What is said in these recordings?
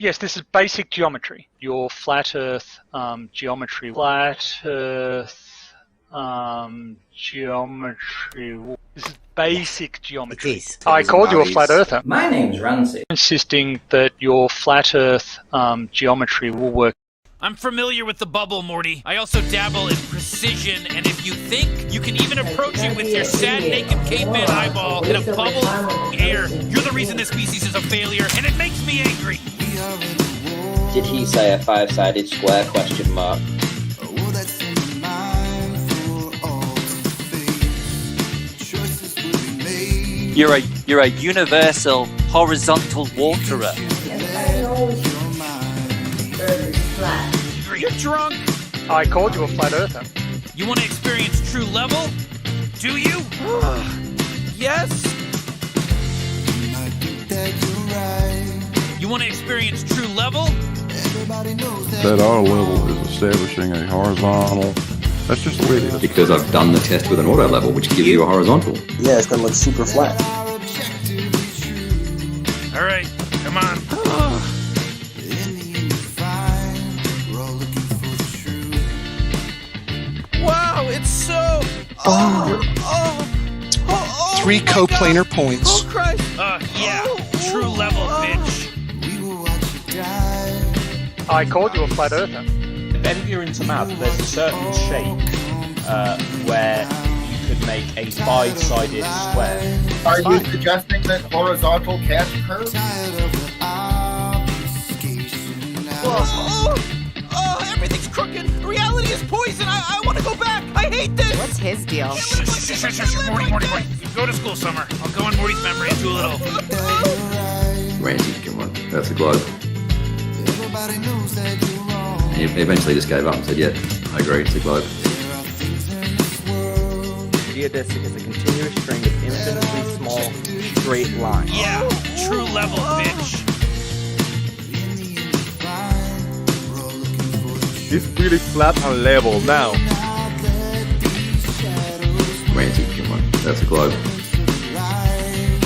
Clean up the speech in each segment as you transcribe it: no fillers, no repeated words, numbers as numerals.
Yes, this is basic geometry. Your flat Earth geometry. Flat Earth geometry. This is basic geometry. It is. I called you a flat earther. My name's Ramsey. Insisting that your flat Earth geometry will work. I'm familiar with the bubble, Morty. I also dabble in precision, and if you think you can even approach it with your sad naked caveman eyeball in a bubble of air, you're the reason this species is a failure, and it makes me angry. Did he say a five-sided square question mark? You're a universal horizontal waterer. You're drunk. I called you a flat earther. You want to experience true level? Do you? Yes. You want to experience true level? That auto level is establishing a horizontal. That's just the way it is. Because I've done the test with an auto level, which gives you a horizontal. Yeah, it's gonna look super flat. All right, come on. Wow, it's so. Three coplanar points. Oh Christ! Yeah, true level, bitch. I called you a flat earther. If you're into math, there's a certain shape where you could make a five-sided square. Are you suggesting that horizontal can't curve? Oh, everything's crooked. Reality is poison. I want to go back. I hate this. What's his deal? Morty. You go to school, Summer. I'll go in Morty's memory and do a little. Randy, come on, that's a globe. And he eventually just gave up and said, yeah, I agree, it's a globe. Geodesic is a continuous string of infinitely small straight lines. Yeah, true level, bitch. It's really flat and level now. Randy, come on, that's a globe.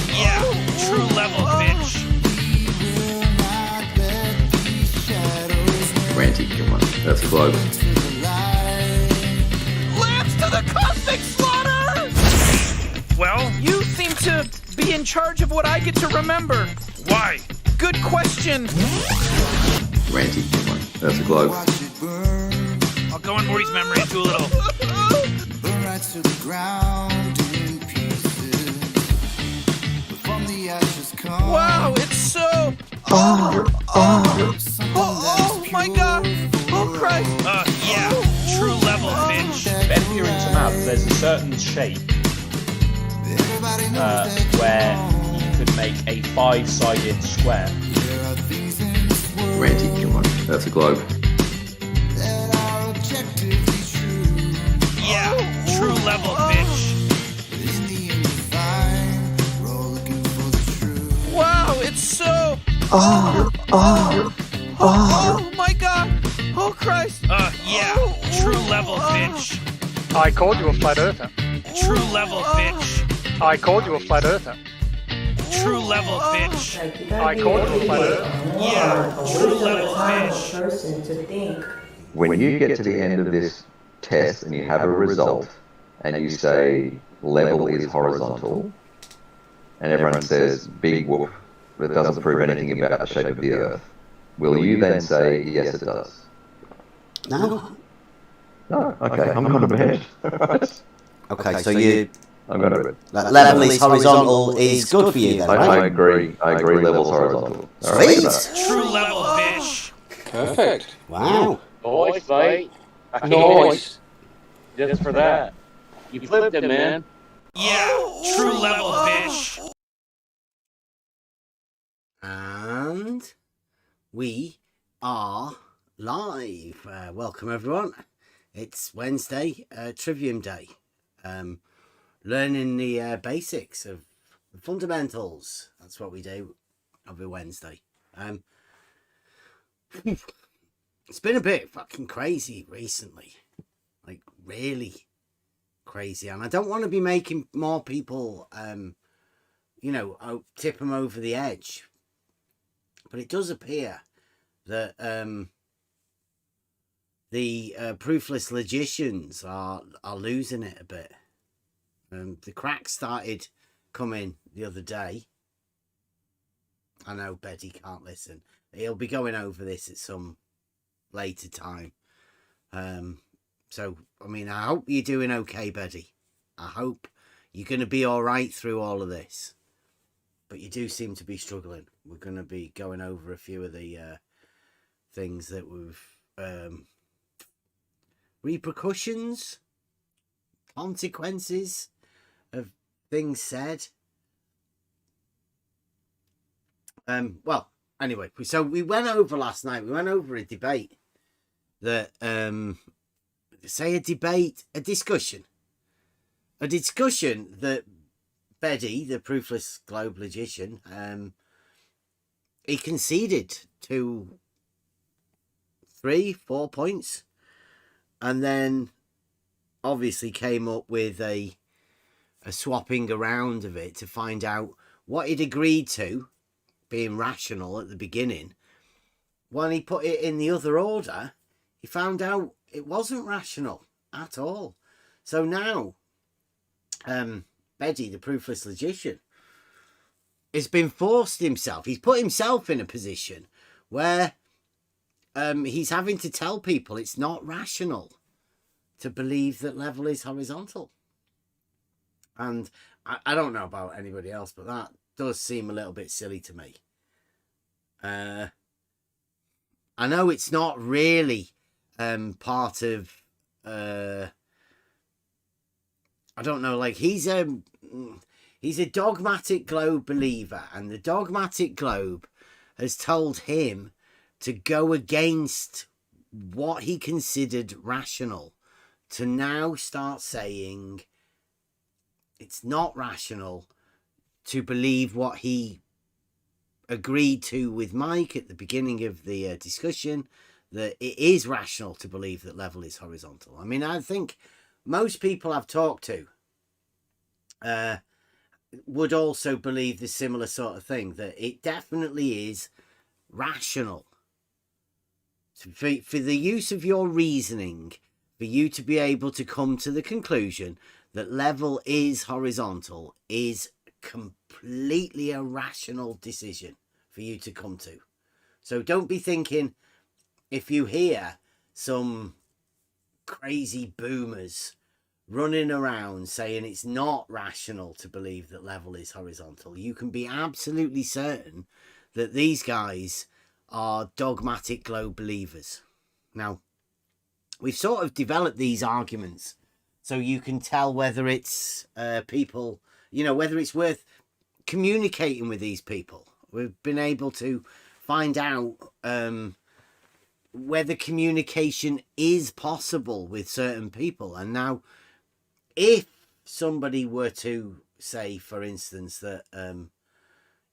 Yeah, true level, bitch. Randy, come on, that's a globe. Lance to the cosmic slaughter! Well, you seem to be in charge of what I get to remember. Why? Good question. Randy, come on, that's a globe. I'll go in Morty's memory and do a little. Wow, it's so. Oh my god! Oh Christ! Yeah, true level, bitch. If you're into math, there's a certain shape where you could make a five-sided square. Randy, come on, that's a globe. Yeah, true level, bitch. Wow, it's so. Oh my god! Oh Christ! Yeah, true level, bitch. I called you a flat earther. True level, bitch. I called you a flat earther. True level, bitch. I called you a flat earther. Yeah, true level, bitch. When you get to the end of this test and you have a result and you say level is horizontal and everyone says big whoop, but it doesn't prove anything about the shape of the earth, will you then say yes it does? No. No, okay, I'm going to bed. Okay, so you. I'm going to bed. Level is horizontal is good for you then, right? I agree level's horizontal. Sweet! True level, bitch. Perfect. Wow. Nice, mate. Nice. Just for that. You flipped it, man. Yeah, true level, bitch. And we are live. Welcome everyone. It's Wednesday, Trivium Day. Learning the basics of the fundamentals. That's what we do every Wednesday. It's been a bit fucking crazy recently. Like really crazy. And I don't want to be making more people tip them over the edge. But it does appear that the proofless logicians are losing it a bit. The cracks started coming the other day. I know Betty can't listen. He'll be going over this at some later time. So, I mean, I hope you're doing okay, Betty. I hope you're going to be all right through all of this. But you do seem to be struggling. We're going to be going over a few of the things that we've... repercussions, consequences of things said. Well, anyway, so we went over last night. We went over a debate that, a discussion that Betty, the proofless globe logician, he conceded to 3-4 points, and then obviously came up with a swapping around of it to find out what he'd agreed to being rational at the beginning. When he put it in the other order, he found out it wasn't rational at all. So now, Betty, the proofless logician, has been forced himself. He's put himself in a position where he's having to tell people it's not rational to believe that level is horizontal. And I don't know about anybody else, but that does seem a little bit silly to me. I know it's not really part of... I don't know, like he's a dogmatic globe believer, and the dogmatic globe has told him to go against what he considered rational, to now start saying it's not rational to believe what he agreed to with Mike at the beginning of the discussion, that it is rational to believe that level is horizontal. I mean, I think most people I've talked to would also believe the similar sort of thing, that it definitely is rational. For the use of your reasoning, for you to be able to come to the conclusion that level is horizontal is completely a rational decision for you to come to. So don't be thinking, if you hear some crazy boomers running around saying it's not rational to believe that level is horizontal, you can be absolutely certain that these guys are dogmatic globe believers. Now, we've sort of developed these arguments so you can tell whether it's people, you know, whether it's worth communicating with these people. We've been able to find out whether communication is possible with certain people. And now, if somebody were to say, for instance, that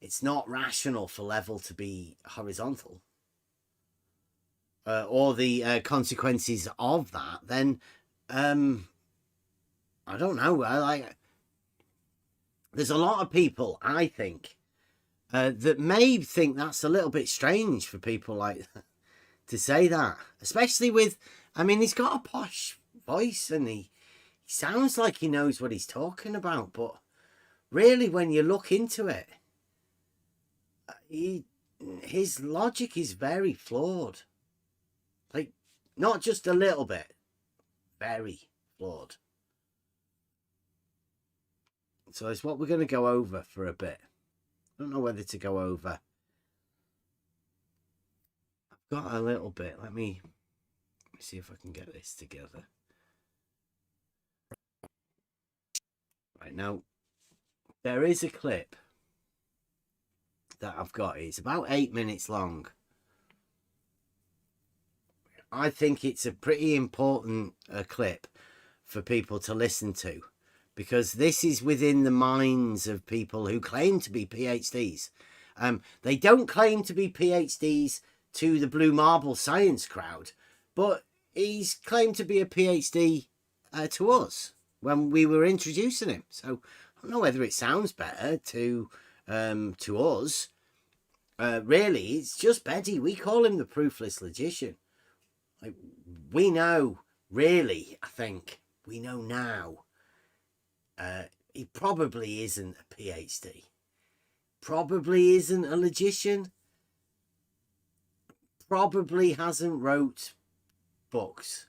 it's not rational for level to be horizontal, or the consequences of that, then I don't know. There's a lot of people, I think, that may think that's a little bit strange for people like to say that, especially with, I mean, he's got a posh voice and he sounds like he knows what he's talking about, but really, when you look into it, his logic is very flawed. Like, not just a little bit, very flawed. So it's what we're going to go over for a bit. I don't know whether to go over. I've got a little bit. Let me see if I can get this together. Right, now, there is a clip that I've got. It's about 8 minutes long. I think it's a pretty important clip for people to listen to, because this is within the minds of people who claim to be PhDs. They don't claim to be PhDs to the Blue Marble science crowd, but he's claimed to be a PhD to us when we were introducing him. So I don't know whether it sounds better to us really, it's just Beddy. We call him the proofless logician. Like, we know, really, I think, we know now, he probably isn't a PhD. Probably isn't a logician. Probably hasn't wrote books.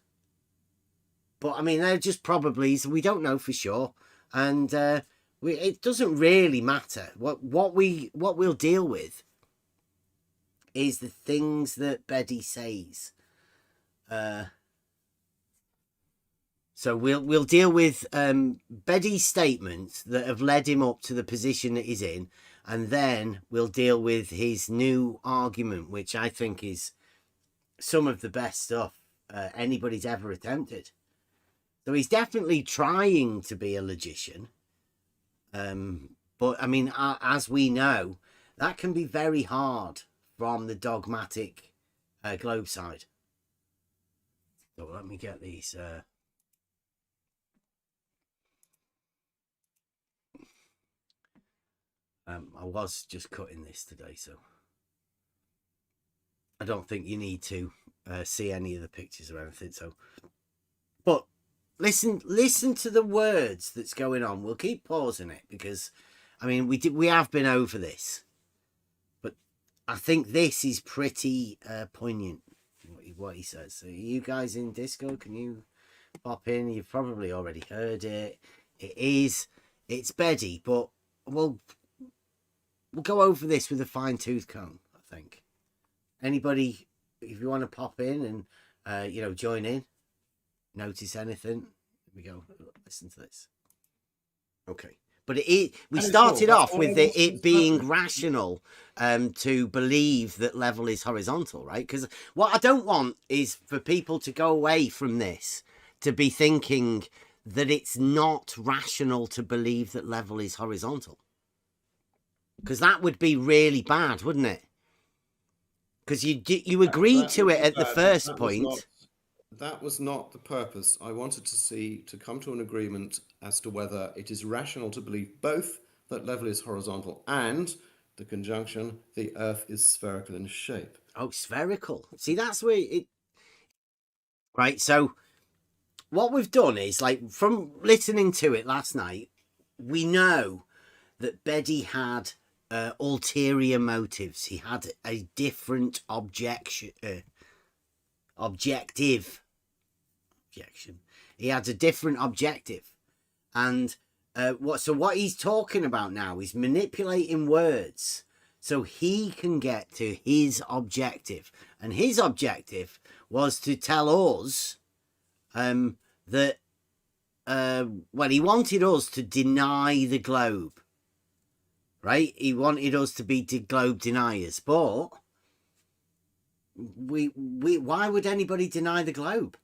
But, I mean, they're just probablys. We don't know for sure. And it doesn't really matter. What we'll deal with is the things that Beddy says. So we'll deal with Beddy's statements that have led him up to the position that he's in, and then we'll deal with his new argument, which I think is some of the best stuff anybody's ever attempted. So he's definitely trying to be a logician, but I mean, as we know, that can be very hard from the dogmatic globe side. So let me get these. I was just cutting this today, so I don't think you need to see any of the pictures or anything. So, but listen to the words that's going on. We'll keep pausing it because, I mean, we have been over this, but I think this is pretty poignant. What he says. So, you guys in Discord, can you pop in? You've probably already heard it. It's Beddy, but we'll go over this with a fine-tooth comb, I think. Anybody, if you want to pop in and, join in, notice anything, here we go. Listen to this. Okay. But we started off with it being rational to believe that level is horizontal, right? Because what I don't want is for people to go away from this to be thinking that it's not rational to believe that level is horizontal. Because that would be really bad, wouldn't it? Because you agreed to it at the first point. That was not the purpose. I wanted to come to an agreement as to whether it is rational to believe both that level is horizontal and the conjunction the Earth is spherical in shape. Oh, spherical. See, that's where it... Right, so what we've done is, like, from listening to it last night, we know that Beddy had ulterior motives. He had a different objection. He had a different objective, and what he's talking about now is manipulating words so he can get to his objective, and his objective was to tell us that he wanted us to deny the globe, right? He wanted us to be globe deniers, but why would anybody deny the globe?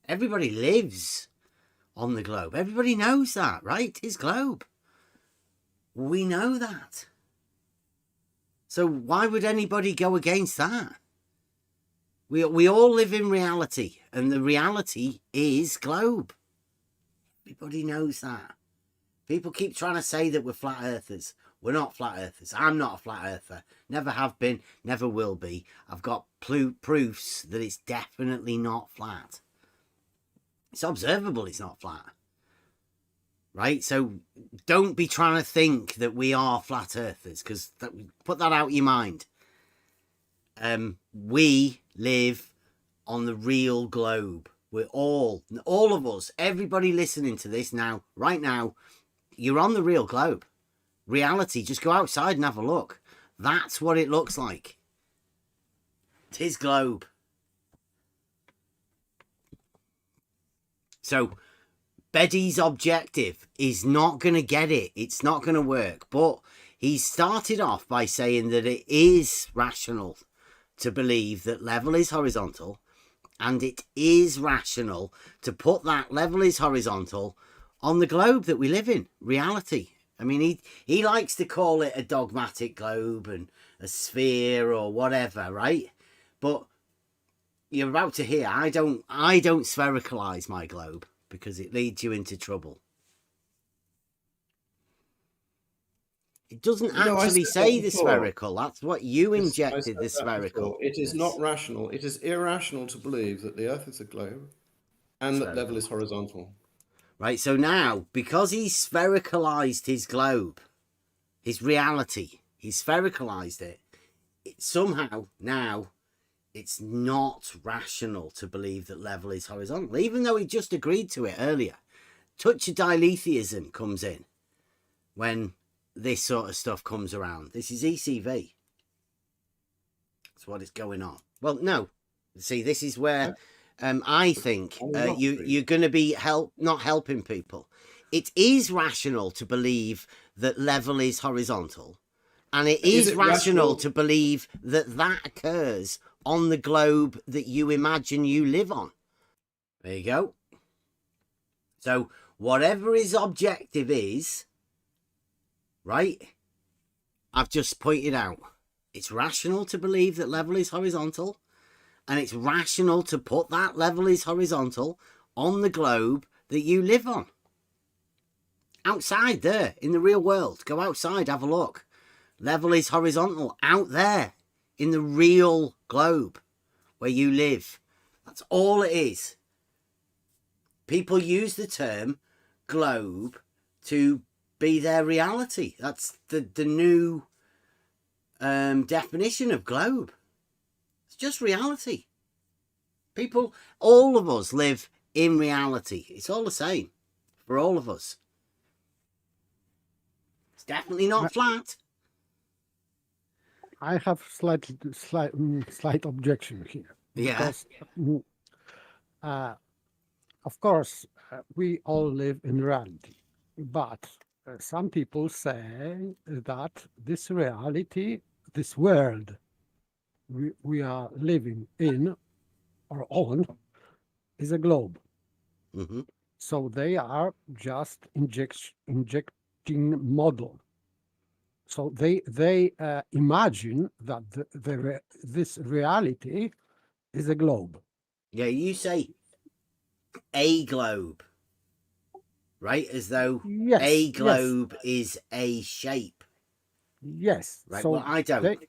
Everybody lives on the globe. Everybody knows that, right? It's globe. We know that. So why would anybody go against that? We all live in reality, and the reality is globe. Everybody knows that. People keep trying to say that we're flat earthers. We're not flat earthers. I'm not a flat earther. Never have been, never will be. I've got proofs that it's definitely not flat. It's observable it's not flat. Right? So don't be trying to think that we are flat earthers, because put that out of your mind. We live on the real globe. We're all of us, everybody listening to this now, right now, you're on the real globe. Reality, just go outside and have a look. That's what it looks like. 'Tis globe. So Beddy's objective is not going to get it. It's not going to work. But he started off by saying that it is rational to believe that level is horizontal, and it is rational to put that level is horizontal on the globe that we live in, reality. I mean, he likes to call it a dogmatic globe and a sphere or whatever, right? But you're about to hear, I don't sphericalize my globe because it leads you into trouble. It doesn't No, I actually said that say the before. spherical. That's what you Yes, I injected, said the that spherical. before. It is not rational. It is irrational to believe that the Earth is a globe and that level is horizontal. Right, so now, because he's sphericalized his globe, his reality, he's sphericalized it, somehow now it's not rational to believe that level is horizontal, even though he just agreed to it earlier. Touch of diletheism comes in when this sort of stuff comes around. This is ECV. That's what is going on. Well, no. See, this is where I think you're going to be not helping people. It is rational to believe that level is horizontal, and it is rational to believe that that occurs on the globe that you imagine you live on. There you go. So whatever his objective is, right, I've just pointed out, it's rational to believe that level is horizontal, and it's rational to put that level is horizontal on the globe that you live on. Outside there, in the real world. Go outside, have a look. Level is horizontal out there in the real globe where you live. That's all it is. People use the term globe to be their reality. That's the new definition of globe. It's just reality. People, all of us live in reality. It's all the same for all of us. It's definitely not flat. I have slight objection here. Yeah. Because, of course, we all live in reality, but some people say that this reality, this world we are living in or on, is a globe. Mm-hmm. So they are just injecting model. So they imagine that this reality is a globe. Yeah, you say a globe, right? As though a globe is a shape. Yes. Right. So well, I don't.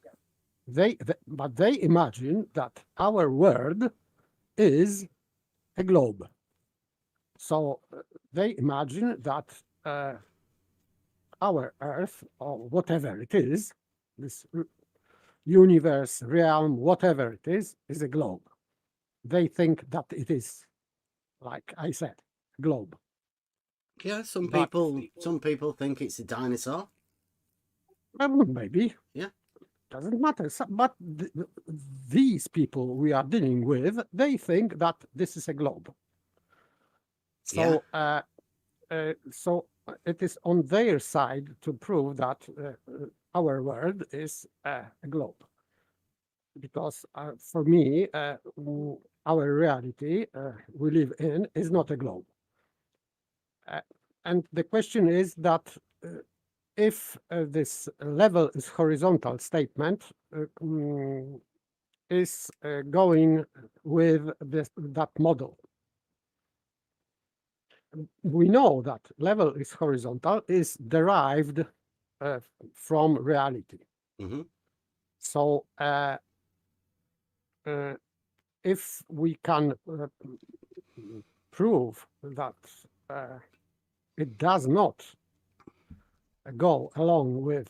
But they imagine that our world is a globe. So they imagine that our Earth, or whatever it is, this universe, realm, whatever it is a globe. They think that it is, like I said, globe. Yeah, some people think it's a dinosaur. Maybe. Yeah. Doesn't matter. But these people we are dealing with, they think that this is a globe. So, so it is on their side to prove that our world is a globe. Because for me, our reality we live in is not a globe. And the question is that if this level is horizontal statement is going with that model. We know that level is horizontal is derived from reality. Mm-hmm. So if we can prove that it does not go along with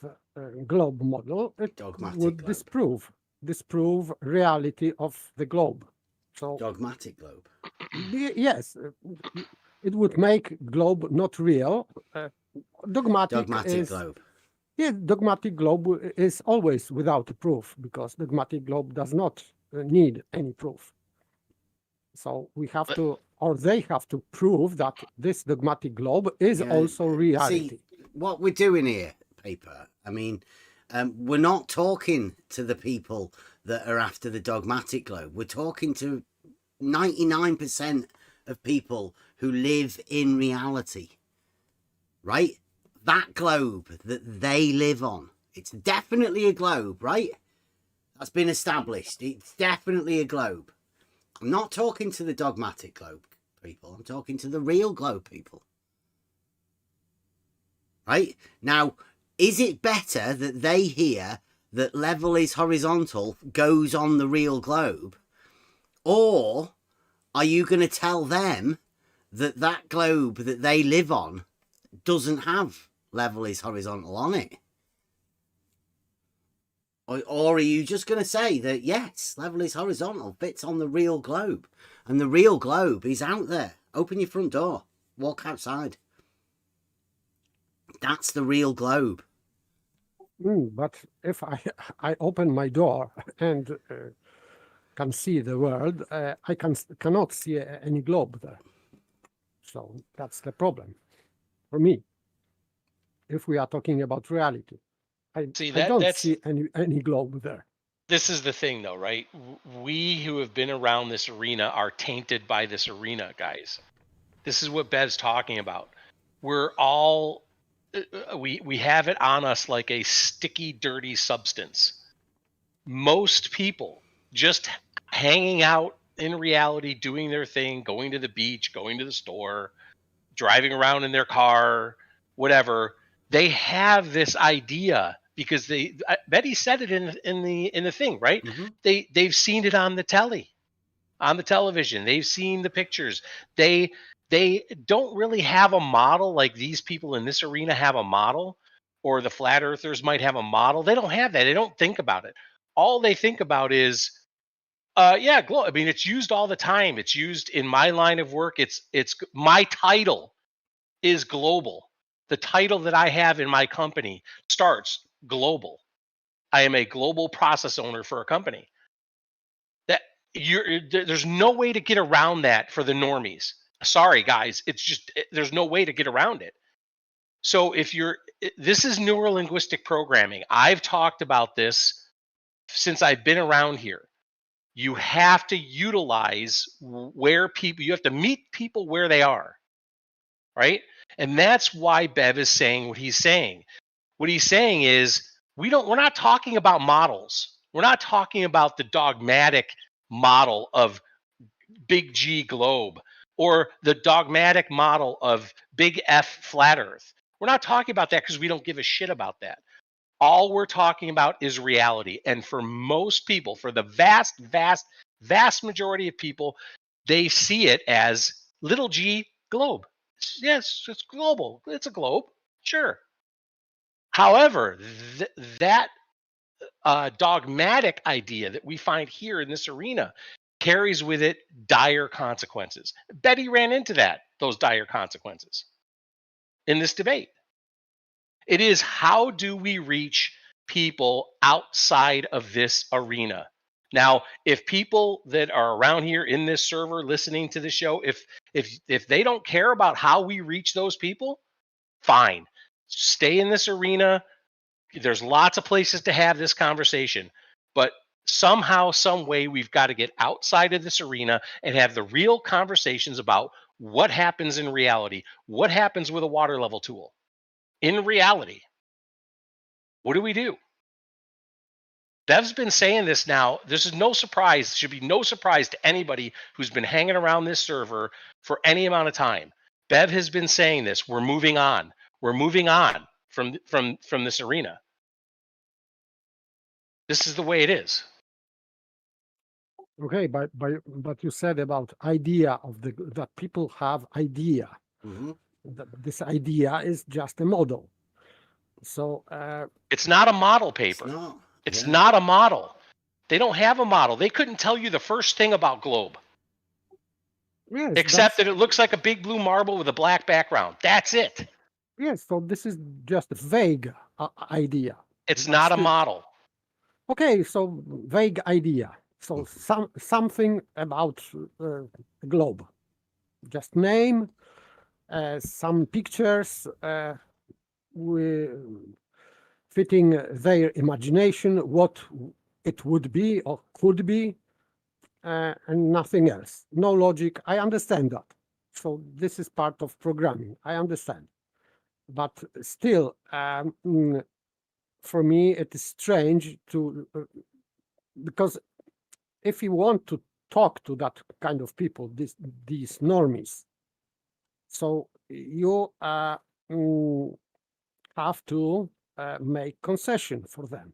globe model, it would disprove reality of the globe. So dogmatic globe. Yes, it would make globe not real. Dogmatic globe. Yeah, dogmatic globe is always without proof because dogmatic globe does not need any proof. So we have to, or they have to prove that this dogmatic globe is also reality. See, what we're doing here, paper, I mean, we're not talking to the people that are after the dogmatic globe. We're talking to 99% of people who live in reality, right? That globe that they live on, it's definitely a globe, right? That's been established. It's definitely a globe. I'm not talking to the dogmatic globe people. I'm talking to the real globe people. Right? Now, is it better that they hear that level is horizontal goes on the real globe, or are you going to tell them that that globe that they live on doesn't have level is horizontal on it? Or are you just going to say that, yes, level is horizontal, fits on the real globe, and the real globe is out there? Open your front door, walk outside. That's the real globe. But if I open my door and can see the world, I cannot see any globe there. So that's the problem for me. If we are talking about reality, I don't see any globe there. This is the thing, though, right? We who have been around this arena are tainted by this arena, guys. This is what Bev's talking about. We're all we have it on us like a sticky, dirty substance. Most people just hanging out in reality, doing their thing, going to the beach, going to the store, driving around in their car, whatever. They have this idea because Betty said it in the thing, right? They've seen it on the television. They've seen the pictures. They don't really have a model like these people in this arena have a model, or the flat earthers might have a model. They don't have that. They don't think about it. All they think about is, I mean, it's used all the time. It's used in my line of work. It's my title is global. The title that I have in my company starts global. I am a global process owner for a company. There's no way to get around that for the normies. Sorry, guys. There's no way to get around it. So this is neurolinguistic programming. I've talked about this since I've been around here. You have to utilize you have to meet people where they are, right? And that's why Bev is saying what he's saying. What he's saying is we're not talking about models. We're not talking about the dogmatic model of big G globe or the dogmatic model of big F flat earth. We're not talking about that because we don't give a shit about that. All we're talking about is reality. And for most people, for the vast, vast, vast majority of people, they see it as little g globe. Yes, it's global. It's a globe. Sure. However, that dogmatic idea that we find here in this arena carries with it dire consequences. Betty ran into those dire consequences in this debate. It is, how do we reach people outside of this arena? Now, if people that are around here in this server listening to the show, if they don't care about how we reach those people, fine. Stay in this arena. There's lots of places to have this conversation, but somehow, some way, we've got to get outside of this arena and have the real conversations about what happens in reality. What happens with a water level tool? In reality, what do we do? Bev's been saying this now. This is no surprise. Should be no surprise to anybody who's been hanging around this server for any amount of time. Bev has been saying this. We're moving on. We're moving on from this arena. This is the way it is. Okay, but you said about idea of that people have idea. This idea is just a model. So it's not a model paper. It's not a model. They don't have a model. They couldn't tell you the first thing about globe. Yes, except that it looks like a big blue marble with a black background. That's it. Yes, so this is just a vague idea. It's not a model. Okay, so vague idea. So something about a globe. Just name, some pictures fitting their imagination, what it would be or could be, and nothing else. No logic. I understand that. So this is part of programming. I understand. But still, for me, it is strange to because if you want to talk to that kind of people, these normies, so you have to make concession for them.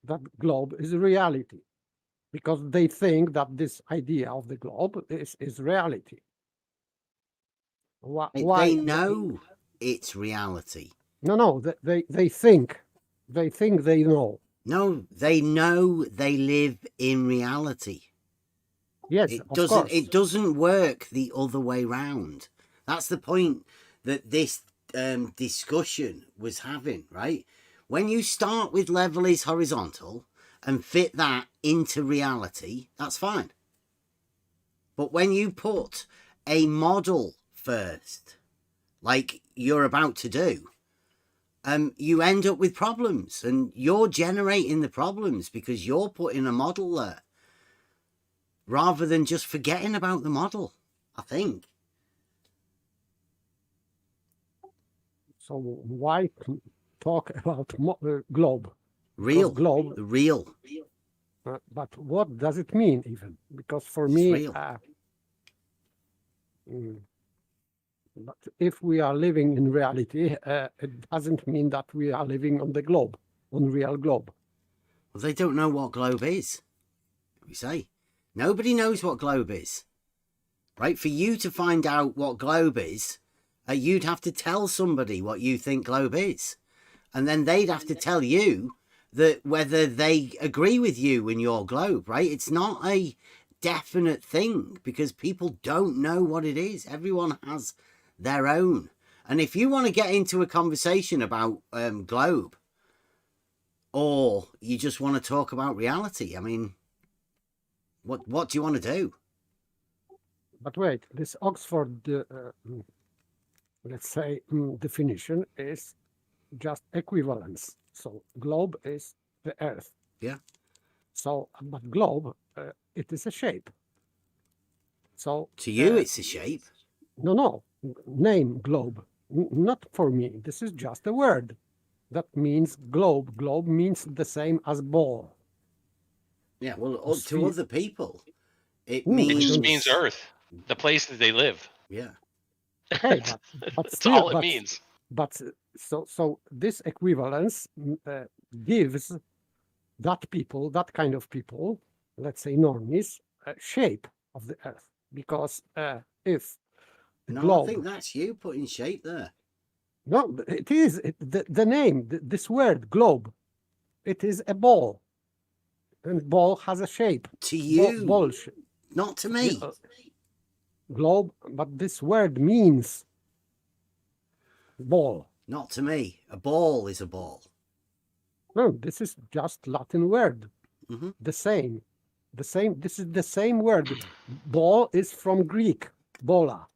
That globe is reality, because they think that this idea of the globe is reality. Why? They know it's reality. No, they think they know. No, they know they live in reality. Yes, it doesn't work the other way round. That's the point that this discussion was having, right? When you start with level is horizontal and fit that into reality, that's fine. But when you put a model first, like you're about to do, you end up with problems, and you're generating the problems because you're putting a model there rather than just forgetting about the model, I think. So why talk about globe? Real. Globe. Real. But what does it mean even? Because for me, but if we are living in reality, it doesn't mean that we are living on the globe, on real globe. Well, they don't know what globe is. We say nobody knows what globe is, right? For you to find out what globe is, you'd have to tell somebody what you think globe is, and then they'd have to tell you that whether they agree with you in your globe, right? It's not a definite thing because people don't know what it is. Everyone has their own. And if you want to get into a conversation about globe, or you just want to talk about reality, I mean, what do you want to do? But wait, this Oxford, let's say, definition is just equivalence. So globe is the Earth. Yeah. So, but globe, it is a shape. So to you, it's a shape. No. Name globe. Not for me. This is just a word. That means globe. Globe means the same as ball. Yeah, well, to other people, it just means Earth, the place that they live. Yeah. Okay, but that's still, all it means. But so this equivalence gives that people, that kind of people, let's say normies, a shape of the Earth. Because if the globe, I think that's you putting shape there. No, it is the name, this word globe. It is a ball, and ball has a shape. To you, ball shape. Not to me. Globe, but this word means ball. Not to me. A ball is a ball. No, this is just Latin word. The same. This is the same word. Ball is from Greek, bola.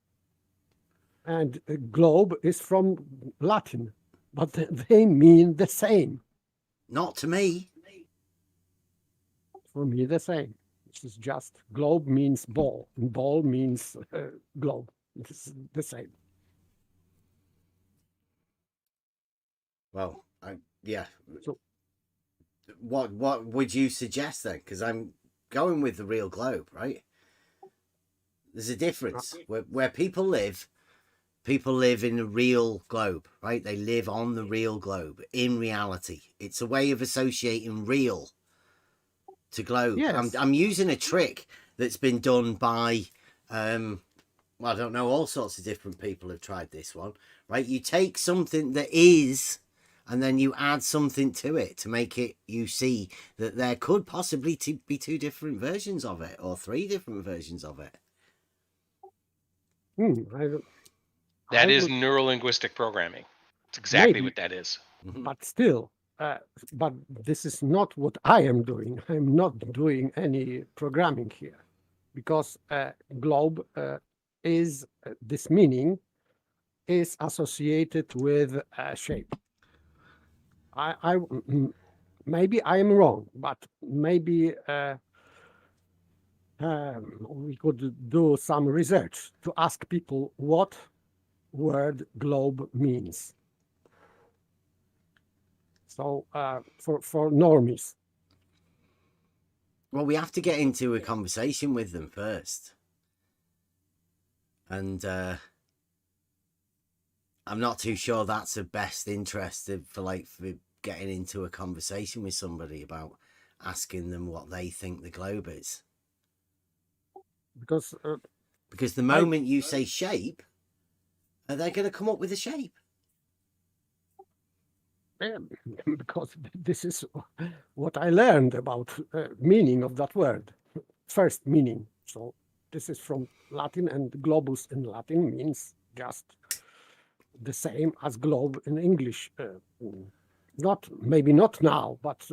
And globe is from Latin, but they mean the same. Not to me. For me, the same. This is just globe means ball, and ball means globe. This is the same. Well, yeah. So, what would you suggest then? Because I'm going with the real globe, right? There's a difference where people live in the real globe, right? They live on the real globe in reality. It's a way of associating real to globe. Yes. I'm using a trick that's been done by well, I don't know, all sorts of different people have tried this one, right? You take something that is, and then you add something to it to make it, you see that there could possibly be two different versions of it, or three different versions of it. That is neurolinguistic programming. It's exactly what that is. But still, but this is not what I am doing. I'm not doing any programming here, because globe is this meaning is associated with shape. I maybe I am wrong, but maybe we could do some research to ask people what word globe means. So for normies. Well, we have to get into a conversation with them first. And I'm not too sure that's of best interest for getting into a conversation with somebody about asking them what they think the globe is. Because the moment you say shape, they're going to come up with a shape. Because this is what I learned about meaning of that word, first meaning. So this is from Latin, and globus in Latin means just the same as globe in English. Maybe not now, but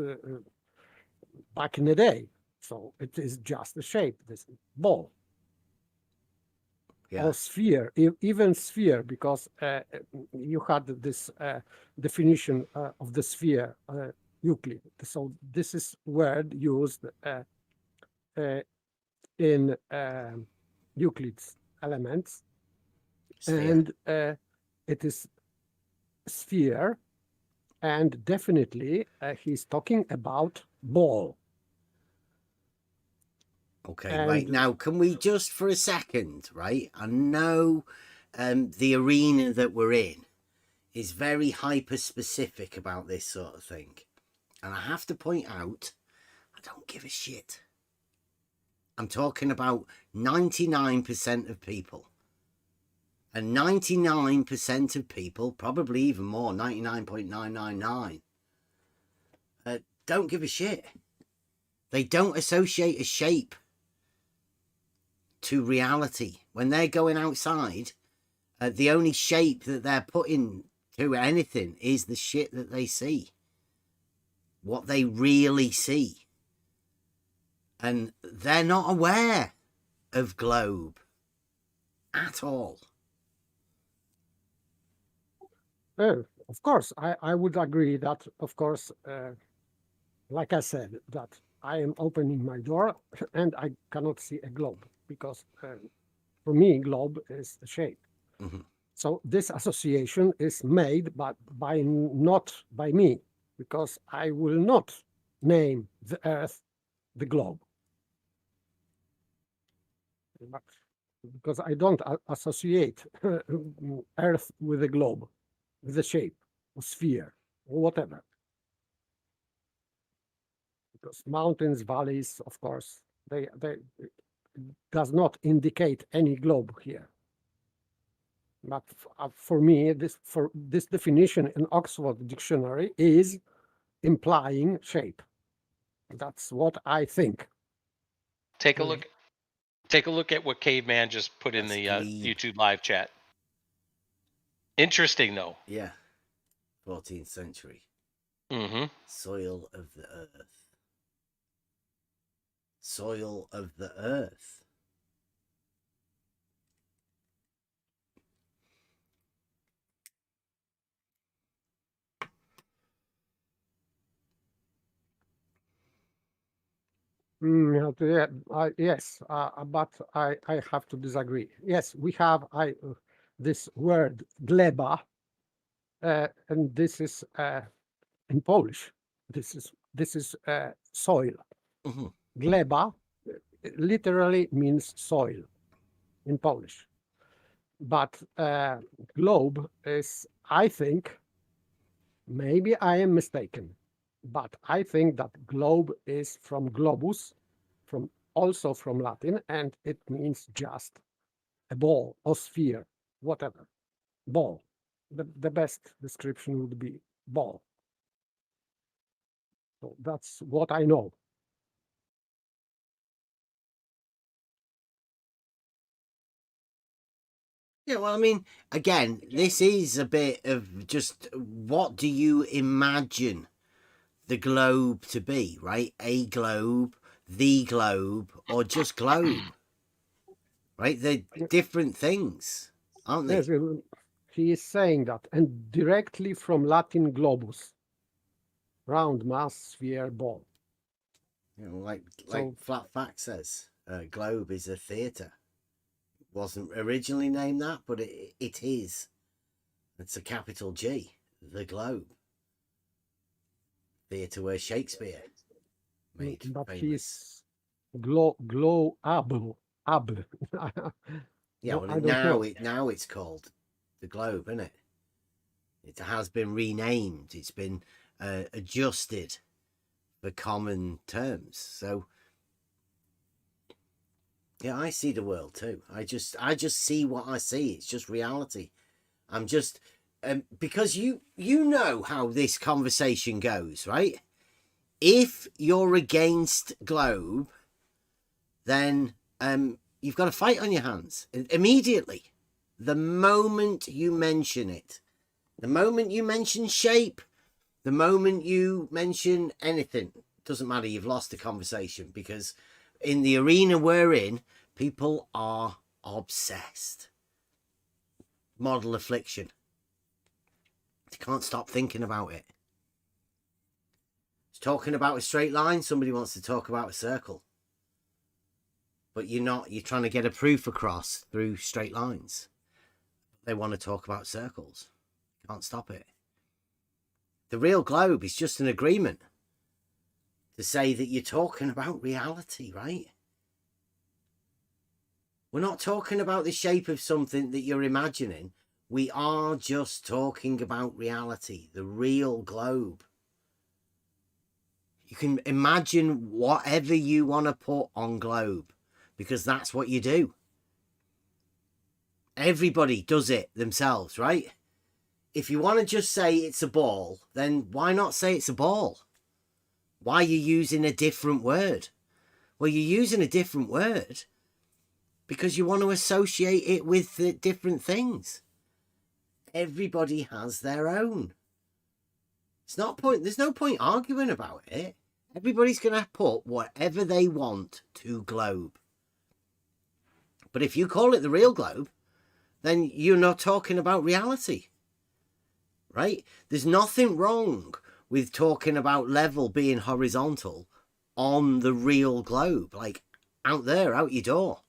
back in the day. So it is just a shape, this ball. Yeah. Or sphere, even sphere, because you had this definition of the sphere, Euclid. So this is word used in Euclid's Elements, Sphere. and it is sphere, and definitely he's talking about ball. Okay, right now, can we just for a second, right? I know the arena that we're in is very hyper specific about this sort of thing, and I have to point out, I don't give a shit. I'm talking about 99% of people, and 99% of people, probably even more, 99.999, don't give a shit. They don't associate a shape to reality. When they're going outside, the only shape that they're putting to anything is the shit that they see, what they really see, and they're not aware of globe at all. Of course, I would agree that, of course, like I said, that I am opening my door and I cannot see a globe, because for me, globe is a shape. Mm-hmm. So this association is made not by me, because I will not name the Earth the globe. Because I don't associate Earth with a globe, with a shape, or sphere, or whatever. Because mountains, valleys, of course, they does not indicate any globe here. But for me, this definition in Oxford Dictionary is implying shape. That's what I think. Take a look. Take a look at what Caveman just put in the YouTube live chat. Interesting, though. Yeah. 14th century. Mm-hmm. Soil of the earth. Soil of the earth. Yes, but I have to disagree. Yes, we have this word gleba, and this is in Polish. This is soil. Mm-hmm. Gleba literally means soil in Polish, but globe is, I think, maybe I am mistaken, but I think that globe is from globus, also from Latin, and it means just a ball or sphere, whatever. Ball. The best description would be ball. So that's what I know. Yeah, well, I mean, again, this is a bit of just what do you imagine the globe to be, right? A globe, the globe, or just globe, right? They're different things, aren't they? Yes, he is saying that, and directly from Latin globus, round, mass, sphere, ball. You know, like Flat Fact says, globe is a theatre. Wasn't originally named that, but it is. It's a capital G, the Globe. Theatre where Shakespeare made but famous. He's glowable. Yeah, well, now it's called the Globe, isn't it? It has been renamed. It's been adjusted for common terms. So yeah, I see the world too. I just see what I see. It's just reality. I'm just because you know how this conversation goes, right? If you're against globe, then you've got a fight on your hands immediately. The moment you mention it, the moment you mention shape, the moment you mention anything, doesn't matter. You've lost the conversation, because in the arena we're in, people are obsessed. Model affliction. They can't stop thinking about it. It's talking about a straight line. Somebody wants to talk about a circle. But you're not. You're trying to get a proof across through straight lines. They want to talk about circles. Can't stop it. The real globe is just an agreement to say that you're talking about reality, right? We're not talking about the shape of something that you're imagining. We are just talking about reality, the real globe. You can imagine whatever you want to put on globe, because that's what you do. Everybody does it themselves, right? If you want to just say it's a ball, then why not say it's a ball? Why are you using a different word? Well, you're using a different word because you want to associate it with the different things. Everybody has their own. There's no point arguing about it. Everybody's going to put whatever they want to globe. But if you call it the real globe, then you're not talking about reality, right? There's nothing wrong with talking about level being horizontal on the real globe, like out there, out your door.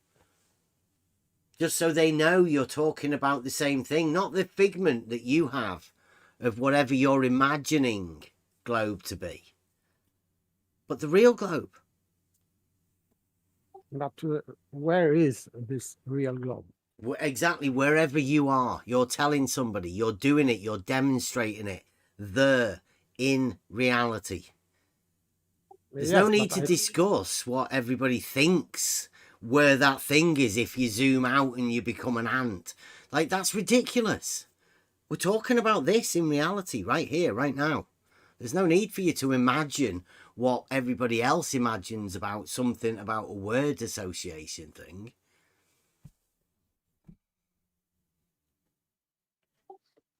Just so they know you're talking about the same thing, not the figment that you have of whatever you're imagining globe to be, but the real globe. But where is this real globe? Exactly, wherever you are, you're telling somebody, you're doing it, you're demonstrating it there in reality. There's no need to discuss what everybody thinks where that thing is if you zoom out and you become an ant. Like, that's ridiculous. We're talking about this in reality, right here, right now. There's no need for you to imagine what everybody else imagines about something, about a word association thing.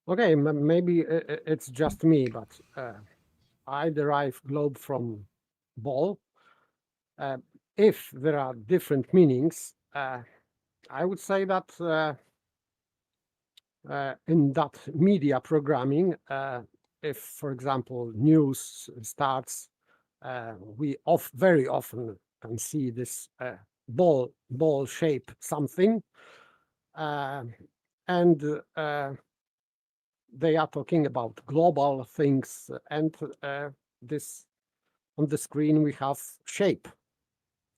Okay, maybe it's just me, but I derive globe from ball. If there are different meanings, I would say that in that media programming, if, for example, news starts, we very often can see this ball shape something, and they are talking about global things, and this on the screen we have shape.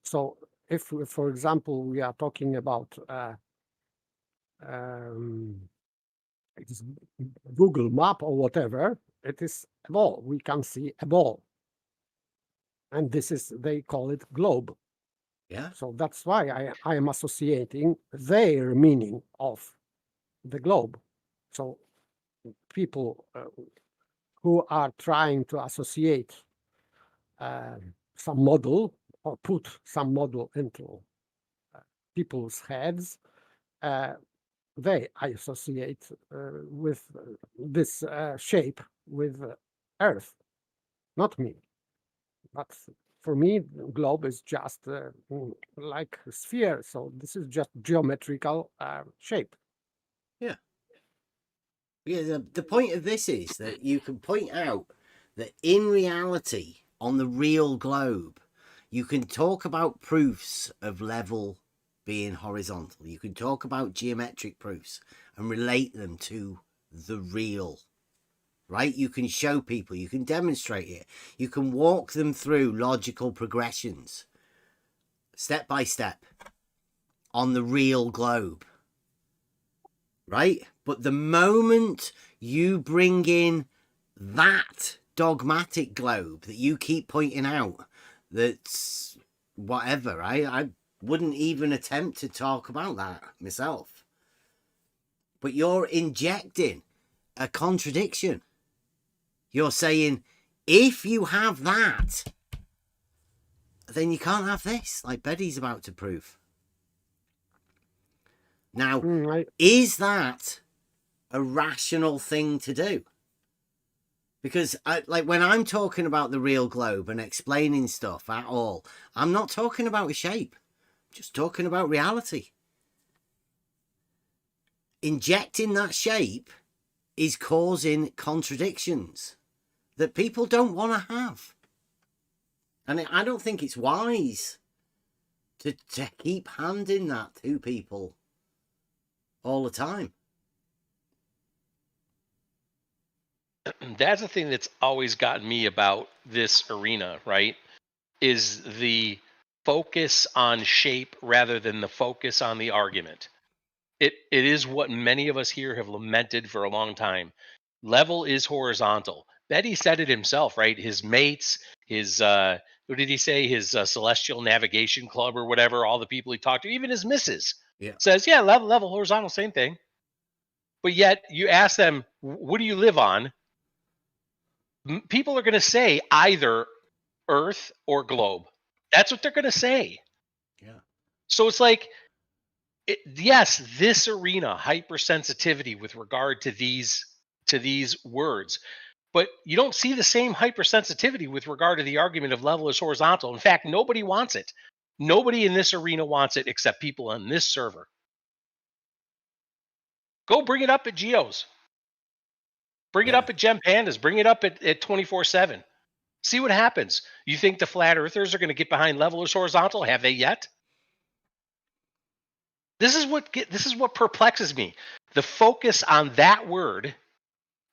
So if, for example, we are talking about it's Google map or whatever, it is a ball. We can see a ball, and this is, they call it globe. Yeah. So that's why I am associating their meaning of the globe. So people who are trying to associate some model or put some model into people's heads, they associate with this shape with Earth, not me. But for me, the globe is just like a sphere. So this is just geometrical shape. Yeah. Yeah, the point of this is that you can point out that in reality, on the real globe, you can talk about proofs of level being horizontal. You can talk about geometric proofs and relate them to the real, right? You can show people, you can demonstrate it. You can walk them through logical progressions, step by step, on the real globe. Right? But the moment you bring in that dogmatic globe that you keep pointing out, that's whatever, I wouldn't even attempt to talk about that myself. But you're injecting a contradiction. You're saying, if you have that, then you can't have this, like Betty's about to prove. Now, is that a rational thing to do? Because like when I'm talking about the real globe and explaining stuff at all, I'm not talking about a shape. I'm just talking about reality. Injecting that shape is causing contradictions that people don't want to have. And I don't think it's wise to keep handing that to people all the time. That's the thing that's always gotten me about this arena, right? Is the focus on shape rather than the focus on the argument. It is what many of us here have lamented for a long time. Level is horizontal. Betty said it himself, right? His mates, his what did he say? His celestial navigation club or whatever. All the people he talked to, even his missus, says, yeah, level horizontal, same thing. But yet you ask them, what do you live on? People are going to say either Earth or globe. That's what they're going to say. Yeah. So it's like, yes, this arena hypersensitivity with regard to these words, but you don't see the same hypersensitivity with regard to the argument of level is horizontal. In fact, nobody wants it. Nobody in this arena wants it except people on this server. Go bring it up at Geos. Bring it up at Gem Pandas. Bring it up at 24/7. See what happens. You think the flat earthers are going to get behind level is horizontal? Have they yet? This is what perplexes me. The focus on that word,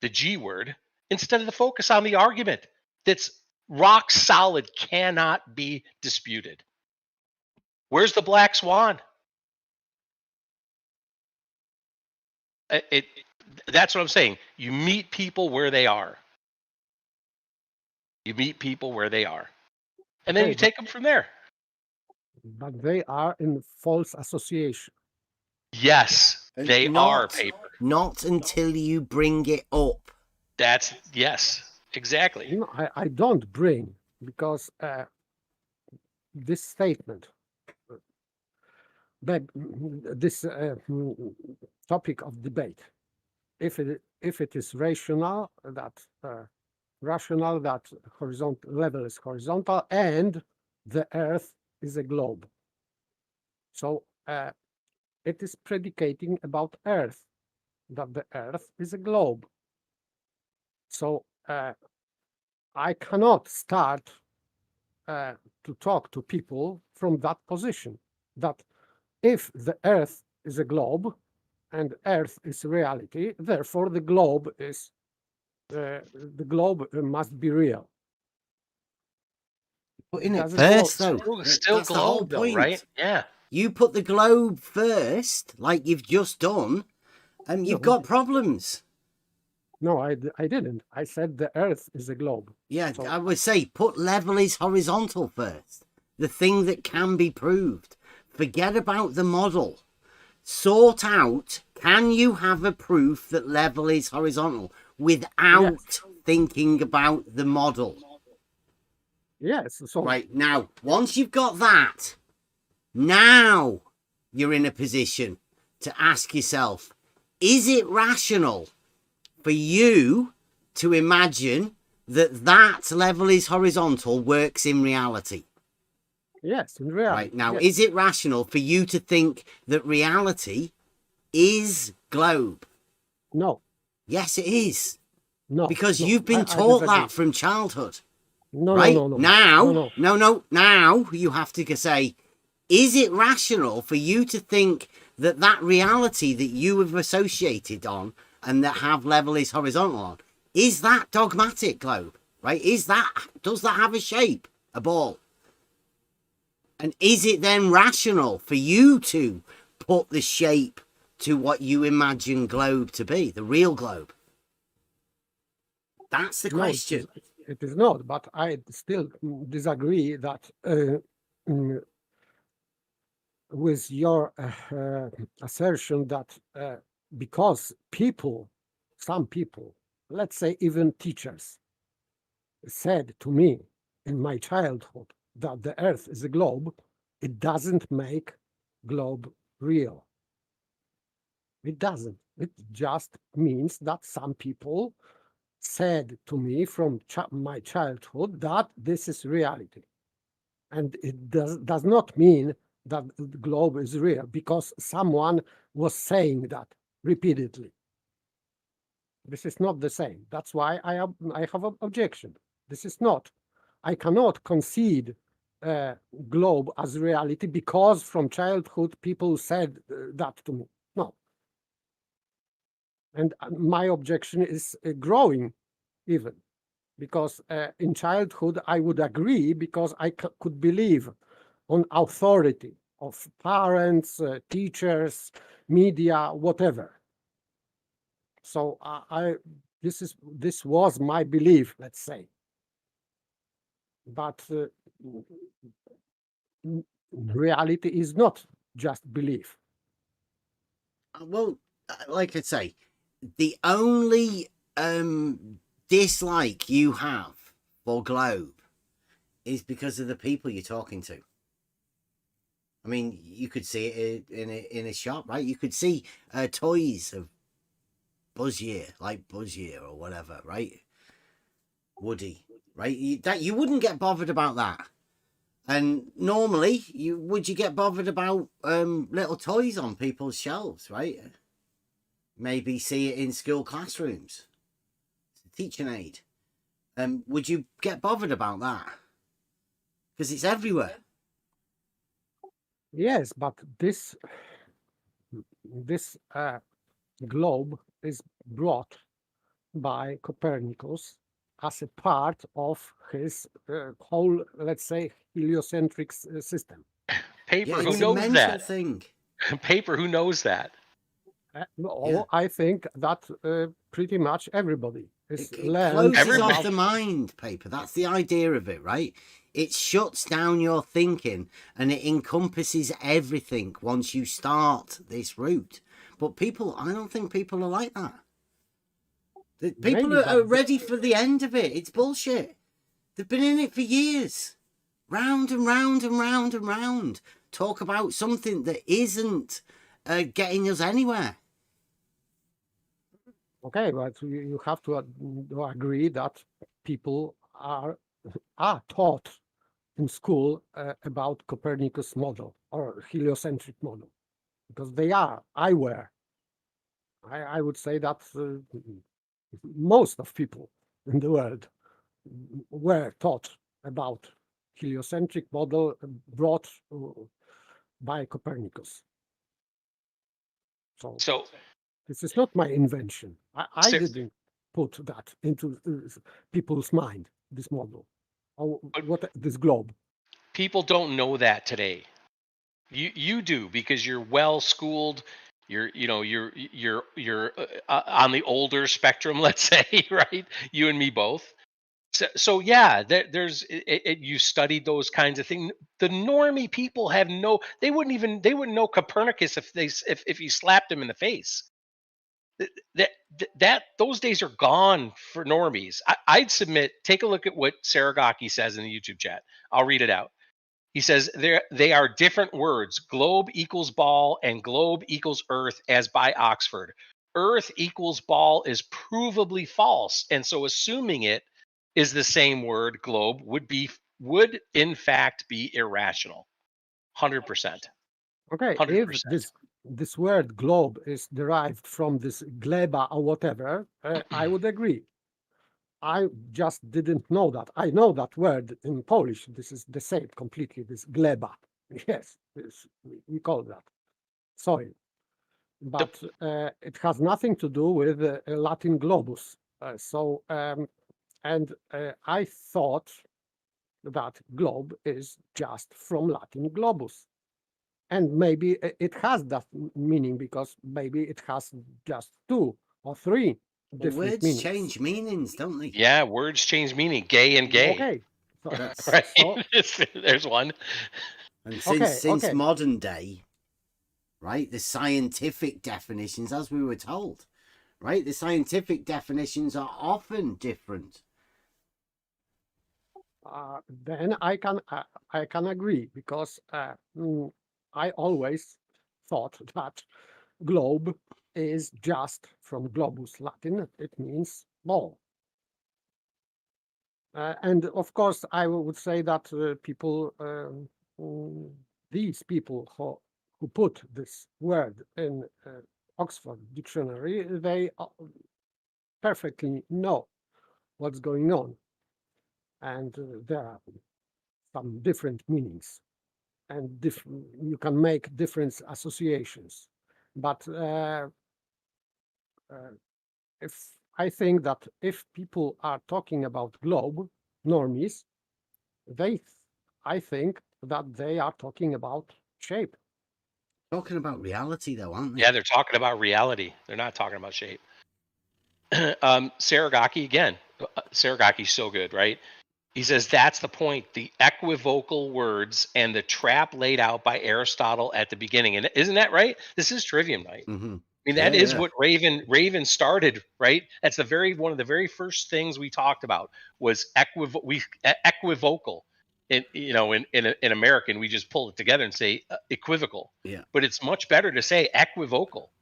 the G word, instead of the focus on the argument that's rock solid, cannot be disputed. Where's the black swan? That's what I'm saying. You meet people where they are. You meet people where they are. And then you take them from there. But they are in false association. Yes, they are paper. Not until you bring it up. That's, yes, exactly. You know, I don't bring, because this statement, this topic of debate, if it is rational that horizontal level is horizontal and the Earth is a globe, so it is predicating about Earth, that the Earth is a globe. So I cannot start to talk to people from that position, that if the Earth is a globe and Earth is reality, therefore the globe must be real. Putting it first, though. Still That's the whole globe, though, point. right? Yeah. You put the globe first, like you've just done, and you've got problems. No, I didn't. I said the Earth is a globe. Yeah, so I would say put level is horizontal first. The thing that can be proved. Forget about the model. Sort out, can you have a proof that level is horizontal without thinking about the model? Yes. So right, now, once you've got that, now you're in a position to ask yourself, is it rational for you to imagine that that level is horizontal works in reality? Yes, in reality. Right, now, yes. Is it rational for you to think that reality is globe? No. Yes, it is. No. Because you've been taught that from childhood. No, right? no. Now you have to say, is it rational for you to think that that reality that you have associated on and that have level is horizontal on, is that dogmatic globe? Right? Does that have a shape, a ball? And is it then rational for you to put the shape to what you imagine globe to be, the real globe? That's the question. It is not, but I still disagree that with your assertion that because some people, let's say even teachers, said to me in my childhood that the Earth is a globe, it doesn't make globe real. It doesn't. It just means that some people said to me from my childhood that this is reality. And it does not mean that the globe is real because someone was saying that repeatedly. This is not the same. That's why I have an objection. This is not. I cannot concede globe as reality because from childhood people said that to me. No. And my objection is growing even because in childhood I would agree because I could believe on authority of parents, teachers, media, whatever. So this was my belief, let's say. But reality is not just belief. Well, like I say, the only dislike you have for globe is because of the people you're talking to. I mean, you could see it in a shop, right? You could see toys of Buzz-Year, like Buzz-Year or whatever, right? Woody, right? You wouldn't get bothered about that. And normally, would you get bothered about little toys on people's shelves, right? Maybe see it in school classrooms. It's a teaching aid. Would you get bothered about that? Because it's everywhere. Yes, but this globe is brought by Copernicus as a part of his whole, let's say, heliocentric system. Paper, who knows that? Thing. Paper, who knows that? I think that pretty much everybody is It closes off the mind, Paper. That's the idea of it, right? It shuts down your thinking and it encompasses everything once you start this route. But I don't think people are like that. People are ready for the end of it. It's bullshit. They've been in it for years. Round and round and round and round. Talk about something that isn't getting us anywhere. Okay, but you have to agree that people are taught in school about Copernicus model or heliocentric model, because I would say that most of people in the world were taught about heliocentric model brought by Copernicus. So this is not my invention. I didn't put that into people's mind, this model, or this globe. People don't know that today. You do, because you're well schooled. You're on the older spectrum, let's say, right? You and me both. So yeah, you studied those kinds of things. The normie people they wouldn't know Copernicus if you slapped him in the face. Those days are gone for normies. I'd submit, take a look at what Saragaki says in the YouTube chat. I'll read it out. He says they are different words. Globe equals ball and globe equals earth, as by Oxford. Earth equals ball is provably false, and so assuming it is the same word, globe, would in fact be irrational. 100%. Okay, 100%. If this word globe is derived from this gleba or whatever, I would agree. I just didn't know that. I know that word in Polish. This is the same completely, this gleba. Yes, we call that soil. But it has nothing to do with Latin globus. I thought that globe is just from Latin globus. and maybe it has that meaning because maybe it has just 2 or 3 different words meanings. change meanings, don't they? Yeah, words change meaning. Gay and gay. Okay. So, right. So, there's one. And Okay, since okay. modern day, right, the scientific definitions, as we were told, right, the scientific definitions are often different. Then I can agree because I always thought that globe is just from globus Latin. It means ball. And of course, I would say that people, these people who put this word in Oxford Dictionary, they perfectly know what's going on. And there are some different meanings, and you can make different associations. But if I think that if people are talking about globe, normies, I think that they are talking about shape. Talking about reality, though, aren't they? Yeah, they're talking about reality. They're not talking about shape. Saragaki again. Saragaki's so good, right? He says that's the point, the equivocal words and the trap laid out by Aristotle at the beginning. And isn't that right? This is Trivium Night. Mm-hmm. I mean, that is what Raven started, right? That's one of the very first things we talked about was equivocal. In American, we just pull it together and say equivocal. Yeah. But it's much better to say equivocal.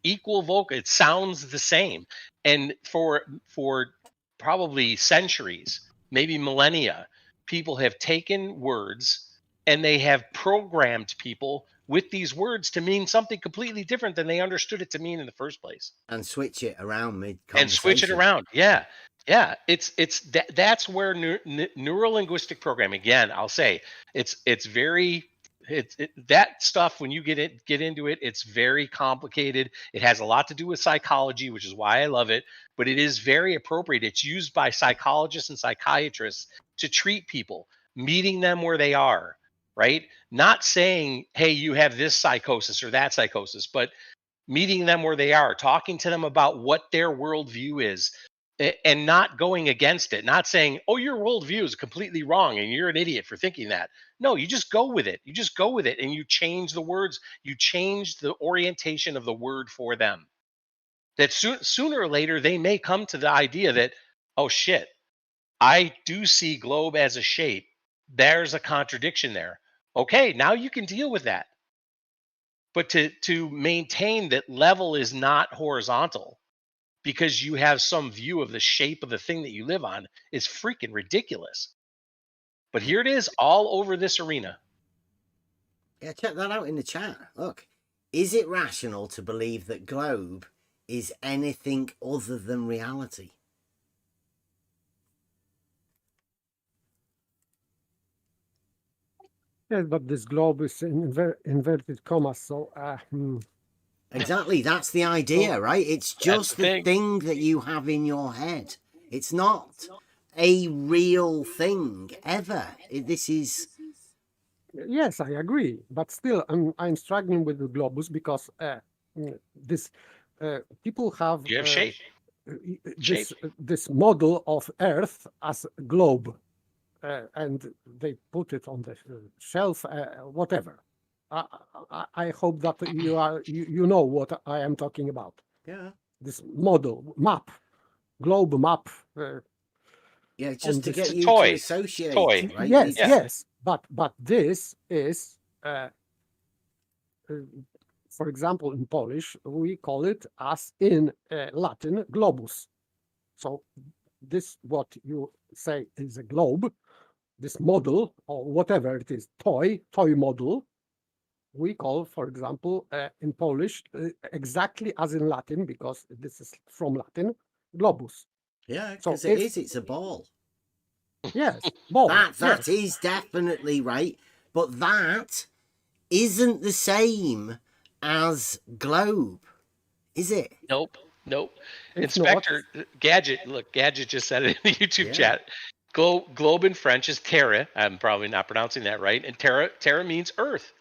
Equal vocal. It sounds the same. And for probably centuries, maybe millennia, people have taken words and they have programmed people with these words to mean something completely different than they understood it to mean in the first place. And switch it around mid-conversation. And switch it around. Yeah. Yeah. That's where neurolinguistic programming, again, I'll say it's very that stuff, when you get into it, it's very complicated. It has a lot to do with psychology, which is why I love it, but it is very appropriate. It's used by psychologists and psychiatrists to treat people, meeting them where they are, right? Not saying, hey, you have this psychosis or that psychosis, but meeting them where they are, talking to them about what their worldview is, and not going against it, not saying, oh, your worldview is completely wrong and you're an idiot for thinking that. No, you just go with it. You just go with it and you change the words. You change the orientation of the word for them. That sooner or later, they may come to the idea that, oh, shit, I do see globe as a shape. There's a contradiction there. Okay, now you can deal with that. But to maintain that level is not horizontal because you have some view of the shape of the thing that you live on is freaking ridiculous. But here it is all over this arena. Yeah, check that out in the chat. Look, is it rational to believe that globe is anything other than reality? Yes, but this globe is in inverted commas, so Exactly, that's the idea, right? It's just the thing that you have in your head. It's not a real thing ever. This is... Yes, I agree, but still, I'm struggling with the globus because this people have shape. This model of Earth as a globe, and they put it on the shelf, whatever. I hope that you know what I am talking about. Yeah. This model map, globe map. Yeah, just to get you to associate. Right? Yes, yes. But this is, for example, in Polish we call it as in Latin globus. So this what you say is a globe. This model or whatever it is, toy model. We call, for example, in Polish, exactly as in Latin, because this is from Latin, globus. Yeah, because it's a ball. Yes, ball. That is definitely right, but that isn't the same as globe, is it? Nope. Inspector Gadget, look, Gadget just said it in the YouTube chat. Globe in French is terre. I'm probably not pronouncing that right. And terre means earth.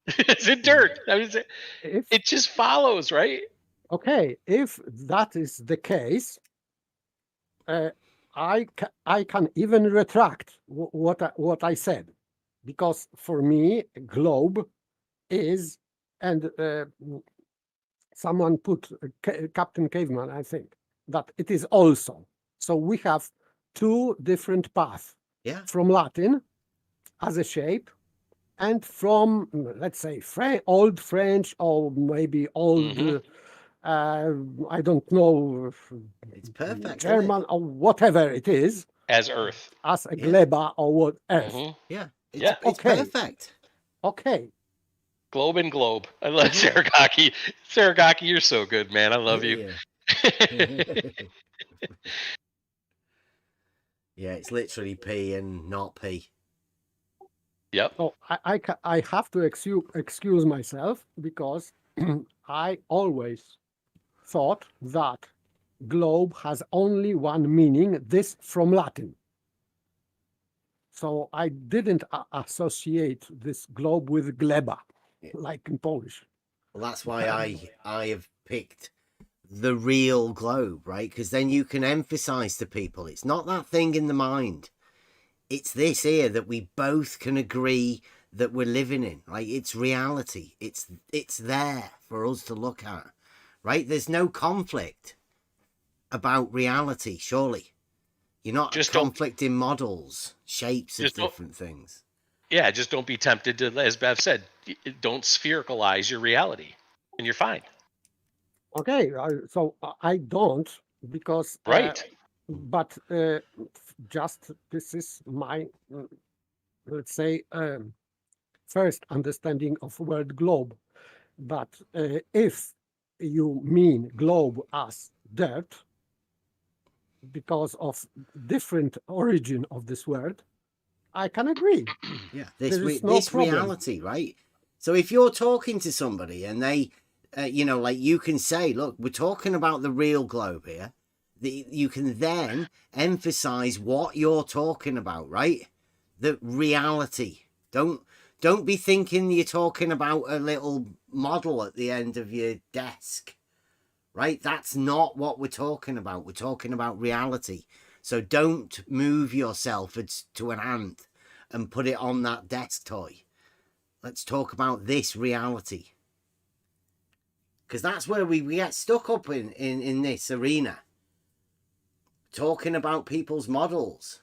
Is it dirt? I mean, it just follows, right? Okay, if that is the case, I can even retract what I said, because for me, globe is, and someone put Captain Caveman, I think, that it is also. So we have two different paths. Yeah. From Latin as a shape, and from, let's say, Old French, or maybe old, I don't know, it's perfect, German, or whatever it is, as Earth, as a gleba or what Earth. Yeah, it's okay. Perfect. Okay. Globe and globe. I love Saragaki. Saragaki, you're so good, man. I love you. Yeah, it's literally P and not P. Yep. So I have to excuse myself, because I always thought that globe has only one meaning, this from Latin. So I didn't associate this globe with gleba, like in Polish. Well, that's why I have picked the real globe, right? Because then you can emphasize to people, it's not that thing in the mind. It's this here that we both can agree that we're living in, right? It's reality. It's there for us to look at, right? There's no conflict about reality, surely. You're not just conflicting models, shapes of different things. Yeah, just don't be tempted to, as Bev said, don't sphericalize your reality, and you're fine. Okay, so I don't, because right. But just this is my, let's say, first understanding of word globe. But if you mean globe as dirt, because of different origin of this word, I can agree. Yeah, this reality, right? So if you're talking to somebody and they, like you can say, look, we're talking about the real globe here. You can then emphasize what you're talking about, right? The reality. Don't be thinking you're talking about a little model at the end of your desk, right? That's not what we're talking about. We're talking about reality. So don't move yourself to an ant and put it on that desk toy. Let's talk about this reality. Because that's where we get stuck up in this arena. Talking about people's models.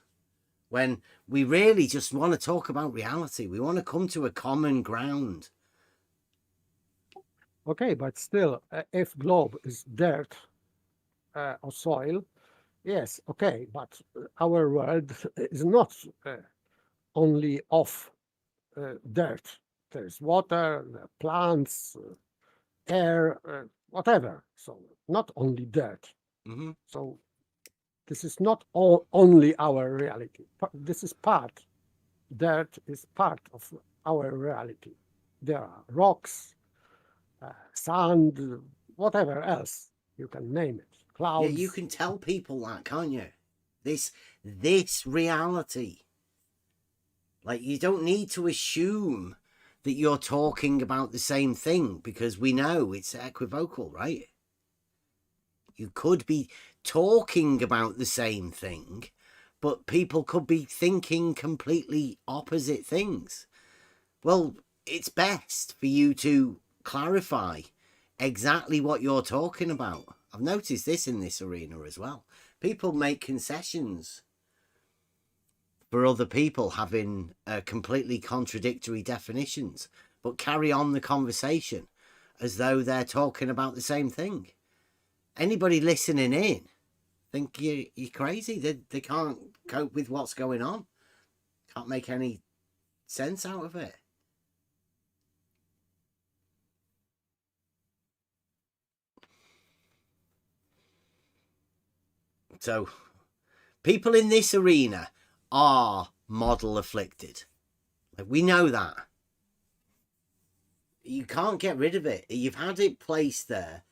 When we really just want to talk about reality. We want to come to a common ground. Okay, but still, if globe is dirt or soil, yes, okay, but our world is not only of dirt. There's water, plants, air, whatever. So not only dirt. Mm-hmm. So this is not only our reality. This is part. Dirt is part of our reality. There are rocks, sand, whatever else you can name it. Clouds. Yeah, you can tell people that, can't you? This reality. Like, you don't need to assume that you're talking about the same thing, because we know it's equivocal, right? You could be talking about the same thing, but people could be thinking completely opposite things. Well, it's best for you to clarify exactly what you're talking about. I've noticed this in this arena as well. People make concessions for other people having completely contradictory definitions, but carry on the conversation as though they're talking about the same thing. Anybody listening in think you're crazy. They can't cope with what's going on. Can't make any sense out of it. So people in this arena are model afflicted. We know that. You can't get rid of it. You've had it placed there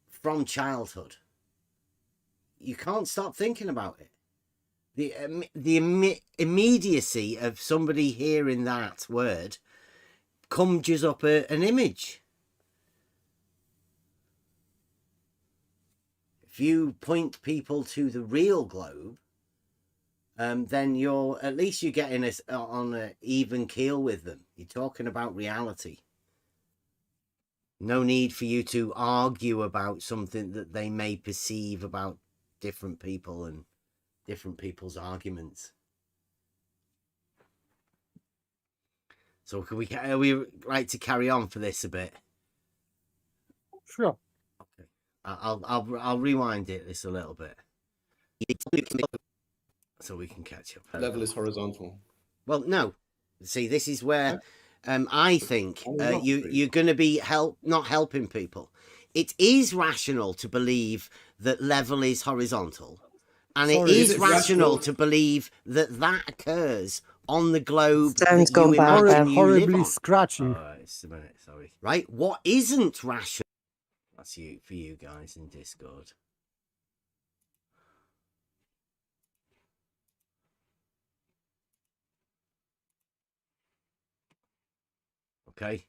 from childhood. You can't stop thinking about it. The immediacy of somebody hearing that word conjures up an image. If you point people to the real globe, then at least you're getting us on an even keel with them. You're talking about reality. No need for you to argue about something that they may perceive about different people and different people's arguments. So are we right to carry on for this a bit? Sure. Okay. I'll rewind this a little bit so we can catch up. Level is horizontal. Well, no. See, this is where I think you're going to be not helping people. It is rational to believe that level is horizontal, and it is rational to believe that that occurs on the globe that you imagine you horribly live on. scratching. Just a minute, sorry. Right, what isn't rational? That's for you guys in Discord. Okay.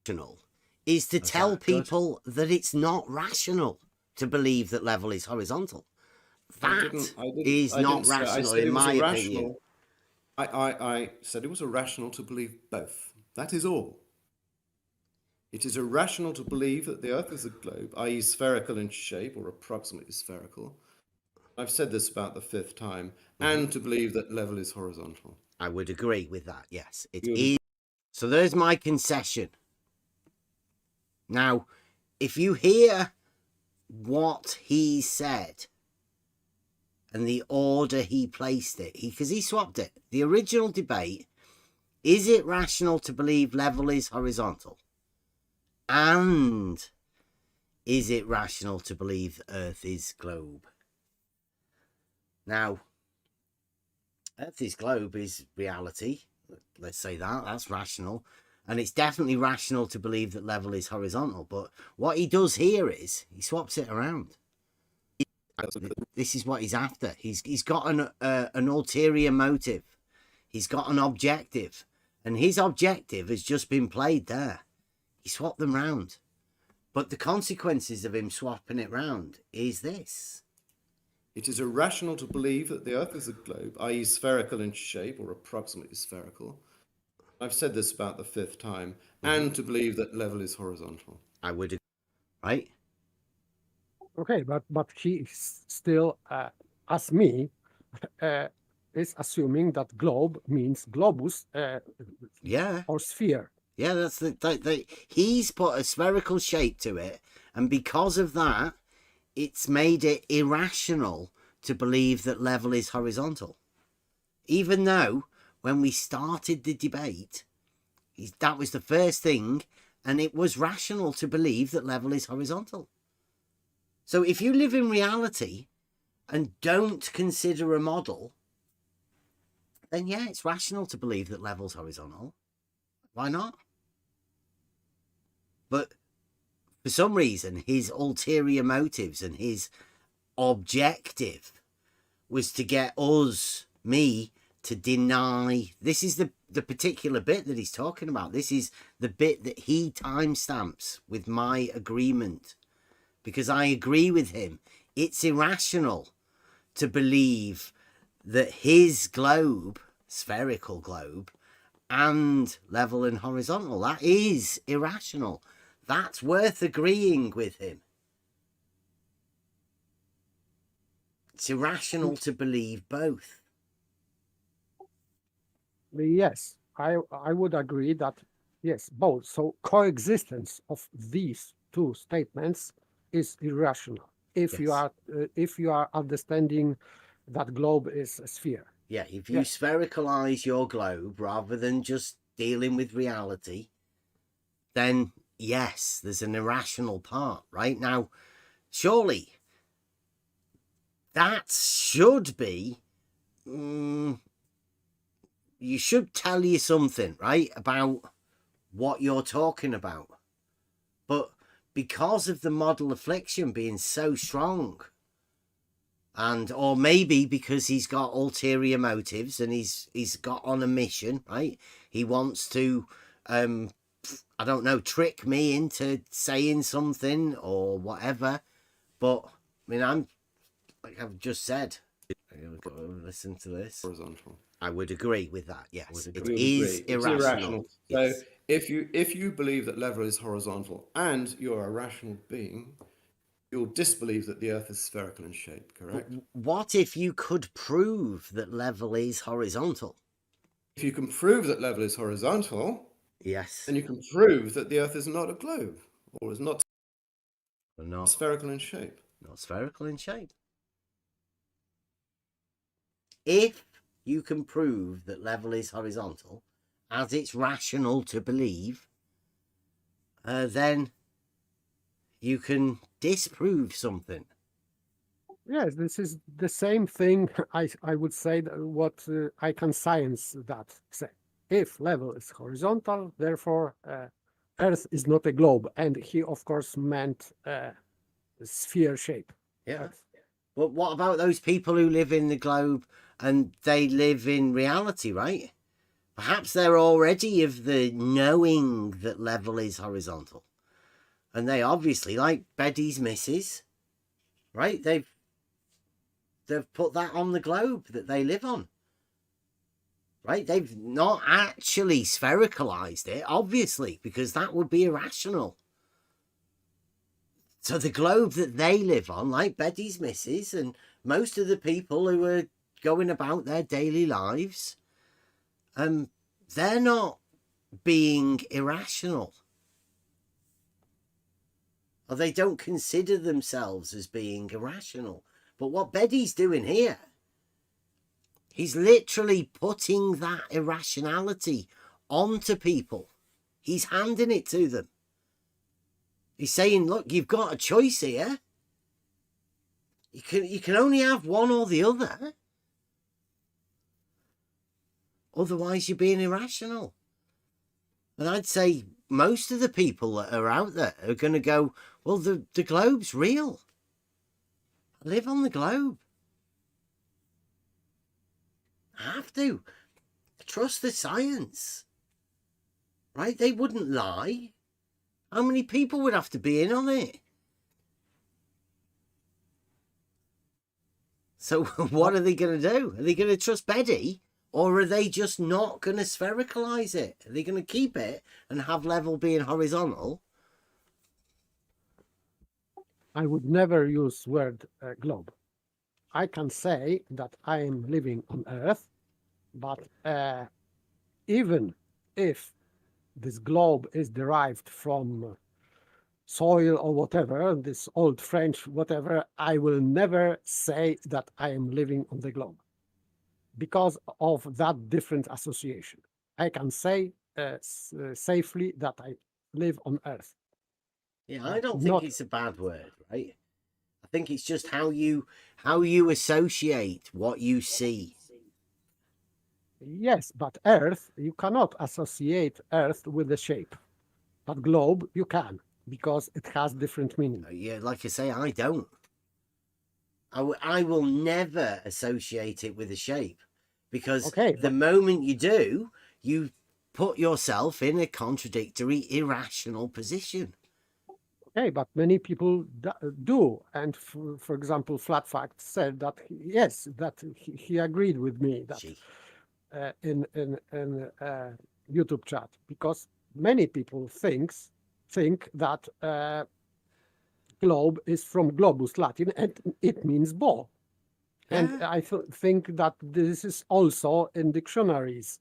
Rational is to tell people that it's not rational to believe that level is horizontal. That is not rational, in my opinion. I said it was irrational to believe both. That is all. It is irrational to believe that the Earth is a globe, i.e. spherical in shape or approximately spherical. I've said this about the 5th time, and to believe that level is horizontal. I would agree with that, yes. It is. So there's my concession. Now, if you hear what he said and the order he placed it, because he swapped it. The original debate, is it rational to believe level is horizontal? And is it rational to believe the Earth is globe? Now, Earth is globe is reality. Let's say that's rational. And it's definitely rational to believe that level is horizontal. But what he does here is he swaps it around. This is what he's after. He's got an ulterior motive. He's got an objective. And his objective has just been played there. He swapped them round. But the consequences of him swapping it round is this. It is irrational to believe that the Earth is a globe, i.e. spherical in shape or approximately spherical. I've said this about the 5th time, and to believe that level is horizontal. I would agree, right? Okay, but he still, as me, is assuming that globe means globus, or sphere. Yeah, that's he's put a spherical shape to it, and because of that, it's made it irrational to believe that level is horizontal. Even though when we started the debate, that was the first thing, and it was rational to believe that level is horizontal. So if you live in reality and don't consider a model, then yeah, it's rational to believe that level's horizontal. Why not? But for some reason, his ulterior motives and his objective was to get me, to deny. This is the particular bit that he's talking about. This is the bit that he timestamps with my agreement. Because I agree with him. It's irrational to believe that his globe, spherical globe, and level and horizontal, that is irrational. That's worth agreeing with him. It's irrational to believe both. Yes, I would agree that, yes, both. So coexistence of these two statements is irrational if you are understanding that globe is a sphere. Yeah, if you sphericalize your globe rather than just dealing with reality, then yes, there's an irrational part, right? Now, surely that should be, you should tell you something, right, about what you're talking about. But because of the model affliction being so strong, And or maybe because he's got ulterior motives and he's got on a mission, right? He wants to I don't know, trick me into saying something or whatever. But I mean, I'm like I've just said, I'm gonna go listen to this. Horizontal. I would agree with that. Yes, it We is agree. It's irrational. Yes. So if you believe that level is horizontal and you're a rational being, you'll disbelieve that the Earth is spherical in shape. Correct? What if you could prove that level is horizontal? If you can prove that level is horizontal, yes, then you can prove that the Earth is not a globe or is not spherical in shape. Not spherical in shape. If you can prove that level is horizontal, as it's rational to believe, then you can disprove something. Yes, this is the same thing. I would say that what I can science that say. If level is horizontal, therefore Earth is not a globe, and he of course meant sphere shape. Yeah. Earth. But what about those people who live in the globe and they live in reality, right? Perhaps they're already of the knowing that level is horizontal. And they obviously, like Betty's missus, right? They've put that on the globe that they live on. Right? They've not actually sphericalized it, obviously, because that would be irrational. So the globe that they live on, like Betty's missus and most of the people who are going about their daily lives, they're not being irrational. Or they don't consider themselves as being irrational. But what Betty's doing here, he's literally putting that irrationality onto people. He's handing it to them. He's saying, look, you've got a choice here. You can only have one or the other. Otherwise, you're being irrational. And I'd say most of the people that are out there are going to go, well, the globe's real. I live on the globe. I have to. Trust the science. Right? They wouldn't lie. How many people would have to be in on it? So what are they going to do? Are they going to trust Betty? Or are they just not going to sphericalize it? Are they going to keep it and have level being horizontal? I would never use word globe. I can say that I am living on Earth, but even if this globe is derived from soil or whatever, this old French whatever, I will never say that I am living on the globe because of that different association. I can say safely that I live on Earth. Yeah, I don't think it's a bad word, right? I think it's just how you associate what you see. Yes, but Earth, you cannot associate Earth with the shape. But globe, you can, because it has different meaning. Yeah, like I say, I don't. I will never associate it with a shape, because the moment you do, you put yourself in a contradictory, irrational position. Okay, but many people do. And for example, Flat Fact said that, yes, that he agreed with me that in YouTube chat, because many people think that globe is from globus Latin and it means ball. Yeah. And I think that this is also in dictionaries.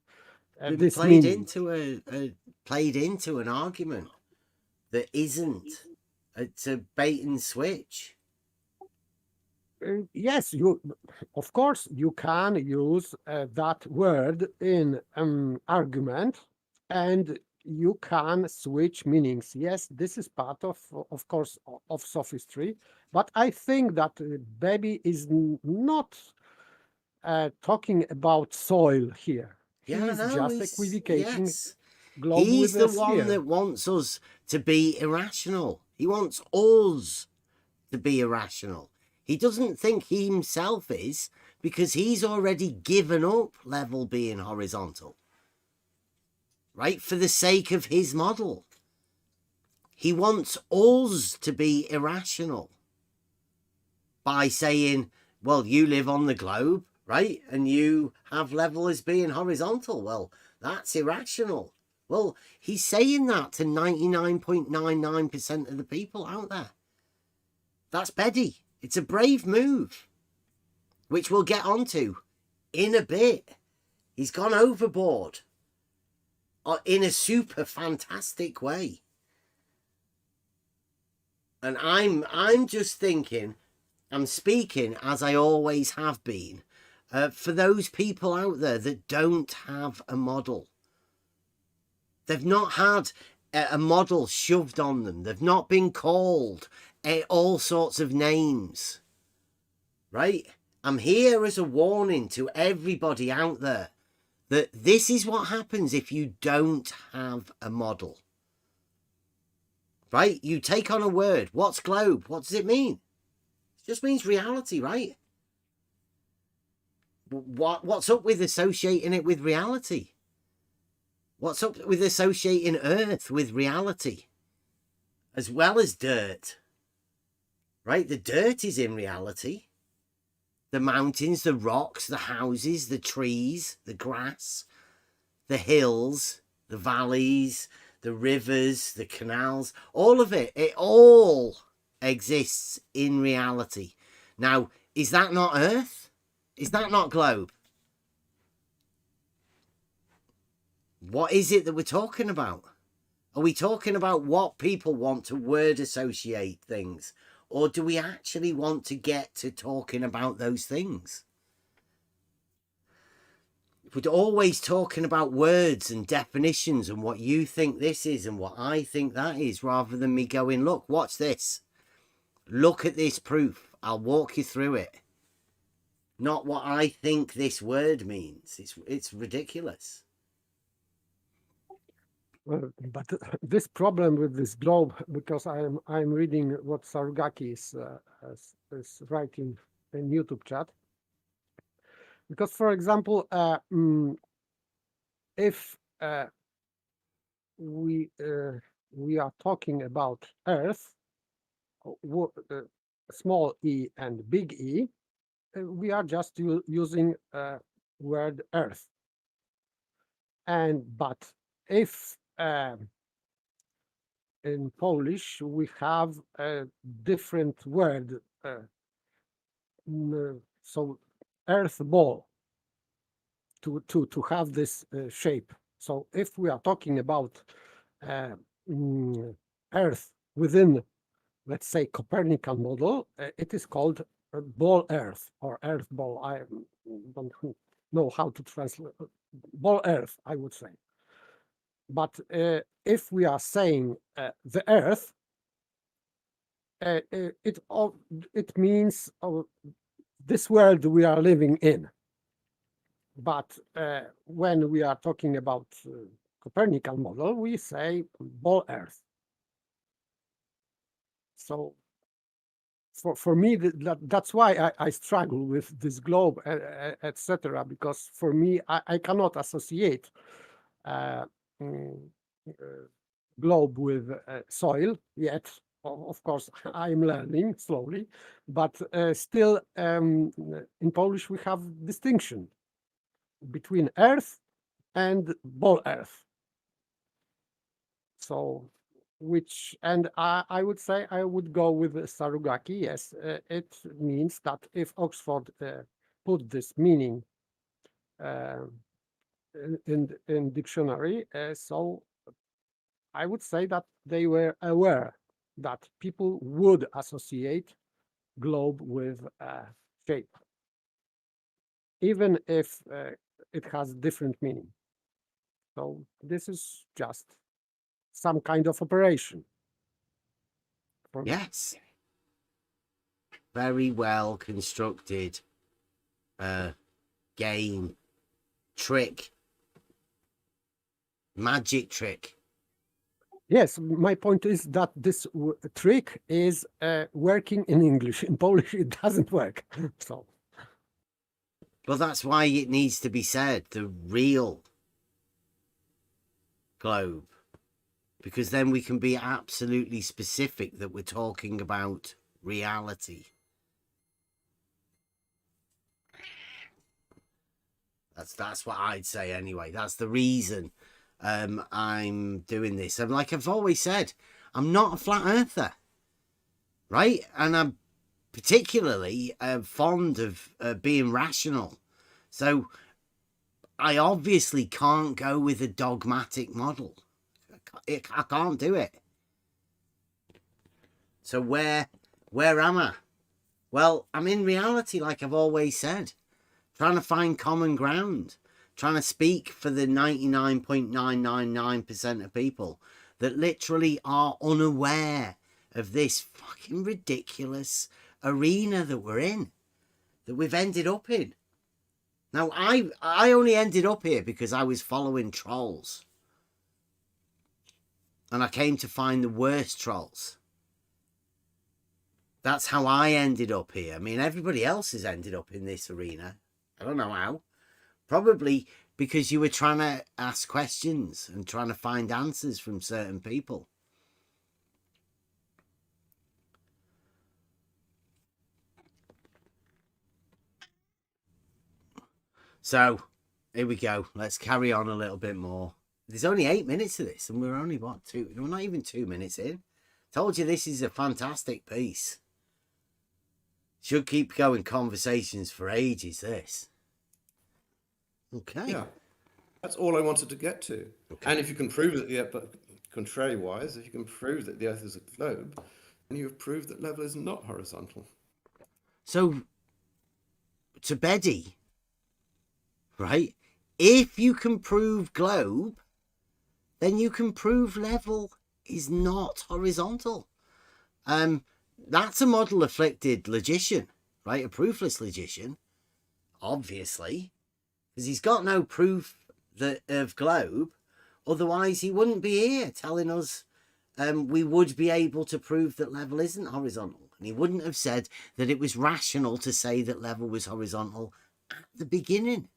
This played meaning. played into an argument that isn't. It's a bait and switch. Yes, of course you can use that word in argument, and you can switch meanings. Yes, this is part of course, of sophistry. But I think that Baby is not talking about soil here. He's just equivocating. Yes. He's the one that wants us to be irrational. He wants us to be irrational. He doesn't think he himself is, because he's already given up level being horizontal, right? For the sake of his model. He wants us to be irrational by saying, well, you live on the globe, right? And you have level as being horizontal. Well, that's irrational. Well, he's saying that to 99.99% of the people out there. That's Beddy. It's a brave move, which we'll get onto in a bit. He's gone overboard in a super fantastic way. And I'm just thinking, I'm speaking as I always have been, for those people out there that don't have a model. They've not had a model shoved on them. They've not been called all sorts of names, right? I'm here as a warning to everybody out there that this is what happens if you don't have a model, right? You take on a word. What's globe? What does it mean? It just means reality, right? What's up with associating it with reality? What's up with associating Earth with reality as well as dirt? Right? The dirt is in reality. The mountains, the rocks, the houses, the trees, the grass, the hills, the valleys, the rivers, the canals, all of it, it all exists in reality. Now, is that not Earth? Is that not globe? What is it that we're talking about? Are we talking about what people want to word associate things? Or do we actually want to get to talking about those things? If we're always talking about words and definitions and what you think this is and what I think that is, rather than me going, look, watch this. Look at this proof. I'll walk you through it. Not what I think this word means. It's ridiculous. But this problem with this globe, because I'm reading what Sarugaki is writing in YouTube chat. Because, for example, if we are talking about Earth, small e and big E, we are just using word Earth. But if in Polish we have a different word, so Earth ball to have this shape. So if we are talking about Earth within, let's say, Copernican model, it is called ball Earth or Earth ball. I don't know how to translate ball Earth, I would say. But if we are saying the Earth, it means this world we are living in. But when we are talking about Copernican model, we say ball Earth. So for me, that's why I struggle with this globe, etc. Because for me, I cannot associate globe with soil yet. Of course, I'm learning slowly, but still in Polish we have distinction between Earth and ball Earth. So, I would say I would go with Sarugaki. Yes, it means that if Oxford put this meaning in dictionary, so I would say that they were aware that people would associate globe with shape, even if it has different meaning. So this is just some kind of operation. Yes. Very well constructed game, trick, magic trick. Yes, my point is that this trick is working in English. In Polish, it doesn't work. So, well, that's why it needs to be said, the real globe, because then we can be absolutely specific that we're talking about reality. That's what I'd say anyway. That's the reason I'm doing this. And like I've always said, I'm not a flat earther, right? And I'm particularly fond of being rational. So I obviously can't go with a dogmatic model. I can't do it. So where am I? Well, I'm in reality, like I've always said, trying to find common ground, trying to speak for the 99.999% of people that literally are unaware of this fucking ridiculous arena that we're in, that we've ended up in. Now, I only ended up here because I was following trolls. And I came to find the worst trolls. That's how I ended up here. I mean, everybody else has ended up in this arena. I don't know how. Probably because you were trying to ask questions and trying to find answers from certain people. So, here we go. Let's carry on a little bit more. There's only 8 minutes of this, and we're only, what, we're not even 2 minutes in. Told you this is a fantastic piece. Should keep going conversations for ages, this. Okay. Yeah, that's all I wanted to get to. Okay. And if you can prove that, but contrary-wise, if you can prove that the Earth is a globe, then you have proved that level is not horizontal. So, to Betty, right? If you can prove globe, then you can prove level is not horizontal. That's a model afflicted logician, right? A proofless logician, obviously, because he's got no proof of globe. Otherwise, he wouldn't be here telling us we would be able to prove that level isn't horizontal. And he wouldn't have said that it was rational to say that level was horizontal at the beginning.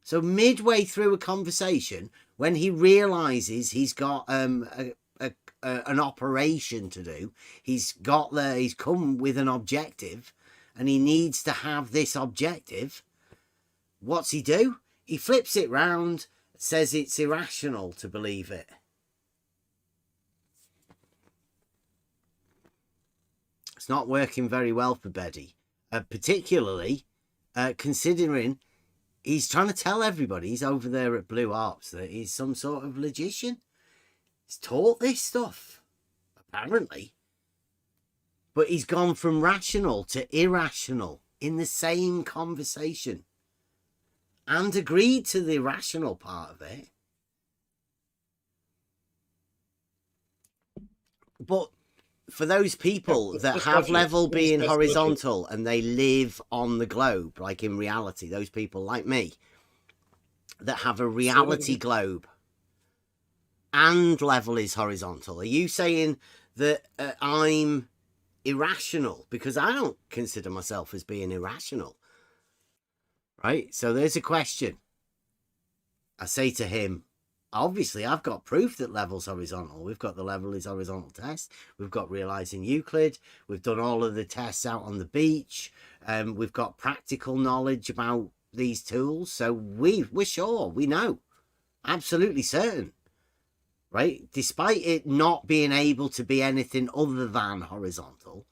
So midway through a conversation, when he realizes he's got an operation to do, he's come with an objective, and he needs to have this objective, what's he do? He flips it round, says it's irrational to believe it. It's not working very well for Betty, particularly considering he's trying to tell everybody he's over there at Blue Ops that he's some sort of logician. He's taught this stuff, apparently. But he's gone from rational to irrational in the same conversation. And agreed to the rational part of it. But for those people that have level being horizontal and they live on the globe, like in reality, those people like me, that have a reality globe and level is horizontal, are you saying that I'm irrational? Because I don't consider myself as being irrational. Right? So there's a question. I say to him, obviously, I've got proof that level's horizontal. We've got the level is horizontal test. We've got realizing Euclid. We've done all of the tests out on the beach. We've got practical knowledge about these tools. So we're sure. We know. Absolutely certain. Right? Despite it not being able to be anything other than horizontal.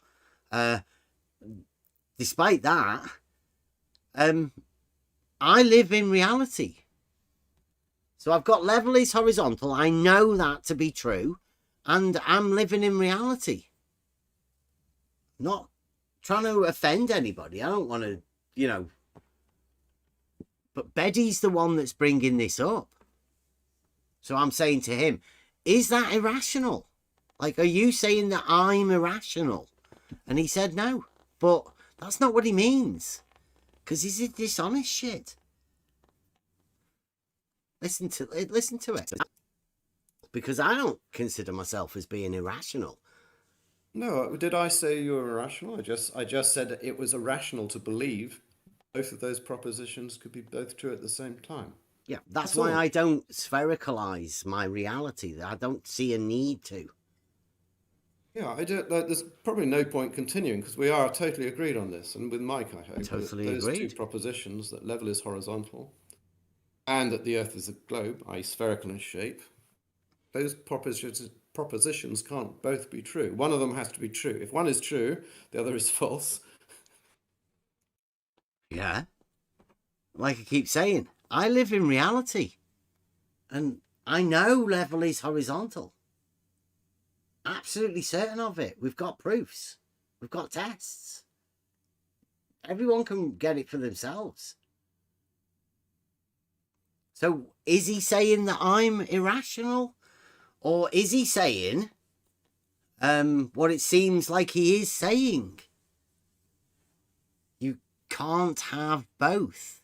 Despite that, I live in reality. So I've got level is horizontal. I know that to be true. And I'm living in reality. Not trying to offend anybody. I don't want to, But Betty's the one that's bringing this up. So I'm saying to him, is that irrational? Like, are you saying that I'm irrational? And he said no. But that's not what he means. Because he's a dishonest shit. Listen to it. because I don't consider myself as being irrational. No, did I say you were irrational? I just said that it was irrational to believe both of those propositions could be both true at the same time. Yeah, that's why I don't sphericalize my reality. I don't see a need to. Yeah, I don't. There's probably no point continuing because we are totally agreed on this, and with Mike, I hope Totally that those agreed. two propositions, that level is horizontal, and that the Earth is a globe, i.e., spherical in shape, those propositions can't both be true. One of them has to be true. If one is true, the other is false. Yeah. Like I keep saying, I live in reality. And I know level is horizontal. Absolutely certain of it. We've got proofs. We've got tests. Everyone can get it for themselves. So is he saying that I'm irrational? Or is he saying what it seems like he is saying? You can't have both.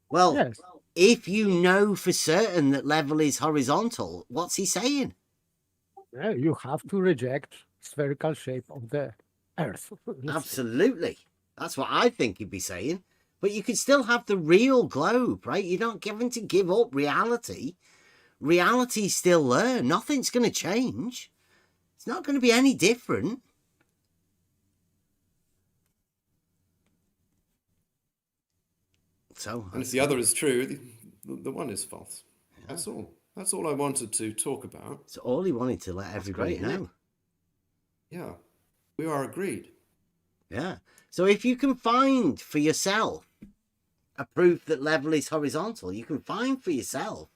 Well, yes. If you know for certain that level is horizontal, what's he saying? Yeah, you have to reject spherical shape of the Earth. Absolutely. That's what I think he'd be saying. But you could still have the real globe, right? You're not given to give up reality. Reality's still there. Nothing's going to change. It's not going to be any different. So, and if the other is true, the one is false. Yeah. That's all. That's all I wanted to talk about. It's all he wanted to let everybody know. Yeah, we are agreed. Yeah. So if you can find for yourself a proof that level is horizontal, you can find for yourself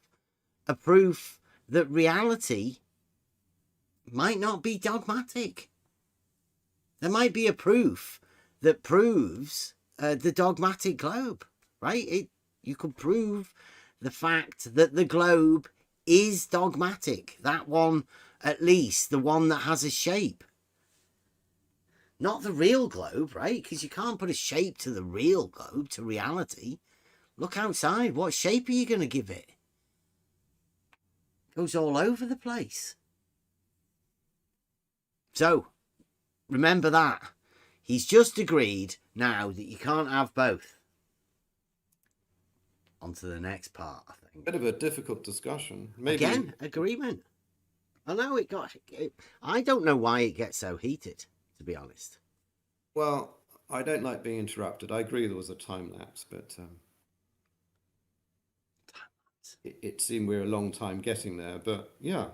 a proof that reality might not be dogmatic. There might be a proof that proves the dogmatic globe, right? You could prove the fact that the globe is dogmatic. That one, at least, the one that has a shape. Not the real globe, right? Because you can't put a shape to the real globe, to reality. Look outside. What shape are you going to give it? It goes all over the place. So, remember that. He's just agreed now that you can't have both. On to the next part, I think. Bit of a difficult discussion. Maybe... Again, agreement. I know I don't know why it gets so heated, to be honest. Well, I don't like being interrupted. I agree there was a time lapse, but it seemed we were a long time getting there. But yeah,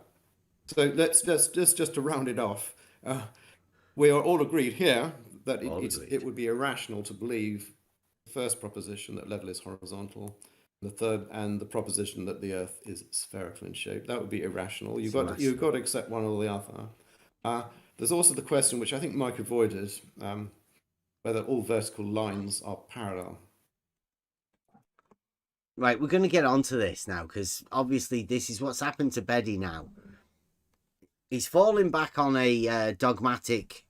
so let's just to round it off. We are all agreed here that it would be irrational to believe the first proposition that level is horizontal, the third, and the proposition that the Earth is spherical in shape. That would be irrational. You've got to accept one or the other. There's also the question, which I think Mike avoided, whether all vertical lines are parallel. Right, we're going to get onto this now, because obviously this is what's happened to Beddy now. He's falling back on a dogmatic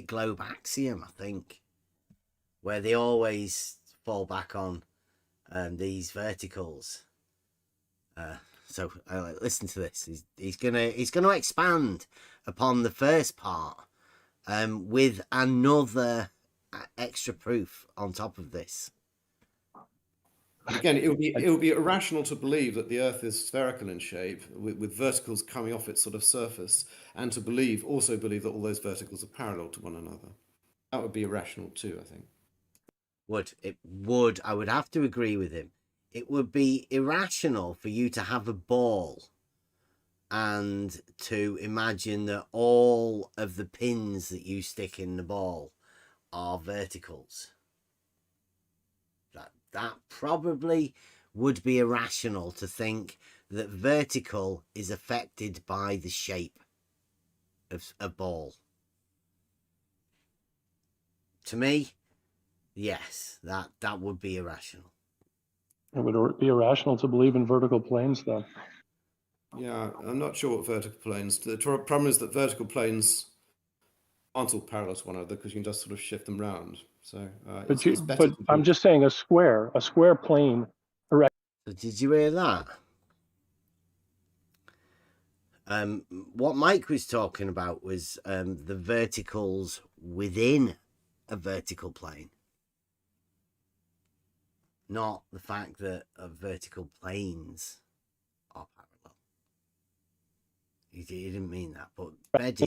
globe axiom, I think, where they always fall back on these verticals. So listen to this. He's gonna expand upon the first part with another extra proof on top of this. Again, it would be irrational to believe that the Earth is spherical in shape, with verticals coming off its sort of surface, and to also believe that all those verticals are parallel to one another. That would be irrational too, I think. I would have to agree with him. It would be irrational for you to have a ball and to imagine that all of the pins that you stick in the ball are verticals. That probably would be irrational to think that vertical is affected by the shape of a ball. To me, yes, that would be irrational. It would be irrational to believe in vertical planes, though. Yeah, I'm not sure what vertical planes. The problem is that vertical planes aren't all parallel to one another because you can just sort of shift them around. So, but I'm just saying a square plane. So did you hear that? What Mike was talking about was the verticals within a vertical plane, not the fact that vertical planes are parallel. He didn't mean that, but Betty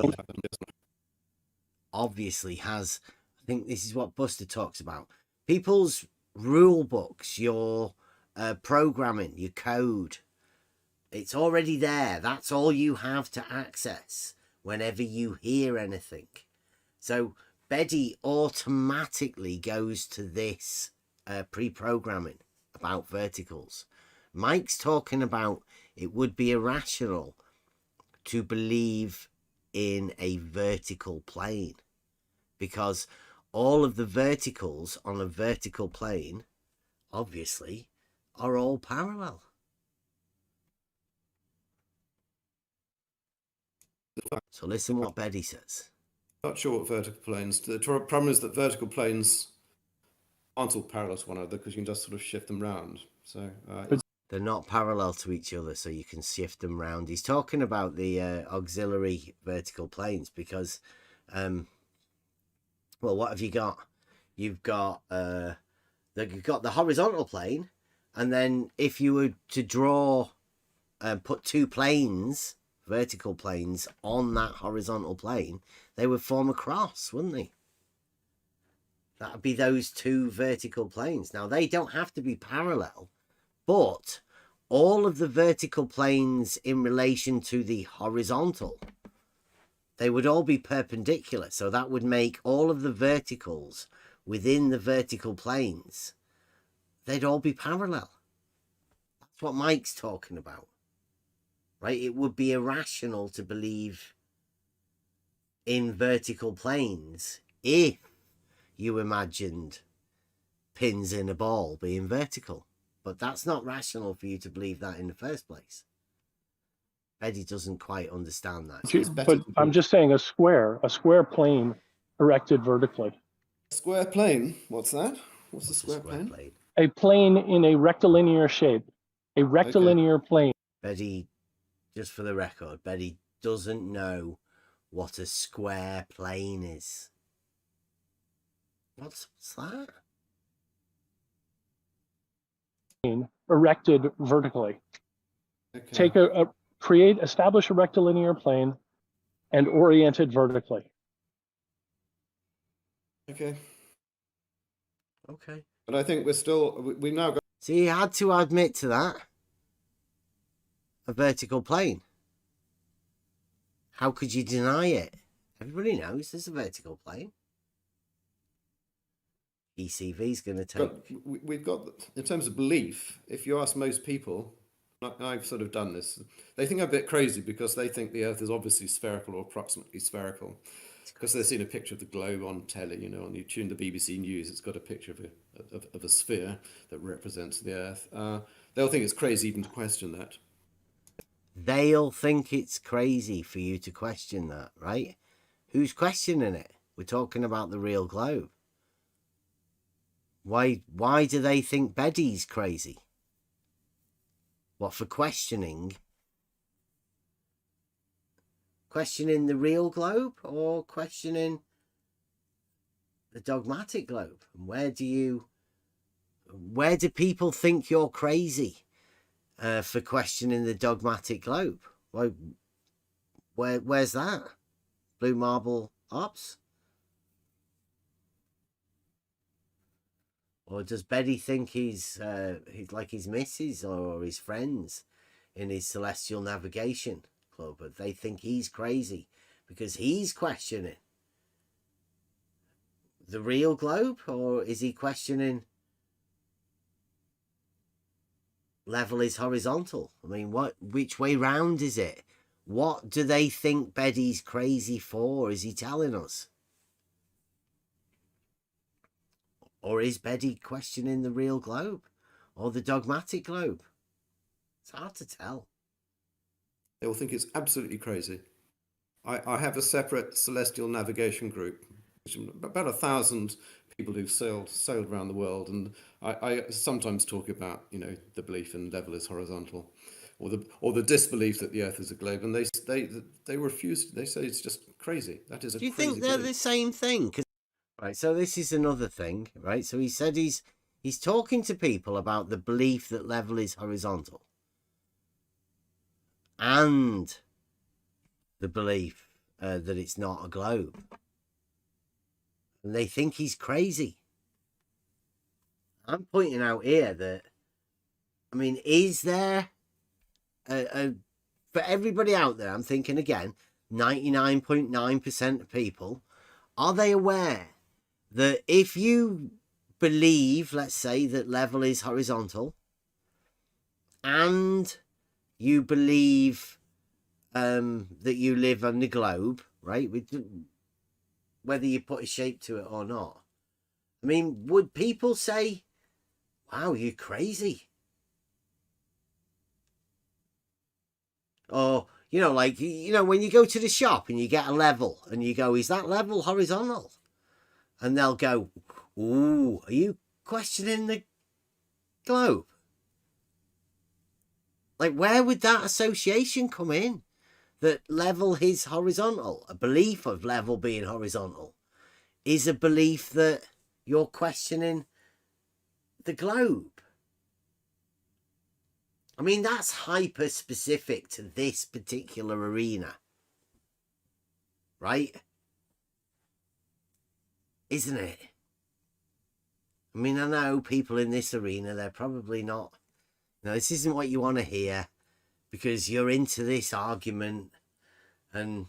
obviously has. I think this is what Buster talks about. People's rule books, your programming, your code. It's already there. That's all you have to access whenever you hear anything. So Betty automatically goes to this pre-programming about verticals. Mike's talking about it would be irrational to believe in a vertical plane because all of the verticals on a vertical plane, obviously, are all parallel. So listen what Betty says. Not sure what vertical planes. The problem is that vertical planes aren't all parallel to one another because you can just sort of shift them round. So they're not parallel to each other, so you can shift them round. He's talking about the auxiliary vertical planes because, well, what have you got? You've got the horizontal plane, and then if you were to draw, put two planes, vertical planes, on that horizontal plane, they would form a cross, wouldn't they? That would be those two vertical planes. Now, they don't have to be parallel, but all of the vertical planes in relation to the horizontal, they would all be perpendicular. So that would make all of the verticals within the vertical planes, they'd all be parallel. That's what Mike's talking about, right? It would be irrational to believe in vertical planes if you imagined pins in a ball being vertical. But that's not rational for you to believe that in the first place. Eddie doesn't quite understand that. But I'm just saying a square plane erected vertically. Square plane? What's that? What's a square plane? A plane in a rectilinear shape. A rectilinear plane. Betty, just for the record, Betty doesn't know what a square plane is. What's that? Erected vertically. Okay. Establish a rectilinear plane and orient it vertically. Okay. Okay. But I think we've now got... So you had to admit to that. A vertical plane. How could you deny it? Everybody knows there's a vertical plane. ECV's going to take... We've got, in terms of belief, if you ask most people, I've sort of done this, they think I'm a bit crazy because they think the Earth is obviously spherical or approximately spherical. Because they've seen a picture of the globe on telly, you know, and you tune the BBC News, it's got a picture of a sphere that represents the Earth. They'll think it's crazy even to question that. They'll think it's crazy for you to question that, right? Who's questioning it? We're talking about the real globe. Why do they think Betty's crazy? What, for questioning? Questioning the real globe or questioning the dogmatic globe? Where do people think you're crazy for questioning the dogmatic globe? Where's that? Blue Marble Ops? Or does Betty think he's like his missus or his friends in his celestial navigation club? But they think he's crazy because he's questioning the real globe, or is he questioning level is horizontal? I mean, which way round is it? What do they think Betty's crazy for? Is he telling us? Or is Betty questioning the real globe or the dogmatic globe? It's hard to tell. They will think it's absolutely crazy. I have a separate celestial navigation group about 1,000 people who've sailed around the world, and I sometimes talk about, you know, the belief in level is horizontal, or the disbelief that the Earth is a globe, and they refuse. They say it's just crazy. That is a Do you crazy think they're belief. the same thing? Right, so this is another thing, right? So he said he's talking to people about the belief that level is horizontal, and the belief that it's not a globe, and they think he's crazy. I'm pointing out here that, I mean, is there for everybody out there, I'm thinking again, 99.9% of people, are they aware that if you believe, let's say, that level is horizontal, and you believe that you live on the globe, right? Whether you put a shape to it or not. I mean, would people say, wow, you're crazy? Or, you know, like, you know, when you go to the shop and you get a level and you go, is that level horizontal? And they'll go, ooh, are you questioning the globe? Like, where would that association come in? That level is horizontal. A belief of level being horizontal is a belief that you're questioning the globe. I mean, that's hyper specific to this particular arena, right? Isn't it? I mean, I know people in this arena, they're probably not, no, this isn't what you want to hear because you're into this argument. And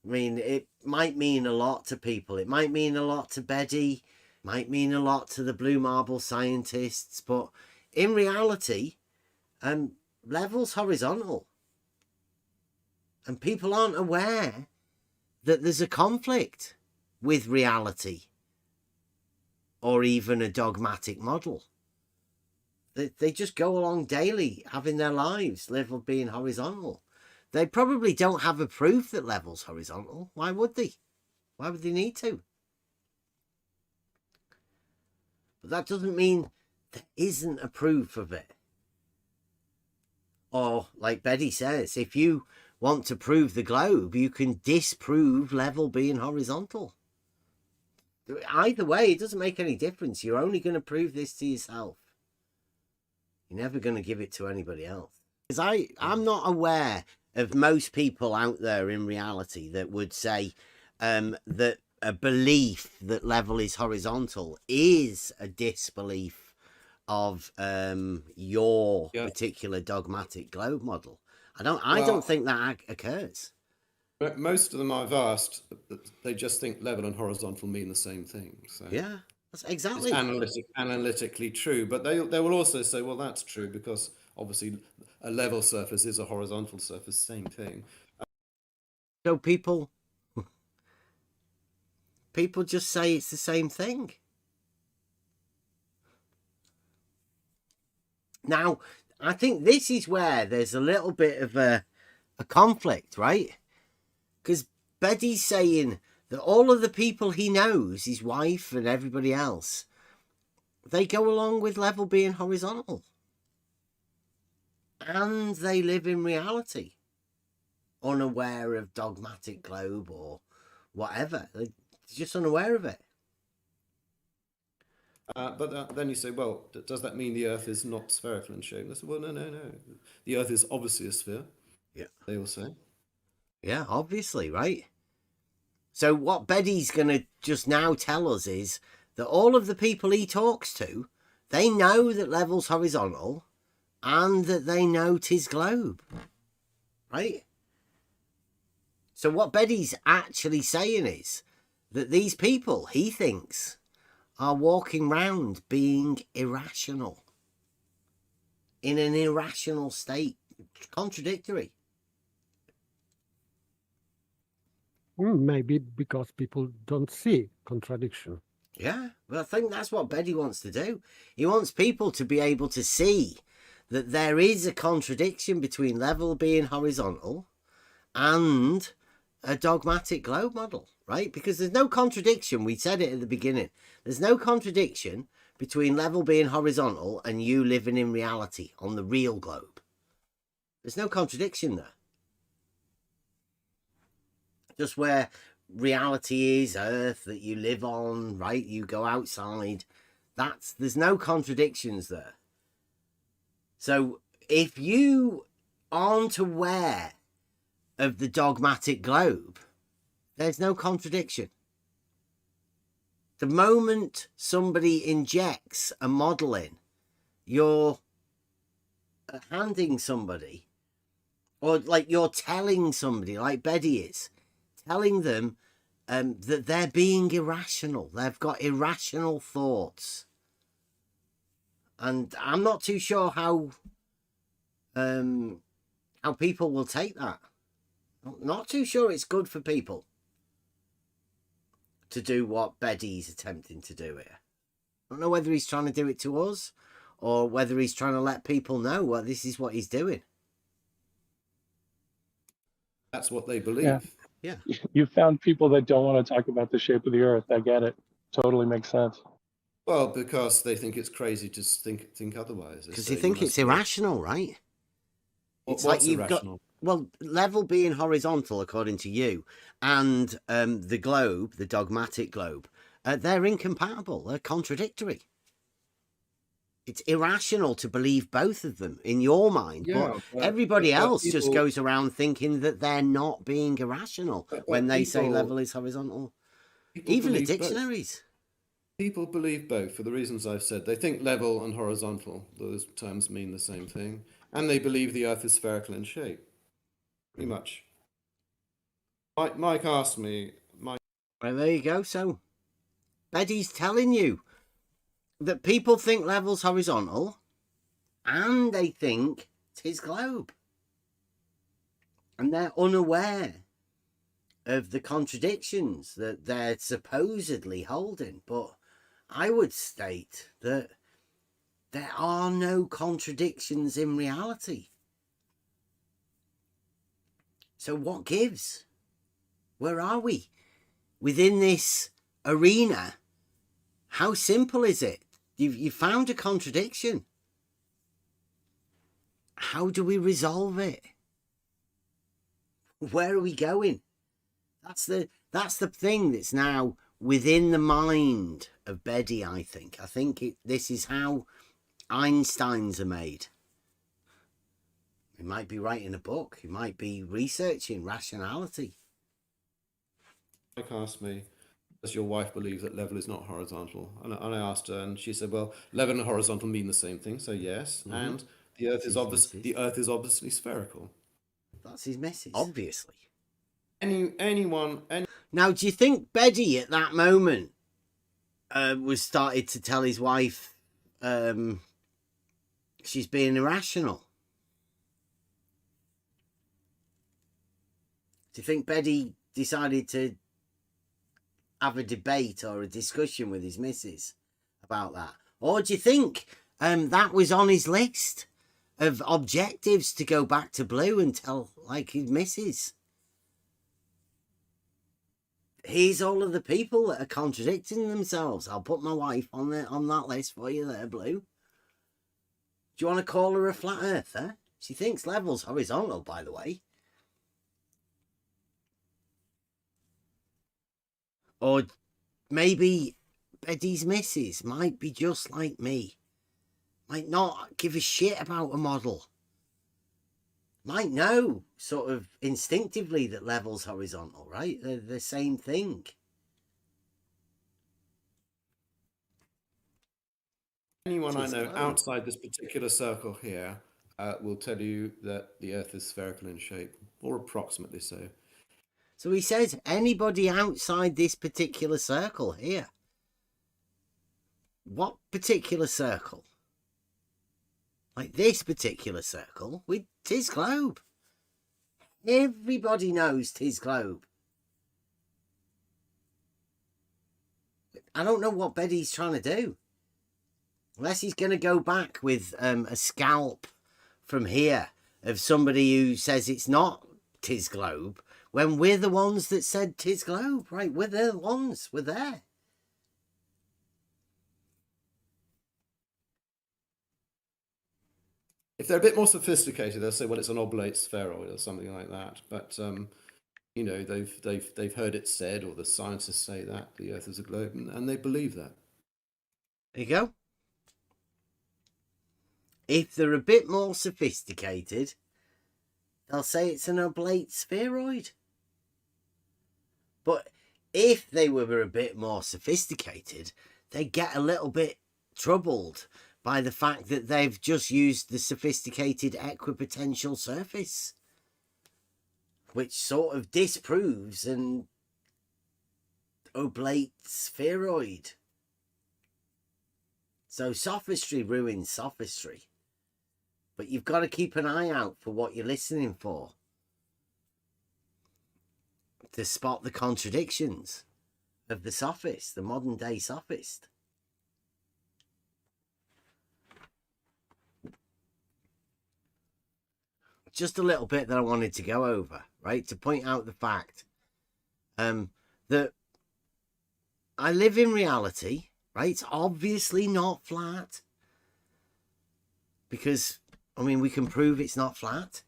I mean, it might mean a lot to people. It might mean a lot to Betty, might mean a lot to the Blue Marble scientists, but in reality, level's horizontal. And people aren't aware that there's a conflict with reality or even a dogmatic model. They just go along daily having their lives, level being horizontal. They probably don't have a proof that level's horizontal. Why would they? Why would they need to? But that doesn't mean there isn't a proof of it. Or, like Betty says, if you want to prove the globe, you can disprove level being horizontal. Either way, it doesn't make any difference. You're only going to prove this to yourself. You're never going to give it to anybody else. Because I'm not aware of most people out there in reality that would say that a belief that level is horizontal is a disbelief of your particular dogmatic globe model. I don't think that occurs. But most of them I've asked, they just think level and horizontal mean the same thing. So yeah, that's exactly it's analytically true. But they will also say, well, that's true because obviously a level surface is a horizontal surface, same thing. So people just say it's the same thing. Now, I think this is where there's a little bit of a conflict, right? Because Betty's saying that all of the people he knows, his wife and everybody else, they go along with level being horizontal. And they live in reality, unaware of dogmatic globe or whatever. They're just unaware of it. But then you say, well, does that mean the Earth is not spherical in shape? I said, well, no. The Earth is obviously a sphere. Yeah. They all say. Yeah, obviously, right? So what Betty's going to just now tell us is that all of the people he talks to, they know that level's horizontal and that they know 'tis globe. Right? So what Betty's actually saying is that these people, he thinks, are walking round being irrational. In an irrational state. Contradictory. Maybe because people don't see contradiction. Yeah, well, I think that's what Betty wants to do. He wants people to be able to see that there is a contradiction between level being horizontal and a dogmatic globe model, right? Because there's no contradiction. We said it at the beginning. There's no contradiction between level being horizontal and you living in reality on the real globe. There's no contradiction there. Just where reality is Earth that you live on, right? You go outside. There's no contradictions there. So if you aren't aware of the dogmatic globe, there's no contradiction. The moment somebody injects a model in, you're handing somebody, or like you're telling somebody, like Betty is, telling them that they're being irrational. They've got irrational thoughts. And I'm not too sure how people will take that. I'm not too sure it's good for people to do what Betty's attempting to do here. I don't know whether he's trying to do it to us or whether he's trying to let people know what this is what he's doing. That's what they believe. Yeah. You found people that don't want to talk about the shape of the Earth. I get it. Totally makes sense. Well, because they think it's crazy to think otherwise. Because you think it's irrational, right? It's like you've irrational? Well, level being horizontal, according to you, and the globe, the dogmatic globe, they're incompatible. They're contradictory. It's irrational to believe both of them in your mind, but everybody else just goes around thinking that they're not being irrational when they say level is horizontal. Even the dictionaries. People believe both for the reasons I've said. They think level and horizontal, those terms mean the same thing, and they believe the Earth is spherical in shape. Pretty much. Mike asked me... Well, there you go. So, Betty's telling you that people think level's horizontal and they think it's his globe. And they're unaware of the contradictions that they're supposedly holding. But I would state that there are no contradictions in reality. So what gives? Where are we? Within this arena, how simple is it? You found a contradiction. How do we resolve it? Where are we going? That's the thing that's now within the mind of Betty, I think. I think this is how Einsteins are made. He might be writing a book. He might be researching rationality. Mike asked me, does your wife believe that level is not horizontal? And I asked her, and she said, well, level and horizontal mean the same thing, so yes. Mm-hmm. And the Earth is obviously spherical. That's his message. Obviously. Anyone. Now, do you think Betty at that moment was started to tell his wife she's being irrational? Do you think Betty decided to have a debate or a discussion with his missus about that? Or do you think that was on his list of objectives to go back to blue and tell, like, his missus? Here's all of the people that are contradicting themselves. I'll put my wife on that list for you there, Blue. Do you want to call her a flat earther? She thinks level's horizontal, by the way. Or maybe Betty's missus might be just like me. Might not give a shit about a model. Might know, sort of instinctively, that level's horizontal, right? They're the same thing. Anyone I know outside this particular circle here will tell you that the Earth is spherical in shape, or approximately so. So he says anybody outside this particular circle here. What particular circle? Like this particular circle with his globe. Everybody knows his globe. I don't know what Betty's trying to do. Unless he's going to go back with a scalp from here of somebody who says it's not his globe, when we're the ones that said 'tis globe, right? We're the ones, we're there. If they're a bit more sophisticated, they'll say, well, it's an oblate spheroid or something like that. But you know, they've heard it said, or the scientists say that the Earth is a globe, and they believe that. There you go. If they're a bit more sophisticated, they'll say it's an oblate spheroid. But if they were a bit more sophisticated, they get a little bit troubled by the fact that they've just used the sophisticated equipotential surface, which sort of disproves an oblate spheroid. So sophistry ruins sophistry. But you've got to keep an eye out for what you're listening for, to spot the contradictions of the sophist, the modern day sophist. Just a little bit that I wanted to go over, right? To point out the fact that I live in reality, right? It's obviously not flat. Because, I mean, we can prove it's not flat.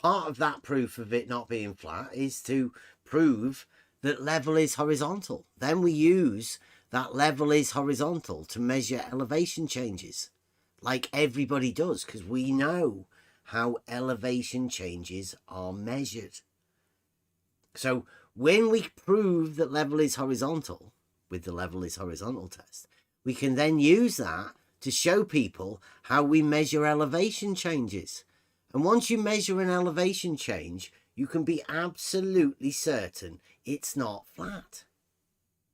Part of that proof of it not being flat is to prove that level is horizontal. Then we use that level is horizontal to measure elevation changes, like everybody does, because we know how elevation changes are measured. So when we prove that level is horizontal with the level is horizontal test, we can then use that to show people how we measure elevation changes. And once you measure an elevation change, you can be absolutely certain it's not flat,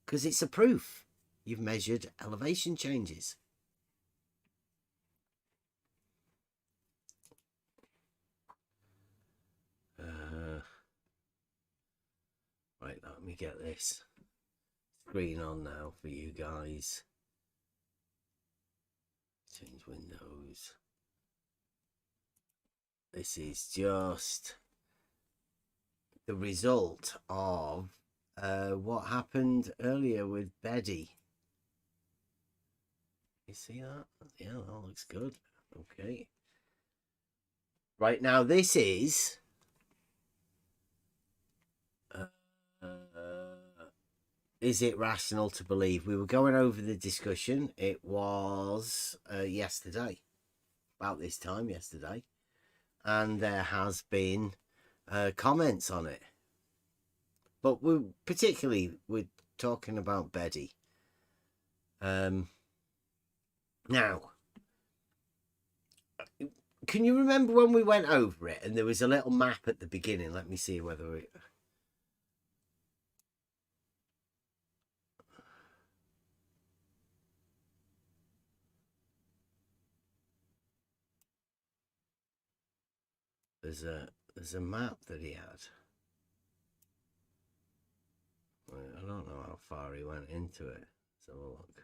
because it's a proof you've measured elevation changes. Right, let me get this screen on now for you guys. Change windows. This is just the result of what happened earlier with Betty. You see that? Yeah, that looks good. Okay. Right, now this is is it rational to believe? We were going over the discussion. It was yesterday, about this time yesterday, and there has been comments on it. But we're talking about Betty. Now, can you remember when we went over it and there was a little map at the beginning? Let me see whether we... There's a map that he had. I don't know how far he went into it. Let's have a look.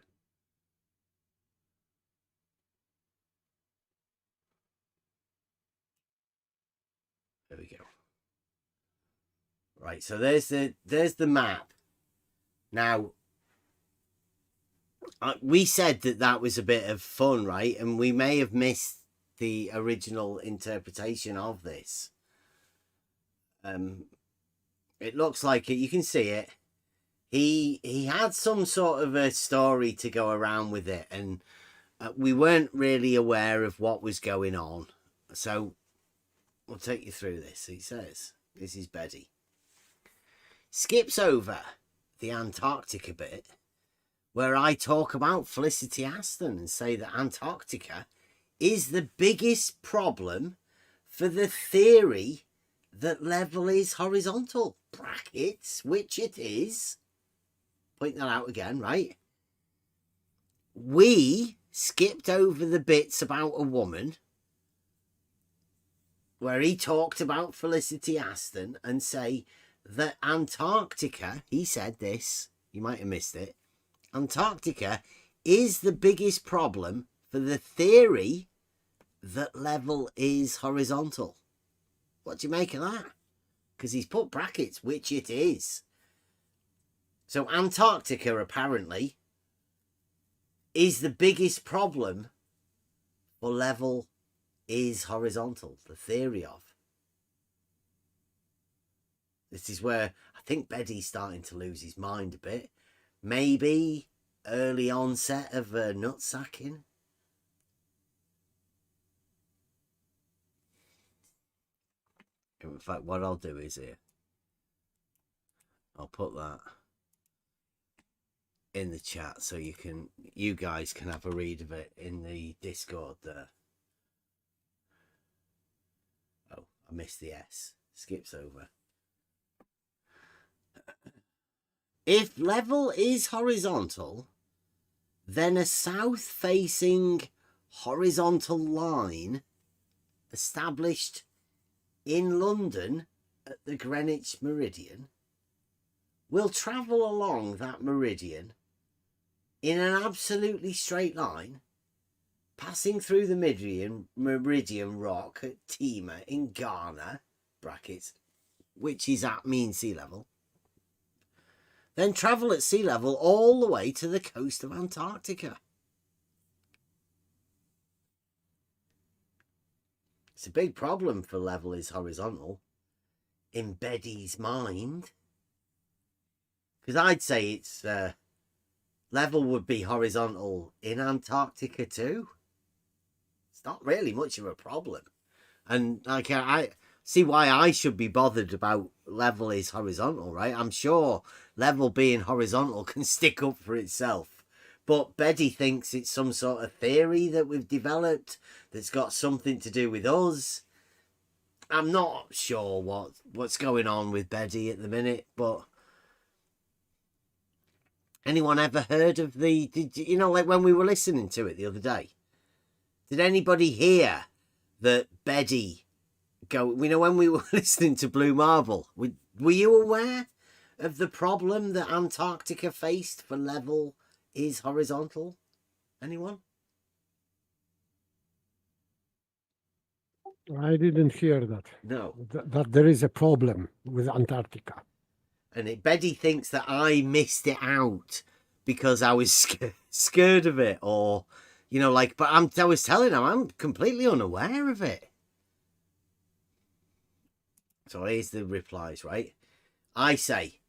There we go. Right, so there's the map. Now, we said that was a bit of fun, right? And we may have missed the original interpretation of this. It looks like it. You can see it. He had some sort of a story to go around with it, and we weren't really aware of what was going on. So we'll take you through this. He says, this is Betty. Skips over the Antarctica bit, where I talk about Felicity Aston and say that Antarctica is the biggest problem for the theory that level is horizontal, brackets, which it is. Point that out again, right? We skipped over the bits about a woman where he talked about Felicity Aston and say that Antarctica, he said this, you might have missed it, Antarctica is the biggest problem for the theory that level is horizontal. What do you make of that? because he's put brackets, which it is. So Antarctica, apparently, is the biggest problem for level is horizontal, the theory of. This is where I think Beddy's starting to lose his mind a bit. Maybe early onset of nutsacking. In fact, what I'll do is here, I'll put that in the chat so you guys can have a read of it in the Discord there. Oh, I missed the S. Skips over. If level is horizontal, then a south-facing horizontal line established in London at the Greenwich Meridian will travel along that meridian in an absolutely straight line, passing through the meridian rock at Tema in Ghana, brackets, which is at mean sea level, then travel at sea level all the way to the coast of Antarctica. It's a big problem for level is horizontal in Beddy's mind. Because I'd say it's level would be horizontal in Antarctica too. It's not really much of a problem. And like I see why I should be bothered about level is horizontal, right? I'm sure level being horizontal can stick up for itself. But Beddy thinks it's some sort of theory that we've developed that's got something to do with us. I'm not sure what's going on with Beddy at the minute, but anyone ever heard of you know, like when we were listening to it the other day, did anybody hear that Beddy when we were listening to Blue Marble, were you aware of the problem that Antarctica faced for level is horizontal? Anyone? I didn't hear that. No. That there is a problem with Antarctica. And Beddy thinks that I missed it out because I was scared of it, or, you know, like, but I was telling him I'm completely unaware of it. So here's the replies, right? I say,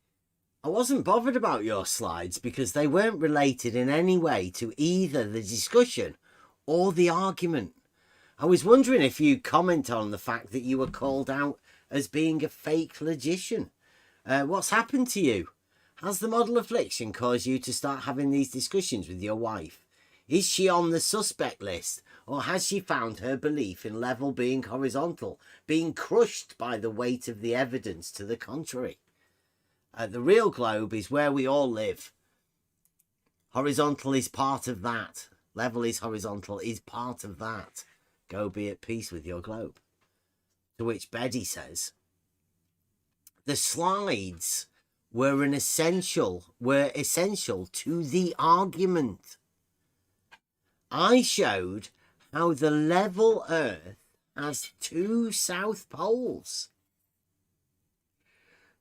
I wasn't bothered about your slides because they weren't related in any way to either the discussion or the argument. I was wondering if you'd comment on the fact that you were called out as being a fake logician. What's happened to you? Has the model affliction caused you to start having these discussions with your wife? Is she on the suspect list, or has she found her belief in level being horizontal being crushed by the weight of the evidence to the contrary? The real globe is where we all live. Horizontal is part of that. Level is horizontal is part of that. Go be at peace with your globe. To which Beddy says, the slides were essential to the argument. I showed how the level Earth has two south poles.